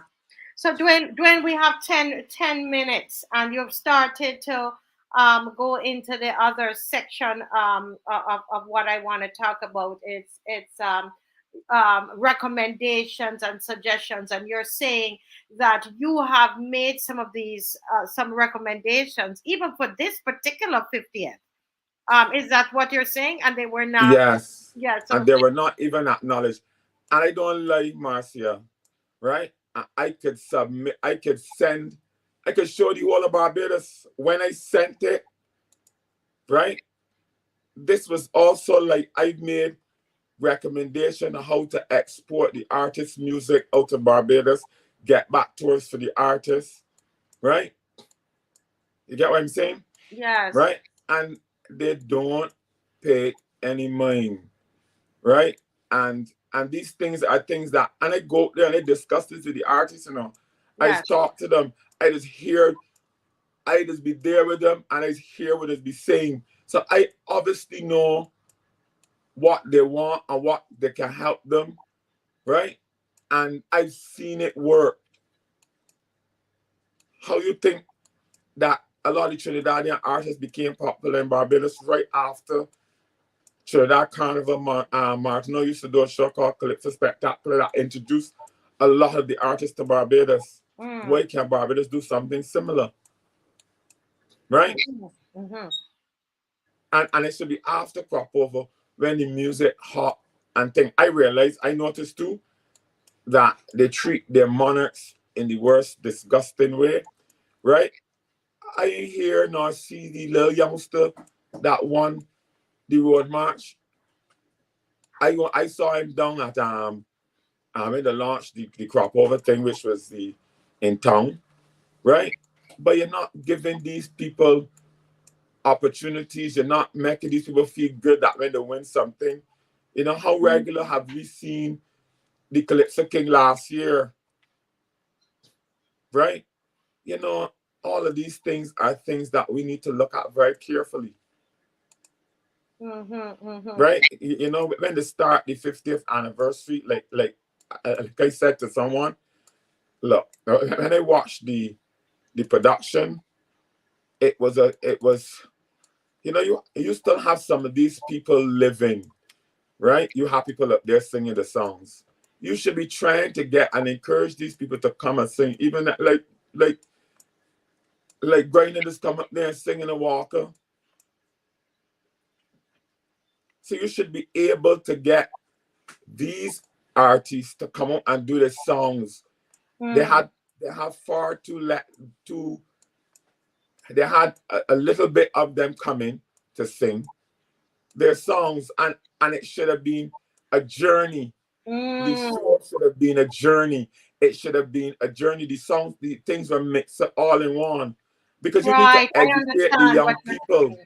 So Dwayne, we have 10 minutes, and you've started to go into the other section of what I want to talk about. It's recommendations and suggestions, and you're saying that you have made some of these some recommendations even for this particular 50th. Is that what you're saying? And they were not. Yes. Yeah. So And they were not even acknowledged. And I don't lie, Marcia, right? I could submit, I could send, I could show the whole of Barbados when I sent it, right? This was also like I made recommendation on how to export the artist's music out of Barbados, get back to us for the artists, right? You get what I'm saying? yes. Right? And they don't pay any mind, right? And these things are things that, and I go there and I discuss this with the artists, you know. I Yes. just talk to them. I just be there with them and I just hear what they be saying. So I obviously know what they want and what they can help them, right? And I've seen it work. How you think that a lot of Trinidadian artists became popular in Barbados right after Trinidad Carnival? Martineau used to do a show called Calypso Spectacular that introduced a lot of the artists to Barbados. Why can't Barbados do something similar? Right? Mm-hmm. And it should be after Cropover when the music hot and thing. I noticed too that they treat their monarchs in the worst, disgusting way, right? I ain't hear nor see the little youngster that won the road march. I saw him down at when they launched the Cropover thing, which was in town, right? But you're not giving these people opportunities. You're not making these people feel good that when they win something. You know, how regular have we seen the Calypso King last year? Right? You know, all of these things are things that we need to look at very carefully. Right? You know, when they start the 50th anniversary, like I said to someone, look, when I watched the production, it was, you know, you still have some of these people living, right? You have people up there singing the songs. You should be trying to get and encourage these people to come and sing, even like Grett just come up there and sing in a walker. So you should be able to get these artists to come up and do the songs. They had far too they had a little bit of them coming to sing their songs, and it should have been a journey. The show should have been a journey. It should have been a journey. The songs, the things were mixed all in one, because you need to educate the young people.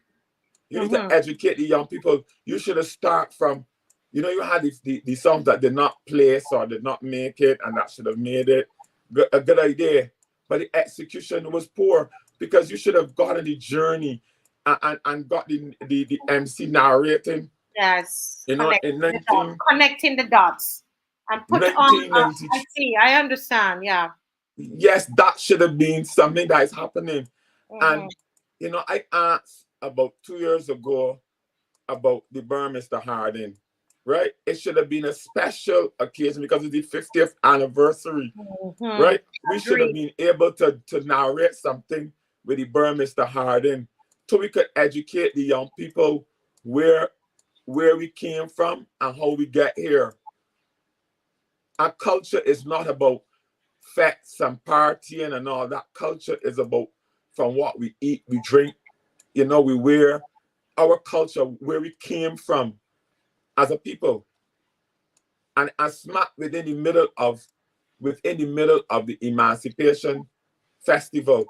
You need to educate the young people. You should have started from, you know, you had the songs that did not place or did not make it, and that should have made it a good idea. But the execution was poor, because you should have gotten the journey and got the MC narrating. Yes. You know, in connecting the dots and put on. I see. I understand. Yeah. Yes, that should have been something that is happening. And you know, I asked about 2 years ago about the Burmester Harding, right? It should have been a special occasion because it's the 50th anniversary, right? We should have been able to narrate something with the Burmester Harding, so we could educate the young people where we came from and how we get here. Our culture is not about fests and partying and all that. Culture is about from what we eat, we drink, you know, we wear. Our culture, where we came from as a people, and smack within the middle of the emancipation festival.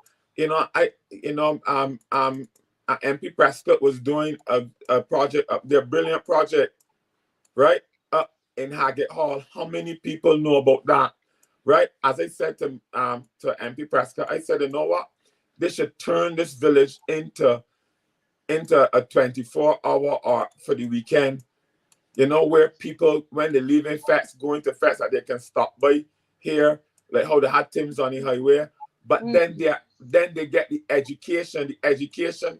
MP Prescott was doing a project up there, brilliant project, right? Up in Haggett Hall. How many people know about that? Right? As I said to MP Prescott, I said, you know what? They should turn this village into a 24-hour or for the weekend, where people, when they leave in fets, going to fets, that they can stop by here, like how they had Tim's on the highway. But then they get the education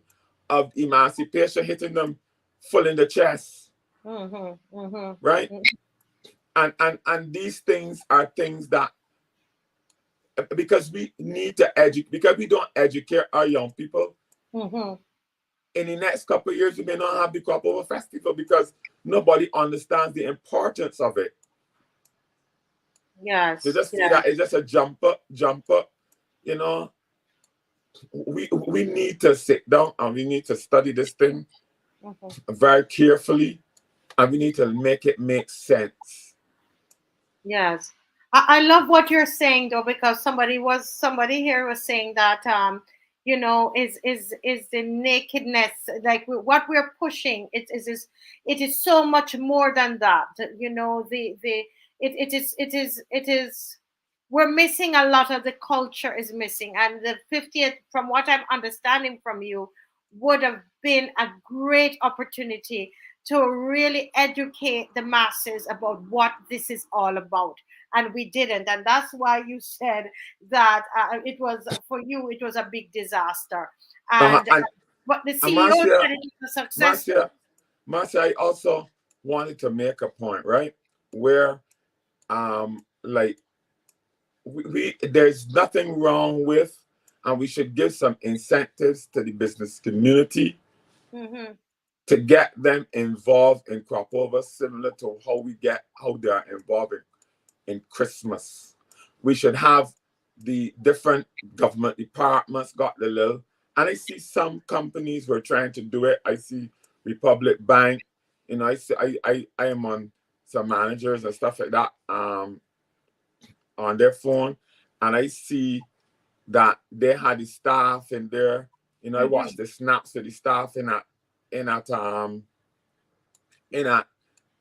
of emancipation hitting them full in the chest. Right? And these things are things that, because we need to educate, because we don't educate our young people, in the next couple of years we may not have the Crop Over Festival because nobody understands the importance of it. Yes. They just see that it's just a jump up. We need to sit down and we need to study this thing very carefully, and we need to make it make sense. Yes. I love what you're saying though, because somebody here was saying that is the nakedness, like what we're pushing, it is so much more than that. It is we're missing a lot of the culture is missing, and the 50th, from what I'm understanding from you, would have been a great opportunity to really educate the masses about what this is all about. And we didn't. And that's why you said that it was, for you, it was a big disaster. But the CEO said it was a success. Marcia, I also wanted to make a point, right? Where, there's nothing wrong with, and we should give some incentives to the business community to get them involved in Crop Over, similar to how they are involved in Christmas. We should have the different government departments got the little, and I see some companies were trying to do it. I see Republic Bank, I am on some managers and stuff like that on their phone, and I see that they had the staff in there. I watched the snaps of the staff in that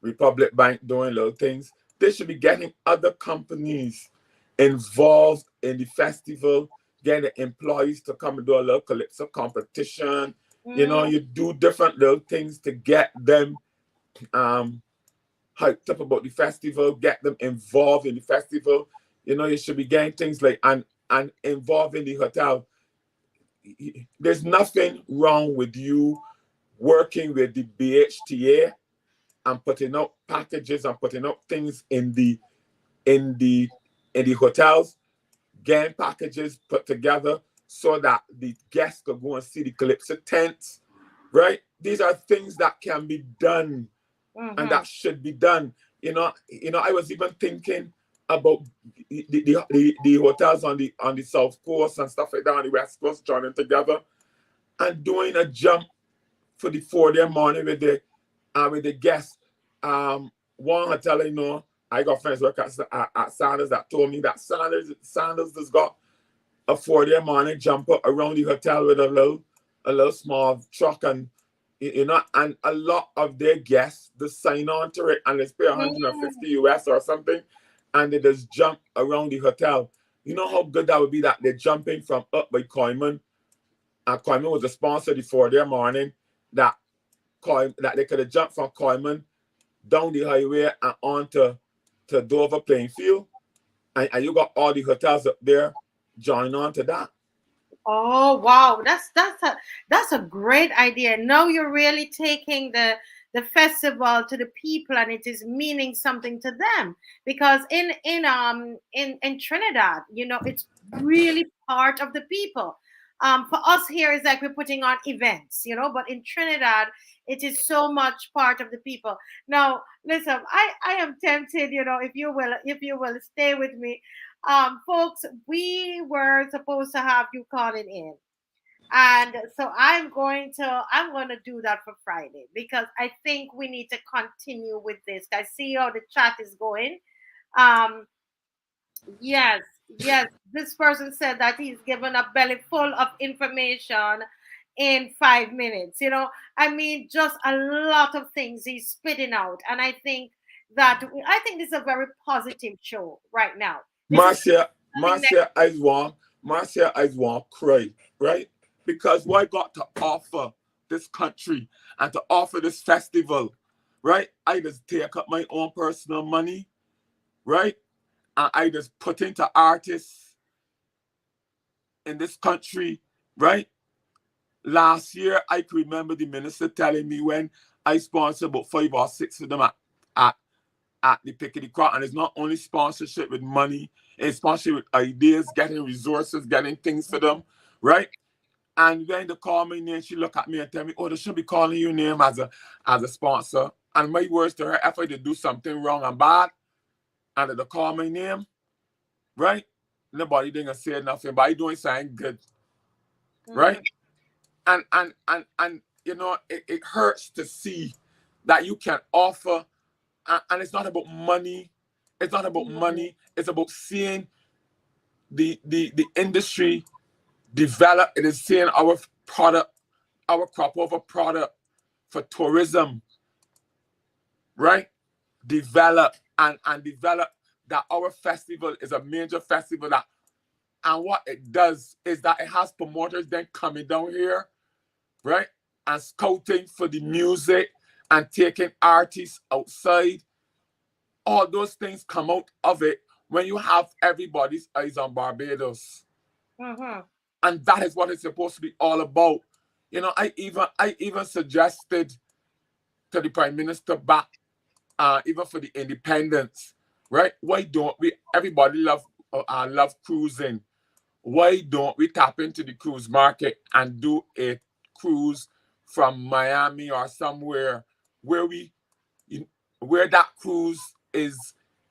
Republic Bank doing little things. They should be getting other companies involved in the festival, getting the employees to come and do a little calypso competition. You do different little things to get them hyped up about the festival, get them involved in the festival. You should be getting things like and involved in the hotel. There's nothing wrong with you working with the BHTA and putting up packages and putting up things in the hotels, getting packages put together so that the guests could go and see the calypso tents, right? These are things that can be done and that should be done. I was even thinking about the hotels on the South Coast and stuff like that on the West Coast joining together and doing a jump for the 4-day morning with the guests. One hotel I got friends work at Sanders that told me that Sanders has got a 4-day morning jumper around the hotel with a little small truck, and and a lot of their guests they sign on to it and they pay $150 US or something, and they just jump around the hotel. You know how good that would be, that they're jumping from up by Coiman, and Coiman was the sponsor of the 4-day morning, that they could have jumped from Coiman down the highway and on to Dover playing field, and you got all the hotels up there join on to that. Oh wow, that's a great idea. Now you're really taking the festival to the people, and it is meaning something to them, because in Trinidad, it's really part of the people. For us here, it's like we're putting on events, but in Trinidad, it is so much part of the people. Now, listen, I am tempted, if you will stay with me. Folks, we were supposed to have you calling in. And so I'm going to do that for Friday, because I think we need to continue with this. I see how the chat is going. Yes, yes. This person said that he's given a belly full of information in 5 minutes. I mean, just a lot of things he's spitting out. And I think this is a very positive show right now. This is Marcia, nothing Marcia, I want cry, right? Because what I got to offer this country and to offer this festival, right? I just take up my own personal money, right? And I just put into artists in this country, right? Last year, I can remember the minister telling me when I sponsored about 5 or 6 of them at the PIC-O-DE CROP, and it's not only sponsorship with money, it's sponsorship with ideas, getting resources, getting things for them, right? And when they call my name, she look at me and tell me, "Oh, they shouldn't be calling your name as a sponsor." And my words to her, if I did do something wrong and bad, and they call my name, right? Nobody didn't say nothing, but I doing something good, right? And it hurts to see that you can offer, and it's not about money. It's not about money. It's about seeing the industry develop. It is seeing our product, our CROPOVER product for tourism, right? Develop and develop that our festival is a major festival and what it does is that it has promoters then coming down here, right? And scouting for the music and taking artists outside. All those things come out of it when you have everybody's eyes on Barbados. And that is what it's supposed to be all about. I even suggested to the Prime Minister back, even for the independence, right? Why don't we, everybody love cruising. Why don't we tap into the cruise market and do a cruise from Miami or somewhere where that cruise is,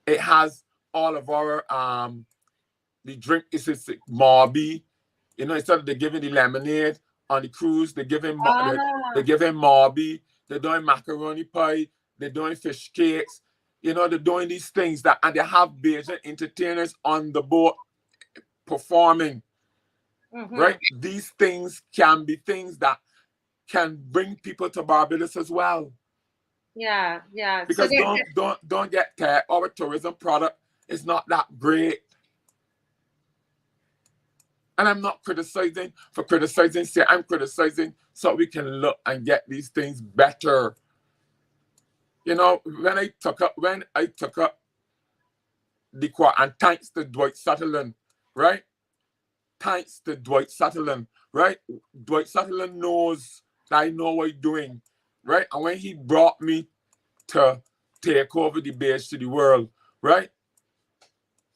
it has all of our the drink is Marby, instead of they giving the lemonade on the cruise, they're giving Marby, they're doing macaroni pie, they're doing fish cakes, they're doing these things and they have Bajan entertainers on the boat performing. Right? These things can be things that can bring people to Barbados as well. Yeah. Because don't get tired. Our tourism product is not that great. And I'm not criticizing for criticizing. I'm criticizing so we can look and get these things better. When I took up the quad, and thanks to Dwight Sutherland, right? Thanks to Dwight Sutherland, right? Dwight Sutherland knows that I know what he's doing, right? And when he brought me to take over the base to the world, right?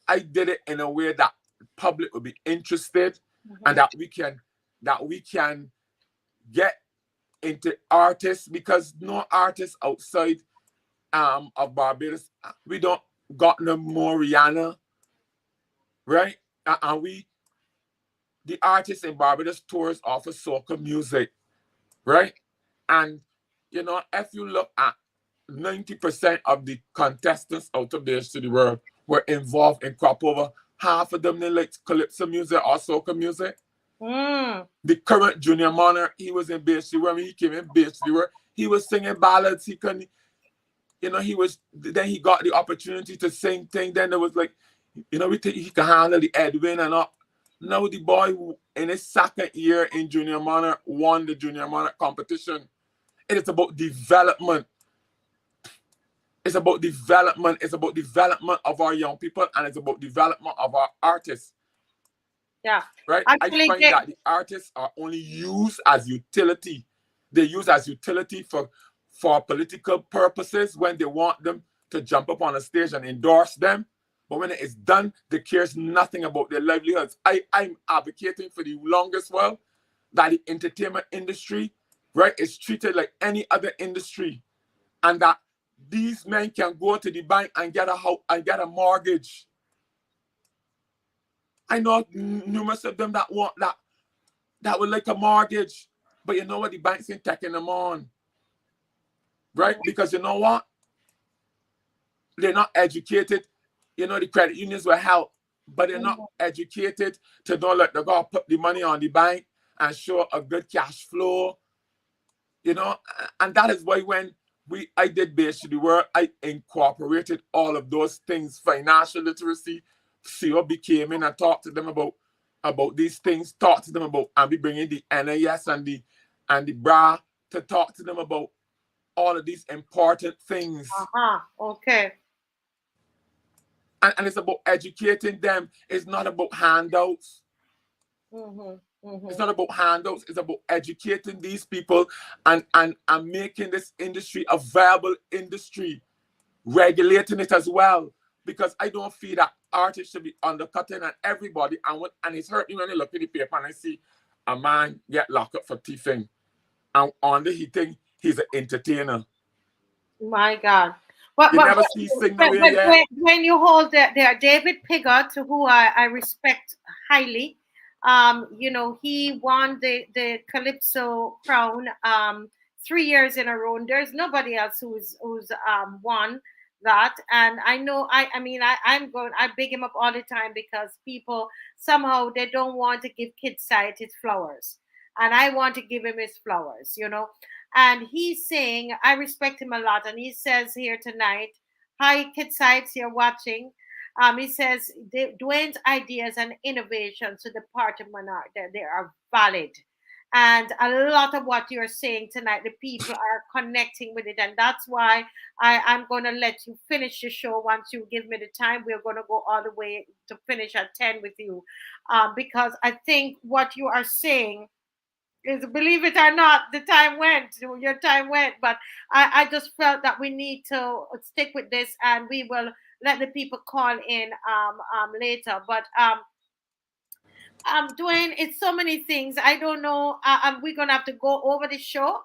I did it in a way that the public will be interested and that we can get into artists, because no artists outside of Barbados, we don't got no more Rihanna, right? And the artists in Barbados tours offer soca music, right? And if you look at 90% of the contestants out of Base to the World were involved in CROPOVER. Half of them they like calypso music or soca music. The current junior monarch, he was in Base to the World. When he came in Base to the World, he was singing ballads. He couldn't, then he got the opportunity to sing things. Then there was like, we think he can handle the Edwin and all. Now the boy in his second year in Junior Monarch won the Junior Monarch competition. It is about development. It's about development. It's about development of our young people, and it's about development of our artists. Yeah. Right? Actually, I find that the artists are only used as utility. They use as utility for political purposes when they want them to jump up on a stage and endorse them. But when it is done, they cares nothing about their livelihoods. I'm advocating for the longest while that the entertainment industry, right, is treated like any other industry, and that these men can go to the bank and get a house and get a mortgage. I know numerous of them that want that would like a mortgage, but you know what? The banks ain't taking them on, right? Because you know what? They're not educated. The credit unions will help, but they're not educated to know that they're going to put the money on the bank and show a good cash flow, you know. And that is why when I did Base to the World, I incorporated all of those things, financial literacy. COB came in and talked to them about these things, talk to them about, and we bringing the NIS and the BRA to talk to them about all of these important things. Okay. And it's about educating them. It's not about handouts. It's not about handouts. It's about educating these people and making this industry a viable industry, regulating it as well. Because I don't feel that artists should be undercutting and everybody. And it's hurt me when I look at the paper and I see a man get locked up for thieving. And on the heating, he's an entertainer. My God. You never see when you hold there, David PIC-O-DE, who I respect highly, you know, he won the Calypso crown 3 years in a row. And there's nobody else who's won that. And I know, I big him up all the time because people somehow they don't want to give Kid Sight his flowers, and I want to give him his flowers, you know. And he's saying, I respect him a lot, and he says here tonight, hi Kid Sights, you're watching. He says Dwayne's ideas and innovations to the party monarch, they are valid. And a lot of what you're saying tonight, the people are connecting with it. And that's why I'm going to let you finish the show once you give me the time. We're going to go all the way to finish at 10 with you. Because I think what you are saying is, believe it or not, your time went. But I just felt that we need to stick with this, and we will let the people call in later. But Dwayne, it's so many things. I don't know. We're gonna have to go over the show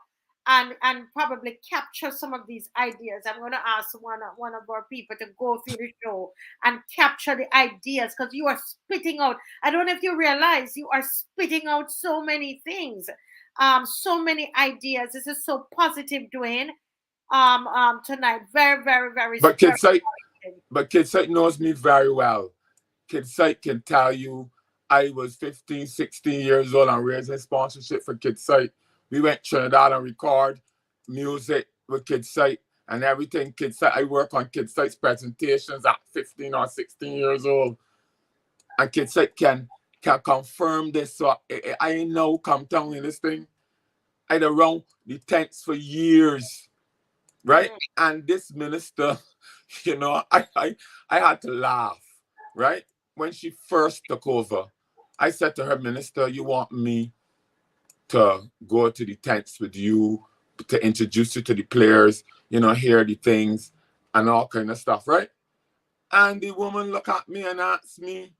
and probably capture some of these ideas. I'm gonna ask one of our people to go through the show and capture the ideas, because you are spitting out. I don't know if you realize you are spitting out so many things, so many ideas. This is so positive, Dwayne. Tonight, very, very, very. But Kid Sight knows me very well. Kid Sight can tell you I was 15, 16 years old and raising sponsorship for Kid Sight. We went Trinidad and record music with Kid Sight and everything. Kid Sight, I work on Kid Sight's presentations at 15 or 16 years old. And Kid Sight can confirm this. So I know come down in this thing. I'd around the tents for years, right? And this minister, you know, I had to laugh, right? When she first took over, I said to her, Minister, you want me to go to the tents with you, to introduce you to the players, you know, hear the things and all kind of stuff, right? And the woman looked at me and asked me,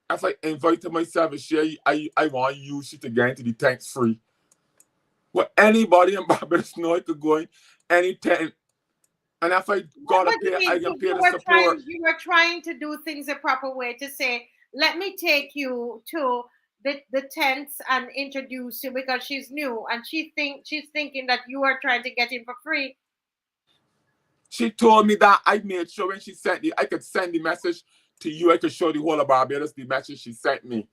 if I invited myself and share, I want you to get into the tents free. Well, anybody in Barbados know I could go in any tent. And if I got to pay, I can pay the support. You were trying to do things a proper way, to say, let me take you to the tents and introduce you, because she's new and she's thinking that you are trying to get in for free. She told me that. I made sure when she sent I could send the message to you. I could show the whole of Barbados the message she sent me,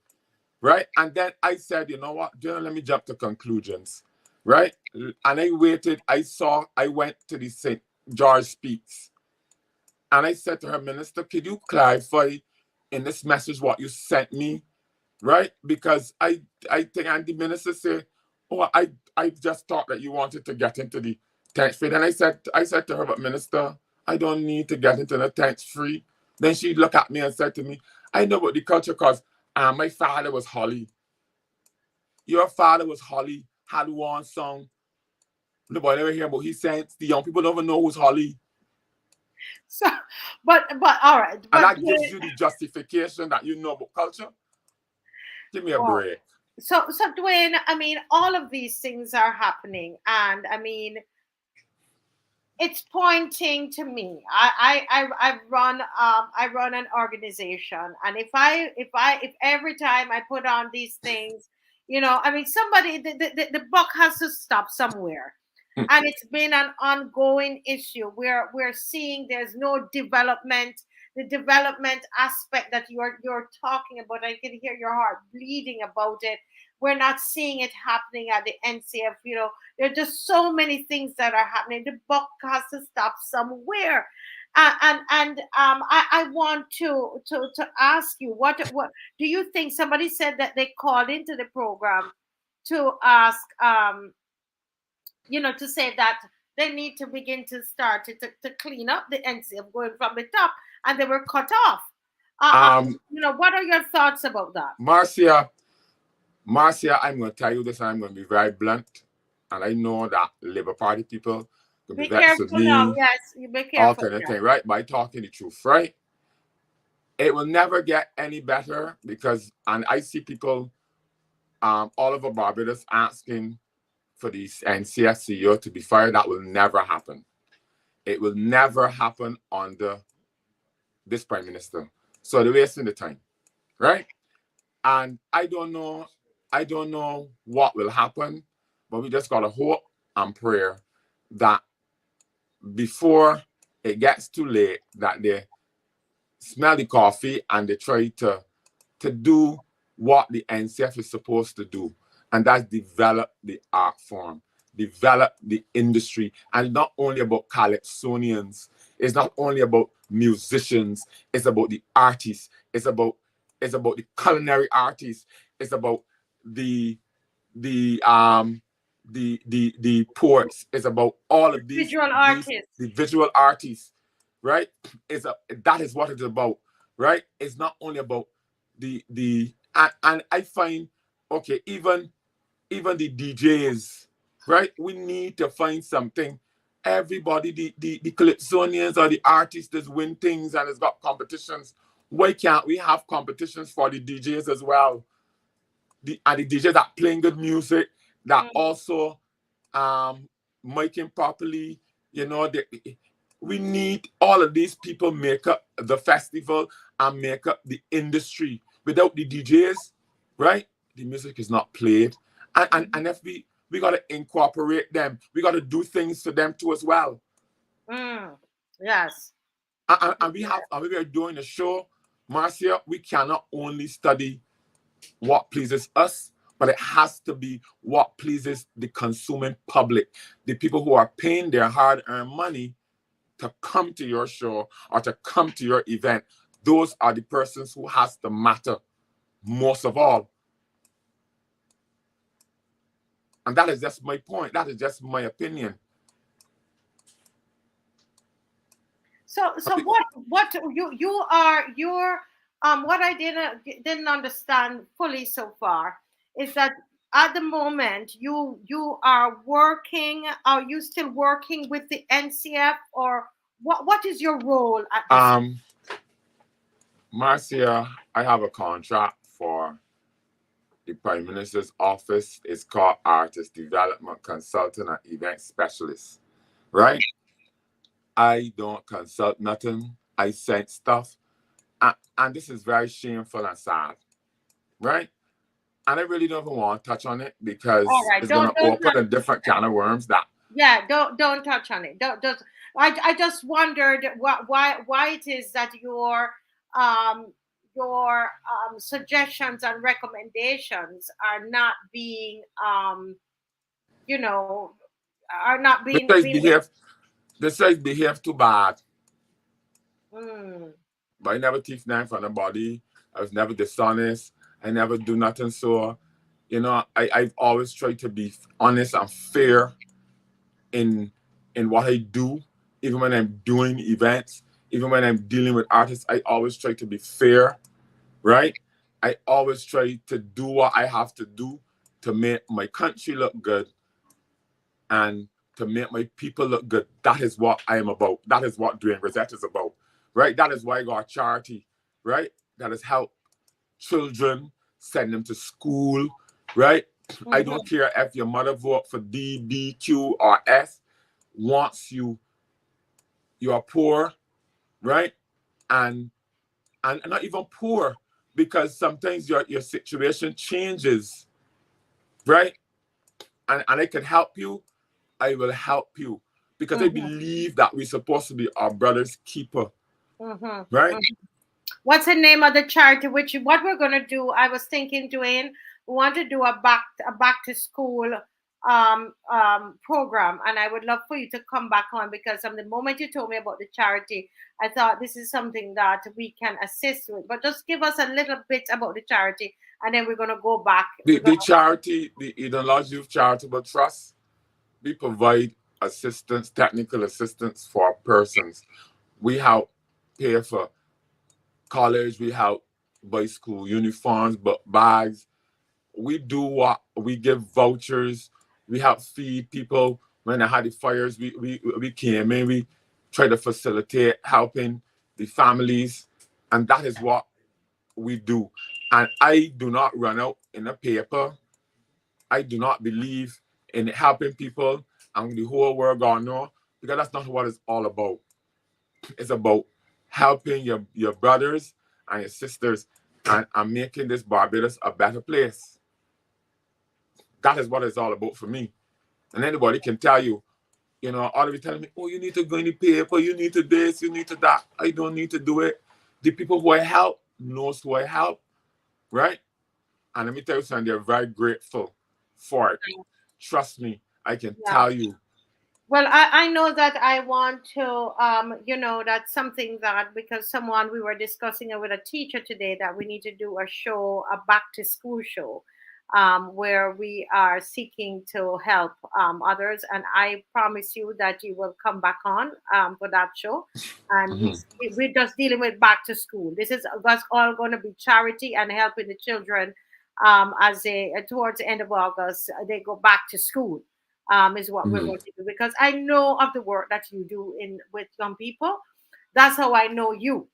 right? And then I said, you know what, let me jump to conclusions, right? And I waited. I went to the St. George Speaks. And I said to her, Minister, could you clarify in this message what you sent me, right? Because I think, and the minister said, oh, I just thought that you wanted to get into the tents free. Then I said to her, but Minister, I don't need to get into the tents free. Then she looked at me and said to me, I know about the culture because my father was Holly. Your father was Holly, had one song. Nobody never hear about his sense. The young people don't even know who's Holly. So, but all right. And that gives you the justification that you know about culture. Give me a break. So Dwayne, I mean, all of these things are happening, and I mean, it's pointing to me. I run an organization, and if every time I put on these things, you know, I mean, somebody the buck has to stop somewhere. And it's been an ongoing issue. We're seeing there's no development. the development aspect that you're talking about. I can hear your heart bleeding about it. We're not seeing it happening at the NCF. You know, there are just so many things that are happening. The buck has to stop somewhere. I want to ask you, what do you think? Somebody said that they called into the program to ask, to say that they need to begin to start to clean up the NCF going from the top, and they were cut off. What are your thoughts about that? Marcia, I'm going to tell you this, and I'm going to be very blunt. And I know that Labour Party people will be careful now. Yes, you be careful. All kind of thing, right? By talking the truth, right? It will never get any better because, and I see people all over Barbados asking for the NCF CEO to be fired. That will never happen. It will never happen under this Prime Minister. So they're wasting the time, right? And I don't know what will happen, but we just got to hope and pray that before it gets too late, that they smell the coffee and they try to do what the NCF is supposed to do, and that's develop the art form, develop the industry. And it's not only about calypsonians, it's not only about musicians, it's about the artists, it's about the culinary artists, it's about the poets, it's about all of these visual artists, the visual artists, right? That is what it's about, right? It's not only about and I find, okay, even the DJs, right? We need to find something. Everybody, the calypsonians or the artists that win things and it's got competitions. Why can't we have competitions for the DJs as well? The DJs that playing good music, that also making properly, we need all of these people make up the festival and make up the industry. Without the DJs, right, the music is not played. And if we got to incorporate them, we got to do things for them too as well. Yes. And we are doing a show, Marcia, we cannot only study what pleases us, but it has to be what pleases the consuming public, the people who are paying their hard-earned money to come to your show or to come to your event. Those are the persons who has to matter most of all. And that is just my point. That is just my opinion. So what what I didn't understand fully so far is that at the moment you are working. Are you still working with the NCF, or what is your role at this? Marcia, I have a contract for the Prime Minister's office. It's called Artist Development Consultant and Event Specialist, right? I don't consult nothing. I send stuff. And this is very shameful and sad, right? And I really don't even want to touch on it because it's going to open a different can of worms. Yeah, don't touch on it. I just wondered why it is that your suggestions and recommendations are not being They say behave too bad. But I never teach them from nobody. I was never dishonest. I never do nothing. So, I've always tried to be honest and fair in what I do. Even when I'm doing events, even when I'm dealing with artists, I always try to be fair, right? I always try to do what I have to do to make my country look good and to make my people look good. That is what I am about. That is what Dwayne Grazette is about, right? That is why I got a charity, right? That is help children, send them to school, right? I don't care if your mother vote for D, B, Q, or S. Once you are poor, right? And not even poor, because sometimes your situation changes, right? And I can help you. I will help you because I believe that we're supposed to be our brother's keeper. right? What's the name of the charity? What we're gonna do? I was thinking, Dwayne, we want to do a back to school program, and I would love for you to come back on, because from the moment you told me about the charity, I thought this is something that we can assist with. But just give us a little bit about the charity, and then we're gonna go back. The charity, the Eden Lodge Youth Charitable Trust, we provide assistance, technical assistance for persons. We help pay for college, we help buy school uniforms, but bags. We do what we give vouchers. We help feed people. When I had the fires, we came in. We try to facilitate helping the families, and that is what we do. And I do not run out in a paper. I do not believe in helping people and the whole world gonna know, because that's not what it's all about. It's about helping your brothers and your sisters and making this Barbados a better place. That is what it's all about for me. And anybody can tell you, all of you telling me, oh, you need to go in the paper, you need to this, you need to that. I don't need to do it. The people who I help knows who I help, right? And let me tell you something, they're very grateful for it. Trust me, I can tell you. Well, I know that I want to, that's something that, because we were discussing it with a teacher today, that we need to do a show, a back to school show, where we are seeking to help others. And I promise you that you will come back on for that show. And we're just dealing with back to school. That's all going to be charity and helping the children as they, towards the end of August, they go back to school. Is what we're going to do, because I know of the work that you do with young people. That's how I know you,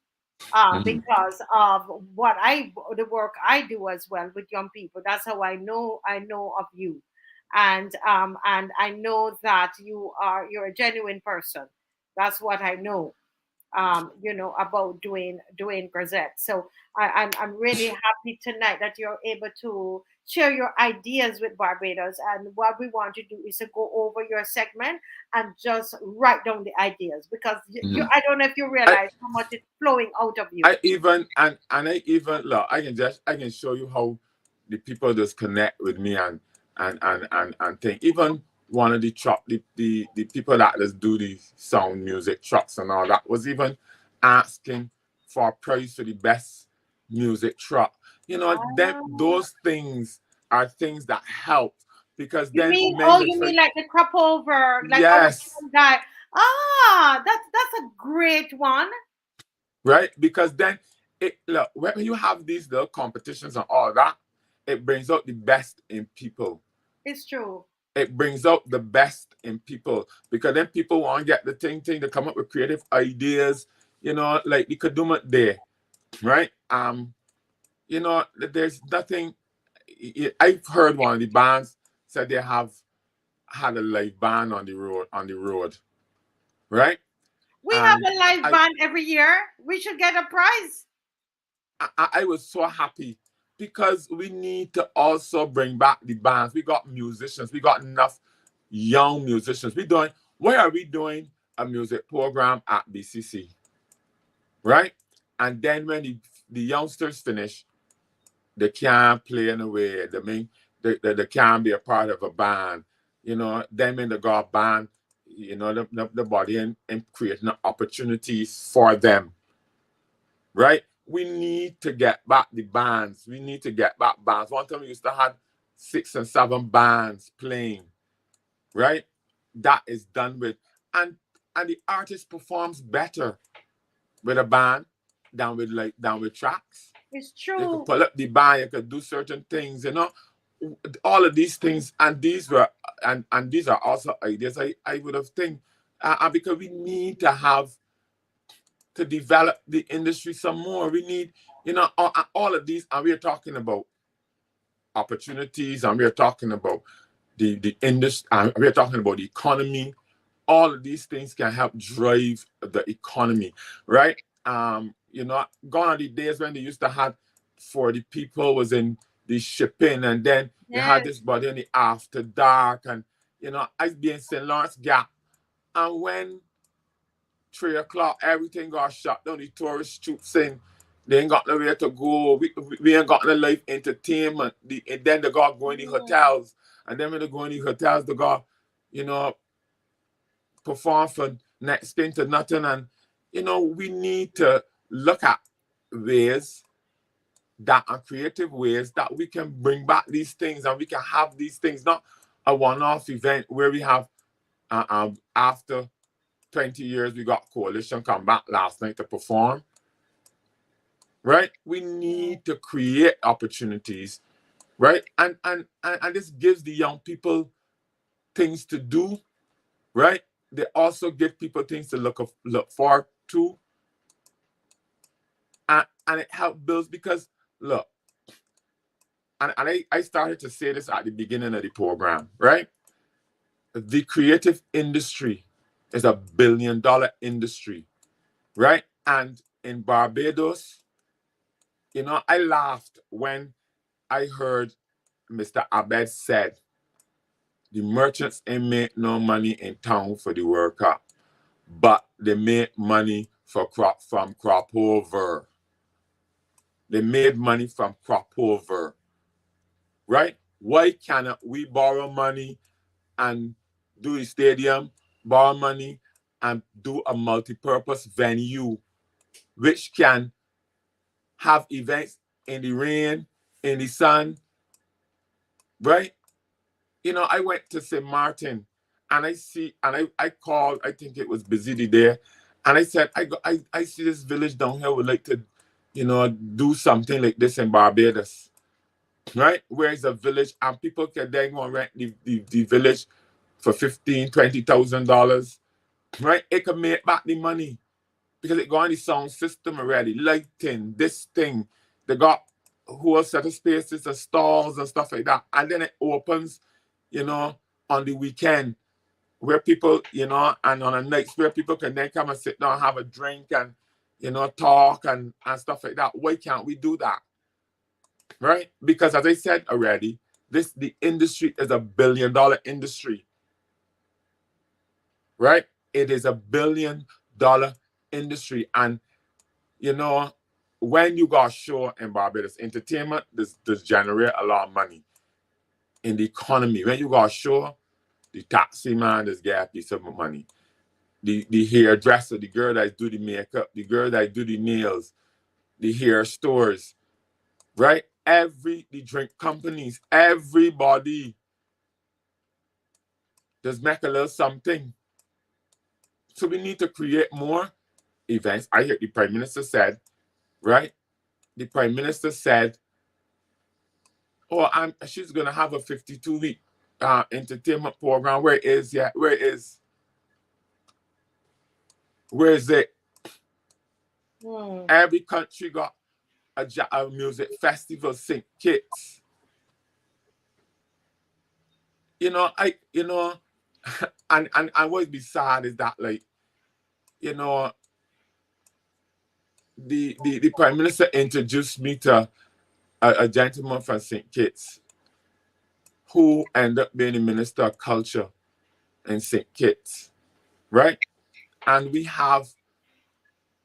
because of the work I do as well with young people. That's how I know of you, and I know that you're a genuine person. That's what I know. About Dwayne Grazette. So I'm really happy tonight that you're able to share your ideas with Barbados. And what we want to do is to go over your segment and just write down the ideas, because I don't know if you realize how much is flowing out of you. I can show you how the people just connect with me and think. Even one of the people that just do the sound music trucks and all that was even asking for a prize for the best music truck. Those things are things that help, because you mean like the CROPOVER, like yes, guy. That's a great one, right? Because then when you have these little competitions and all that, it brings out the best in people. It's true. It brings out the best in people, because then people want to get the thing to come up with creative ideas, like the Kaduma Day, right? There's nothing. I've heard one of the bands said they have had a live band on the road, right? We have a live band every year. We should get a prize. I was so happy, because we need to also bring back the bands. We got musicians. We got enough young musicians. Why are we doing a music program at BCC? Right? And then when the youngsters finish, they can't play in a way. They can't be a part of a band. Then when they got a band, the body and creating opportunities for them. Right? We need to get back the bands. We need to get back bands. One time we used to have 6 and 7 bands playing, right? That is done with. And the artist performs better with a band than with tracks. It's true. You could pull up the band, you could do certain things, all of these things, and these are also ideas I would have think, because we need to develop the industry some more. We need, all of these, and we're talking about opportunities, and we're talking about the industry, and we're talking about the economy. All of these things can help drive the economy, right? Gone are the days when they used to have 40 people was in the shipping, and then you had this body in the after dark, and I be in St. Lawrence Gap, and when 3 o'clock, everything got shut down. The tourist troops in. They ain't got nowhere to go. We ain't got no live entertainment. And then they got going in the hotels. And then when they go in the hotels, they got, you know, perform for next thing to nothing. And, you know, we need to look at ways that are creative ways that we can bring back these things and we can have these things, not a one-off event where we have, after 20 years, we got Coalition come back last night to perform. Right? We need to create opportunities, right? And this gives the young people things to do, right? They also give people things to look forward to. And it helps build, because look, and I started to say this at the beginning of the program, right? The creative industry is a $1 billion industry, right? And in Barbados, you know, I laughed when I heard Mr. Abed said, the merchants ain't make no money in town for the World Cup, but they make money from CROPOVER. They made money from CROPOVER, right? Why cannot we borrow money and do a stadium, borrow money and do a multi-purpose venue, which can have events in the rain, in the sun, right? You know, I went to St. Martin and I called, I think it was busy there, and I said, I see this village down here would like to, you know, do something like this in Barbados, right? Where is a village and people can then go and rent the village for $15,000, $20,000, right? It can make back the money because it got on the sound system already, lighting, this thing. They got a whole set of spaces and stalls and stuff like that. And then it opens, you know, on the weekend where people, you know, and on a night where people can then come and sit down and have a drink and, you know, talk and stuff like that. Why can't we do that? Right? Because as I said already, the industry is a $1 billion industry. Right? It is a $1 billion industry. And, you know, when you got a show in Barbados, entertainment does generate a lot of money in the economy. When you got a show, the taxi man does get a piece of money. The hairdresser, the girl that do the makeup, the girl that do the nails, the hair stores, right? The drink companies, everybody does make a little something. So we need to create more events. I hear the Prime Minister said, right? The Prime Minister said, oh, she's going to have a 52-week entertainment program. Where is it? Every country got a music festival, St. Kitts. You know, and what be sad is that, like, you know, the Prime Minister introduced me to a gentleman from St. Kitts who ended up being the Minister of Culture in St. Kitts, right? And we have,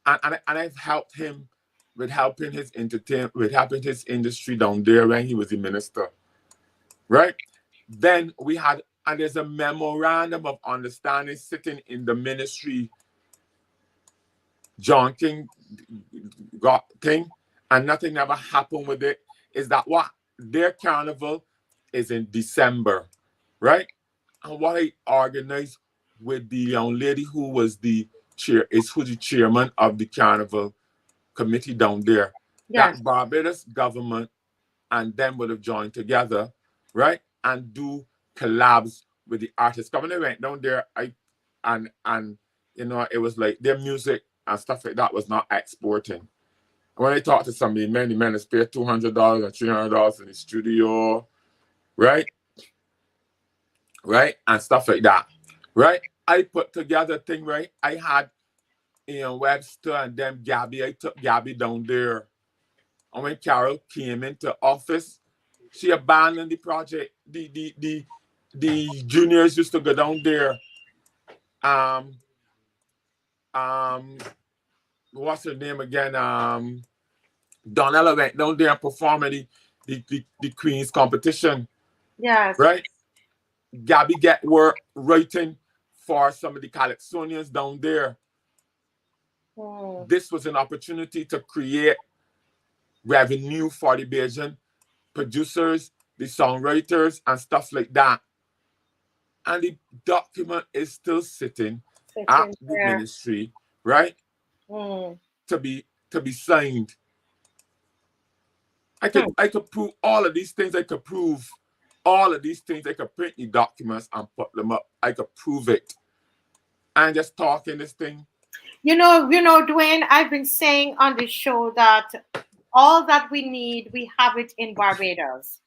and I've helped him with helping his entertainment, with helping his industry down there when he was the minister, right? Then we had, and there's a memorandum of understanding sitting in the ministry, John King got thing, and nothing ever happened with it. Is that what their carnival is in December, right? And what I organized with the young lady who was the chairman of the carnival committee down there. Yes. That Barbados government and them would have joined together, right? And do collabs with the artists. When I went down there, and you know, it was like their music and stuff like that was not exporting. When I talked to somebody, many men spent $200 and $300 in the studio, right? Right? And stuff like that, right? I put together a thing, right? I had Ian Webster and them Gabby. I took Gabby down there. And when Carol came into office, she abandoned the project. The juniors used to go down there um, what's her name again? Donella went down there and performed at the Queen's competition, Yes. right? Gabby get work writing for some of the Calypsonians down there. This was an opportunity to create revenue for the Bajan producers, the songwriters, and stuff like that. And the document is still sitting at the ministry, right? To be signed. I could prove all of these things. I could prove all of these things. I could print the documents and put them up. I could prove it. And just talking this thing. You know, Dwayne, I've been saying on this show that all that we need, we have it in Barbados.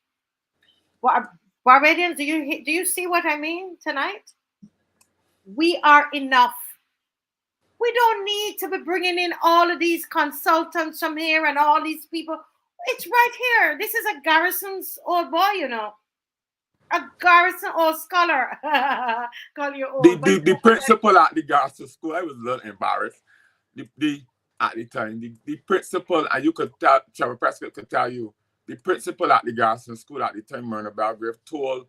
Barbadians, do you see what I mean tonight? We are enough. We don't need to be bringing in all of these consultants from here and all these people. It's right here. This is a Garrison's old boy, you know. A Garrison old scholar. Call you old. The principal at the Garrison school, I was a little embarrassed. At the time, the principal, and you could tell, Trevor Prescott could tell you, the principal at the Garrison school at the time, Myrna Belgrave, told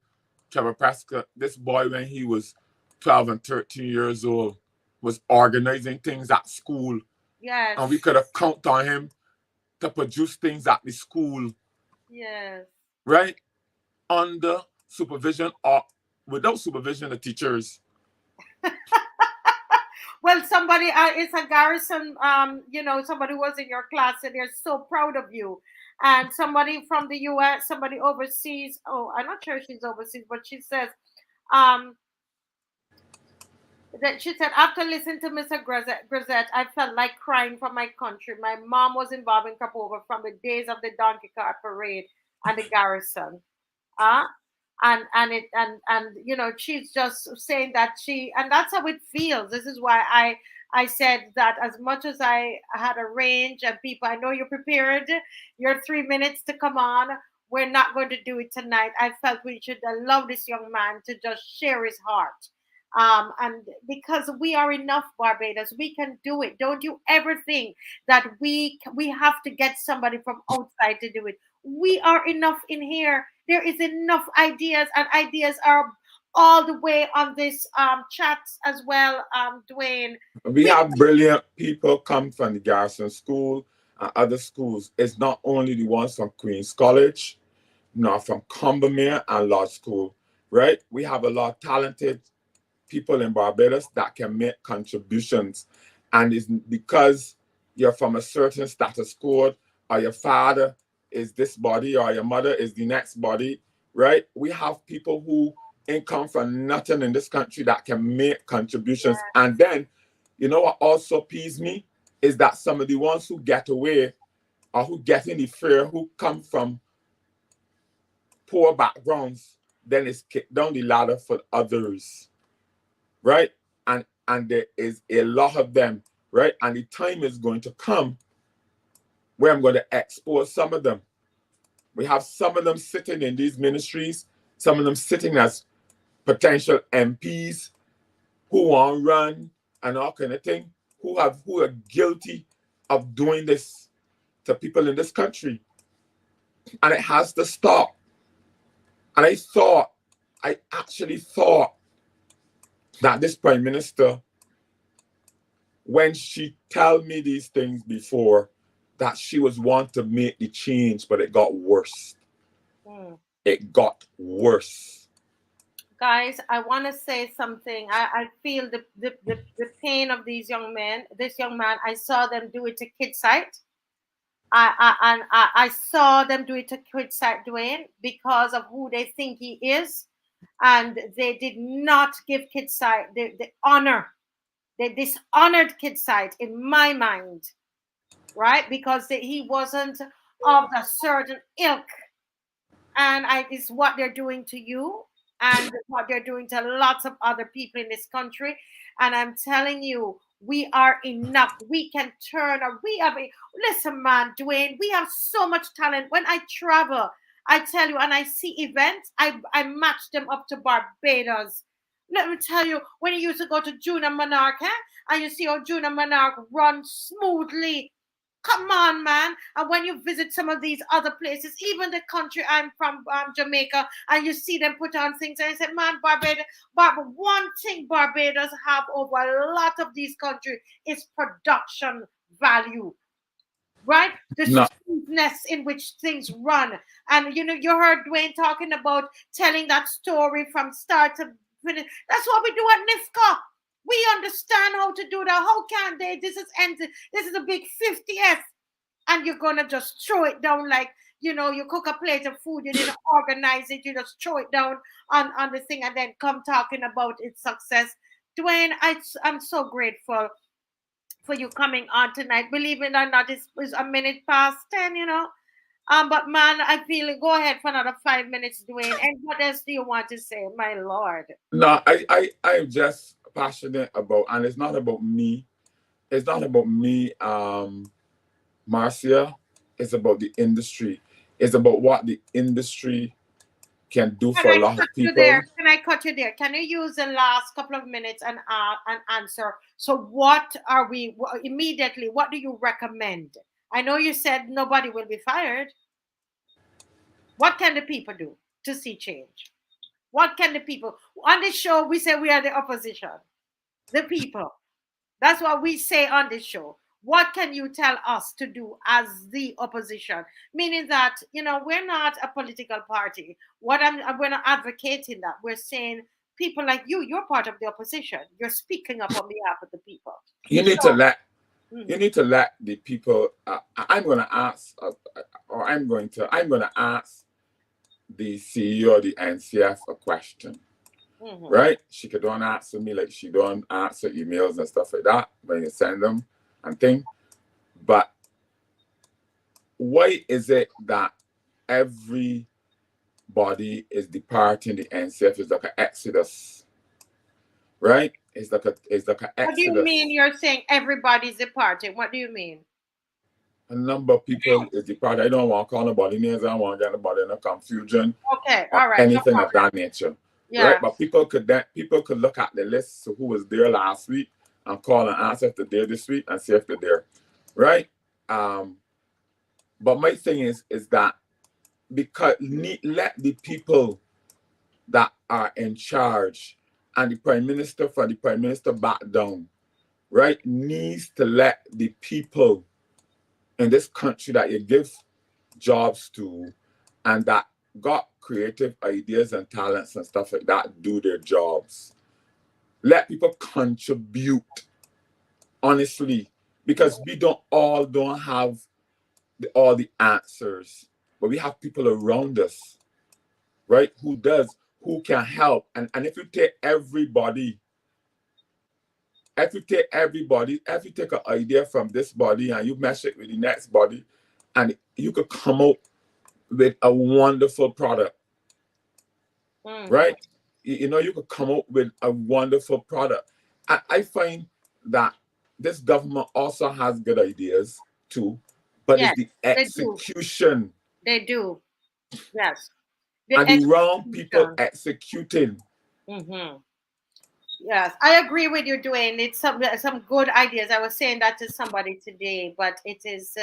Trevor Prescott, this boy, when he was 12 and 13 years old, was organizing things at school. Yes. And we could have counted on him to produce things at the school. Yes. Right? Under supervision or without supervision of teachers. Well, somebody, it's a Garrison, you know, somebody was in your class and they're so proud of you. And somebody from the US, somebody overseas, oh, I'm not sure she's overseas, but she says, that she said, after listening to Mr. Grazette, I felt like crying for my country. My mom was involved in CROPOVER from the days of the Donkey Cart Parade and the Garrison. And you know, she's just saying that and that's how it feels. This is why I said that as much as I had arranged and people, I know you're prepared, your 3 minutes to come on, we're not going to do it tonight. I felt we should allow this young man to just share his heart. And because we are enough, Barbados, we can do it. Don't you ever think that we have to get somebody from outside to do it. We are enough in here. There is enough ideas, and ideas are all the way on this chat as well, Dwayne. We have brilliant people come from the Garrison School and other schools. It's not only the ones from Queen's College, not from Combermere and Lodge School, right? We have a lot of talented people in Barbados that can make contributions. And it's because you're from a certain status code, or your father is this body, or your mother is the next body, right? We have people who ain't come from nothing in this country that can make contributions. Yeah. And then, you know what also peeves me is that some of the ones who get away or who get in the fair, who come from poor backgrounds, then it's kicked down the ladder for others, right? And there is a lot of them, right? And the time is going to come where I'm going to expose some of them. We have some of them sitting in these ministries, some of them sitting as potential MPs who want to run and all kind of thing, who are guilty of doing this to people in this country. And it has to stop. And I actually thought that this Prime Minister, when she told me these things before, that she was wanting to make the change, but it got worse. It got worse. Guys, I want to say something. I feel the pain of these young men. This young man, I saw them do it to Kidsite. I saw them do it to Kidsite, Dwayne, because of who they think he is. And they did not give Kidsite the honor. They dishonored Kidsite in my mind, right? Because he wasn't of a certain ilk. And it's what they're doing to you and what they're doing to lots of other people in this country. And I'm telling you, we are enough. We can turn. Listen, man, Dwayne, we have so much talent. When I travel, I tell you, and I see events, I match them up to Barbados. Let me tell you, when you used to go to Juna Monarch, and you see how Juna Monarch run smoothly. Come on, man. And when you visit some of these other places, even the country I'm from, Jamaica, and you see them put on things, and I said, man, Barbados, one thing Barbados have over a lot of these countries is production value. Right? The No, smoothness in which things run. And you heard Dwayne talking about telling that story from start to finish. That's what we do at NIFCA. We understand how to do that. How can they? This is a big 50th, and you're gonna just throw it down like you cook a plate of food, you didn't organize it, you just throw it down on the thing and then come talking about its success. Dwayne, I'm so grateful for you coming on tonight. Believe it or not, it's a minute past 10. But man, I feel it. Go ahead for another 5 minutes, Dwayne. And what else do you want to say, my lord? no, I'm just passionate about, and it's not about me. It's not about me, Marcia. It's about the industry. It's about what the industry can do for a lot of people. Can I cut you there? Can you use the last couple of minutes and answer? So what are we immediately? What do you recommend? I know you said nobody will be fired. What can the people do to see change? What can the people on this show? We say we are the opposition, the people. That's what we say on this show. What can you tell us to do as the opposition? Meaning that, we're not a political party. We're not advocating that. We're saying people like you're part of the opposition. You're speaking up on behalf of the people. You need to let the people. I'm going to ask, or I'm going to ask the CEO of the NCF a question. Right? She could don't answer me like she don't answer emails and stuff like that when you send them and thing. But why is it that everybody is departing the NCF? It's like an exodus, right? It's like an exodus. What do you mean? You're saying everybody's departing? What do you mean? A number of people is departing. I don't want to call nobody names. I don't want to get anybody in a confusion. Okay, all right. Anything of that nature. Yeah. Right, but people could look at the list of who was there last week and call and answer if they're there this week and see if they're there, right? But my thing is that because let the people that are in charge and the prime minister back down, right? Needs to let the people in this country that you give jobs to and that got creative ideas and talents and stuff like that do their jobs. Let people contribute, honestly, because we don't have all the answers, but we have people around us, right? Who can help. And if you take everybody, if you take an idea from this body and you mesh it with the next body, and you could come out with a wonderful product, right? You could come up with a wonderful product. I find that this government also has good ideas too, but it's the execution. They do. Yes. And the wrong people executing. Yes, I agree with you, Dwayne. It's some good ideas. I was saying that to somebody today, but it is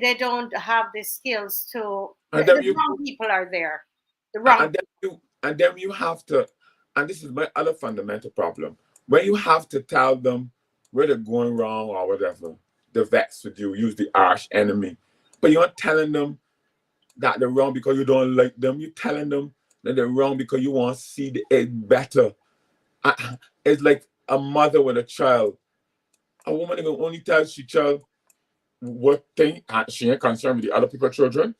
they don't have the skills to. The wrong people are there. The wrong. And then you have to, and this is my other fundamental problem. When you have to tell them where they're going wrong or whatever, they're vexed with you. Use the arch enemy, but you're not telling them that they're wrong because you don't like them. You're telling them that they're wrong because you want to see it better. It's like a mother with a child. A woman can only tell she child what thing, she ain't concerned with the other people's children,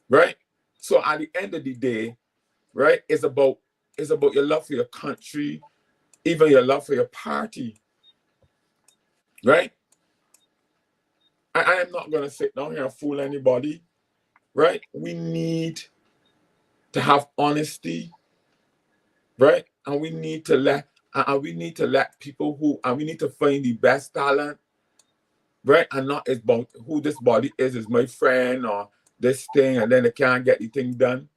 right? So at the end of the day, right, it's about your love for your country, even your love for your party, right? I am not going to sit down here and fool anybody, right? We need to have honesty, right? And we need to let people we need to find the best talent, right? And not about who this body is my friend or this thing, and then they can't get the thing done.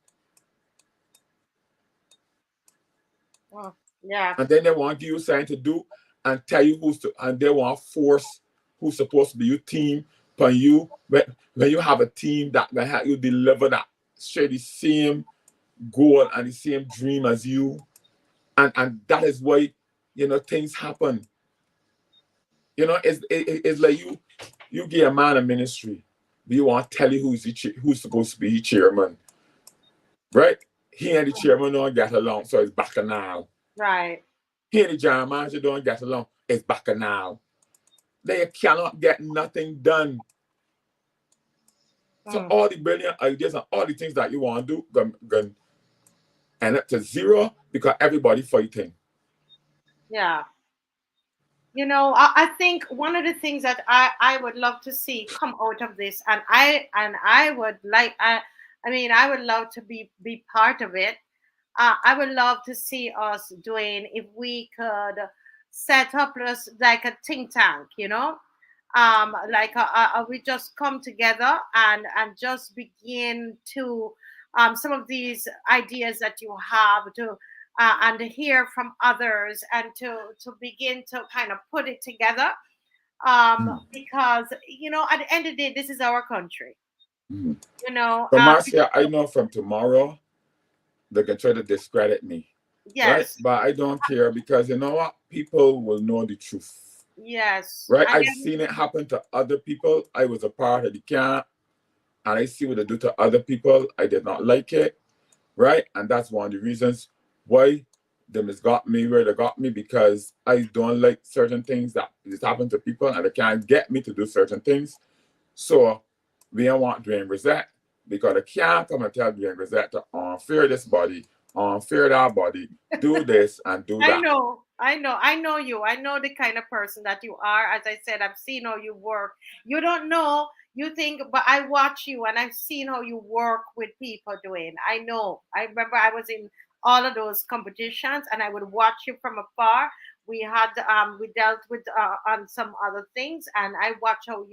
Yeah. And then they want to give you something to do and tell you and they want to force who's supposed to be your team upon you. When you have a team that can help you deliver that, share the same goal and the same dream as you. And that is why, things happen. It's like you give a man a ministry, but you want to tell you who's supposed to be the chairman, right? He and the chairman don't get along, so it's bacchanal. Right. He and the general manager don't get along, it's bacchanal. They cannot get nothing done. So all the brilliant ideas and all the things that you want to do going end up to zero because everybody fighting. Yeah. I think one of the things that I would love to see come out of this, and I would like, I would love to be part of it. I would love to see us doing, if we could set up like a think tank, we just come together and just begin to some of these ideas that you have to and hear from others, and to begin to kind of put it together, because at the end of the day, this is our country. So Marcia, I know from tomorrow they can try to discredit me. Yes. Right? But I don't care, because you know what? People will know the truth. Yes. Right? I've seen it happen to other people. I was a part of the camp, and I see what they do to other people. I did not like it. Right? And that's one of the reasons why they got me where they got me, because I don't like certain things that just happen to people, and they can't get me to do certain things. So we don't want Dwayne Grazette, because they can't come and tell Dwayne Grazette to unfair this body, unfair that body, do this and do that. I know you. I know the kind of person that you are. As I said, I've seen how you work. You don't know, you think, but I watch you and I've seen how you work with people, Dwayne. I know. I remember I was in all of those competitions and I would watch you from afar. We dealt with on some other things, and I watch how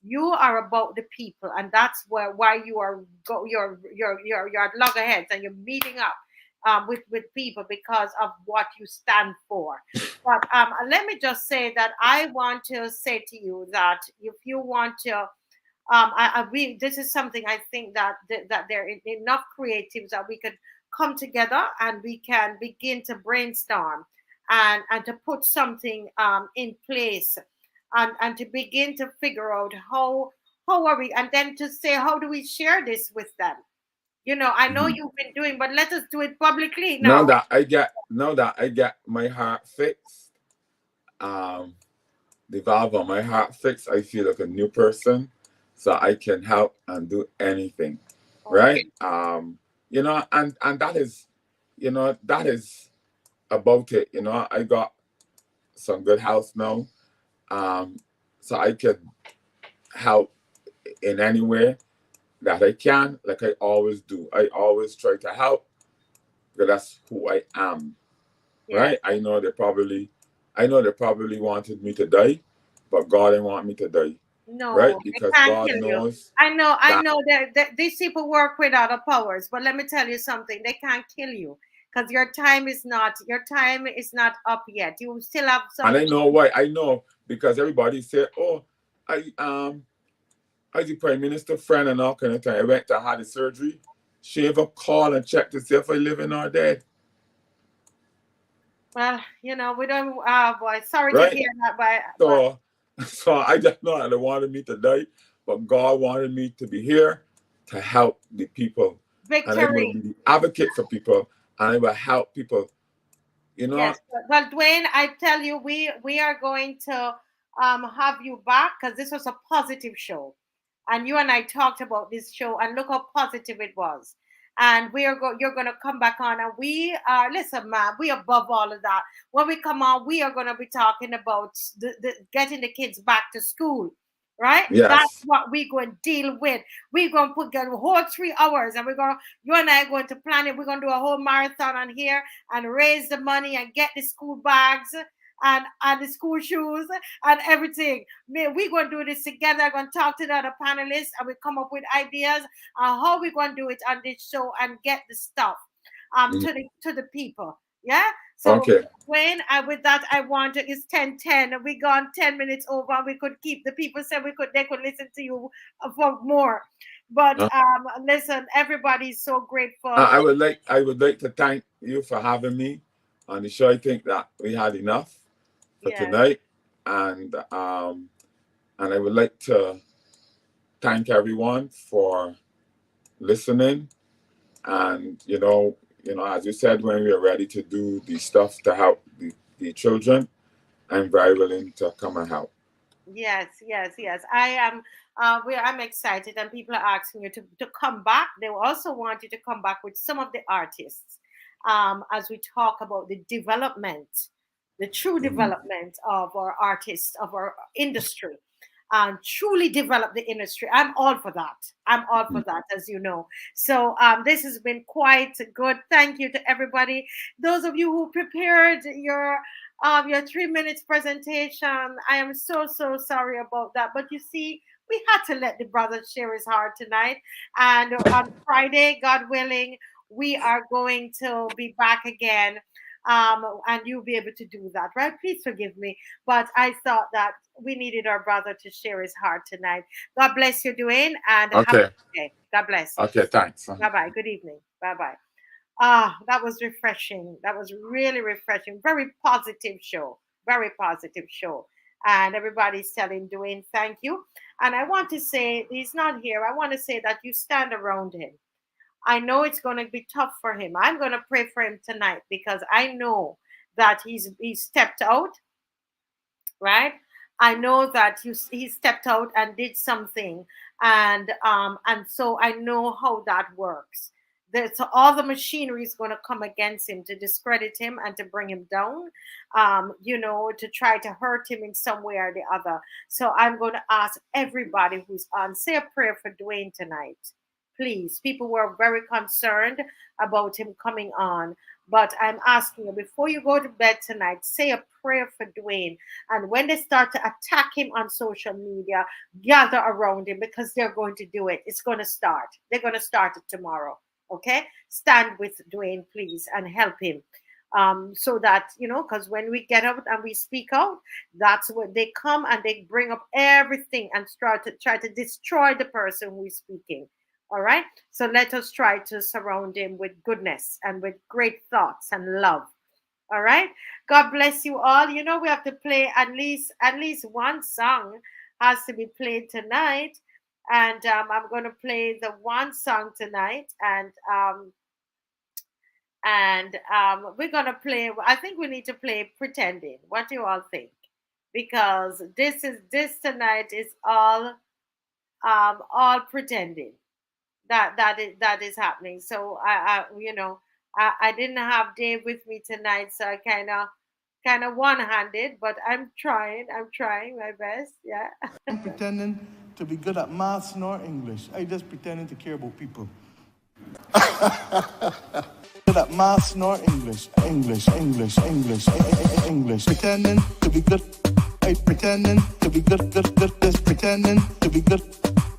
you are about the people, and that's why you're at loggerheads and you're meeting up with people, because of what you stand for. But let me just say that I want to say to you that if you want to, this is something I think that there are enough creatives that we could come together and we can begin to brainstorm and to put something in place, and to begin to figure out how are we, and then to say, how do we share this with them? I know you've been doing, but let us do it publicly now. Now that I get my heart fixed, the valve on my heart fixed, I feel like a new person, so I can help and do anything, right? And that is, that is about it. I got some good health now, so I can help in any way that I can, like I always do. I always try to help, because that's who I am, right? I know they probably wanted me to die, but God didn't want me to die. No, right? Because God knows. I know that these people work with other powers, but let me tell you something: they can't kill you, because your time is not up yet. You still have some. And I know why. I know because everybody said, "Oh, I the Prime Minister friend and all kind of thing." I went to have the surgery. She ever call and check to see if I living or dead. Well, we don't. Boy, sorry right? to hear that. So I just know that they wanted me to die, but God wanted me to be here to help the people. Victory. And I will be the advocate for people, and I will help people. Yes. Well, Dwayne, I tell you, we are going to have you back, because this was a positive show, and you and I talked about this show, and look how positive it was. And you're going to come back on, and we are, listen, man, we above all of that. When we come on, we are going to be talking about the getting the kids back to school, right? Yes. That's what we're going to deal with. We're going to get a whole 3 hours, and you and I are going to plan it. We're going to do a whole marathon on here and raise the money and get the school bags and the school shoes and everything. We're going to do this together. I'm going to talk to the other panelists, and we come up with ideas on how we're going to do it on this show and get the stuff to the people. Yeah. So Okay. when with that I want to, it's 10:10. We gone 10 minutes over. We could keep, the people said they could listen to you for more. But listen, everybody's so grateful. I would like to thank you for having me on the show. I think that we had enough for tonight, and I would like to thank everyone for listening. And as you said, when we are ready to do the stuff to help the children, I'm very willing to come and help. Yes. I am. I'm excited, and people are asking you to come back. They also want you to come back with some of the artists, as we talk about the development, the true development of our artists, of our industry, and truly develop the industry. I'm all for that. I'm all for that, as you know. So this has been quite good. Thank you to everybody. Those of you who prepared your 3 minutes presentation, I am so sorry about that. But you see, we had to let the brother share his heart tonight. And on Friday, God willing, we are going to be back again. And you'll be able to do that, right? Please forgive me. But I thought that we needed our brother to share his heart tonight. God bless you, Dwayne. And have a good day. God bless. Okay, thanks. Bye-bye. Good evening. Bye-bye. That was refreshing. That was really refreshing. Very positive show. Very positive show. And everybody's telling Dwayne, thank you. And I want to say, he's not here. I want to say that you stand around him. I know it's going to be tough for him. I'm going to pray for him tonight, because I know that he's stepped out, right? I know that he stepped out and did something. And so I know how that works. So all the machinery is going to come against him to discredit him and to bring him down, to try to hurt him in some way or the other. So I'm going to ask everybody who's on, say a prayer for Dwayne tonight. Please. People were very concerned about him coming on. But I'm asking you, before you go to bed tonight, say a prayer for Dwayne. And when they start to attack him on social media, gather around him, because they're going to do it. It's going to start. They're going to start it tomorrow. Okay? Stand with Dwayne, please, and help him. So that, because when we get out and we speak out, that's when they come and they bring up everything and try to destroy the person who is speaking. All right. So let us try to surround him with goodness and with great thoughts and love. All right. God bless you all. We have to play at least one song has to be played tonight. And I'm going to play the one song tonight. And we're going to play, I think we need to play Pretending. What do you all think? Because this tonight is all pretending. That is happening. So I didn't have Dave with me tonight, so I kind of one-handed, but I'm trying my best. Yeah. I'm pretending to be good at maths nor English. I just pretending to care about people. Good at maths nor English. English. Pretending to be good. I pretending to be good. Just pretending to be good.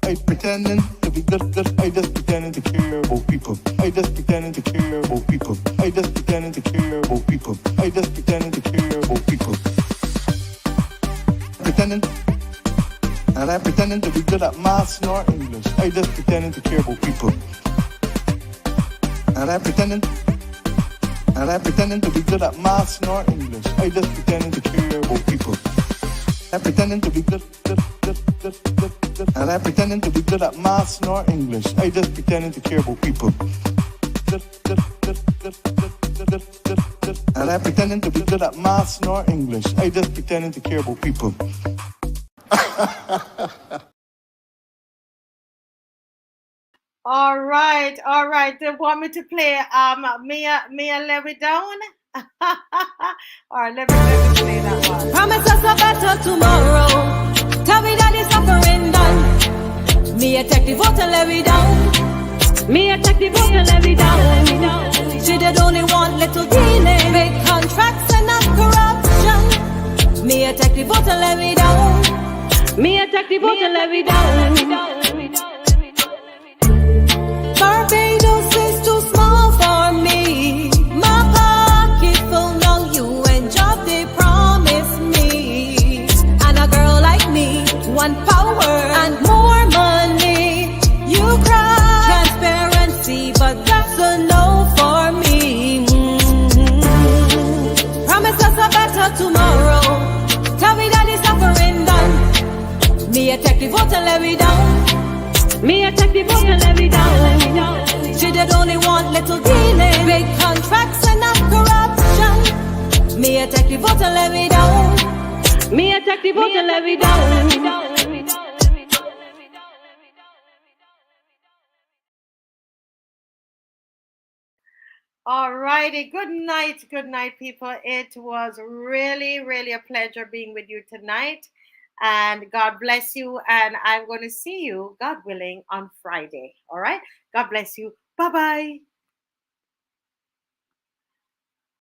I pretending to be good. I just pretending to care about people. I just pretending to care about people. I just pretending to care about people. I just pretending to care about people. Pretending. And I'm pretending to be good at maths nor English. I just pretending to care about people. And I'm pretending to be good at maths nor English. I just pretending to care about people. I'm pretending to be good. And I'm pretending to be good at maths nor English. I just pretending to care about people. And I'm pretending to be good at maths nor English. I just pretending to care about people. All right. They want me to play Mia Let Me Down. All right, let me play that one. Promise us a better tomorrow. Tell me that it's suffering done. Me attack the vote and let me down. Me attack the vote and let me down. She did only want little teenage big contracts and not corruption. Me attack the vote and let me down. Me attack the vote and let me down. Barbados is too small for me. My pocket want power and more money. You cry transparency, but that's a no for me. Promise us a better tomorrow. Tell me that the suffering done. Me attack the vote and let me down. Me attack the vote and let me down. She did only want little dealing, big contracts and not corruption. Me attack the vote and let me down. Me attack the vote and let me down. All righty. Good night, people. It was really, really a pleasure being with you tonight. And God bless you. And I'm going to see you, God willing, on Friday. All right. God bless you. Bye-bye.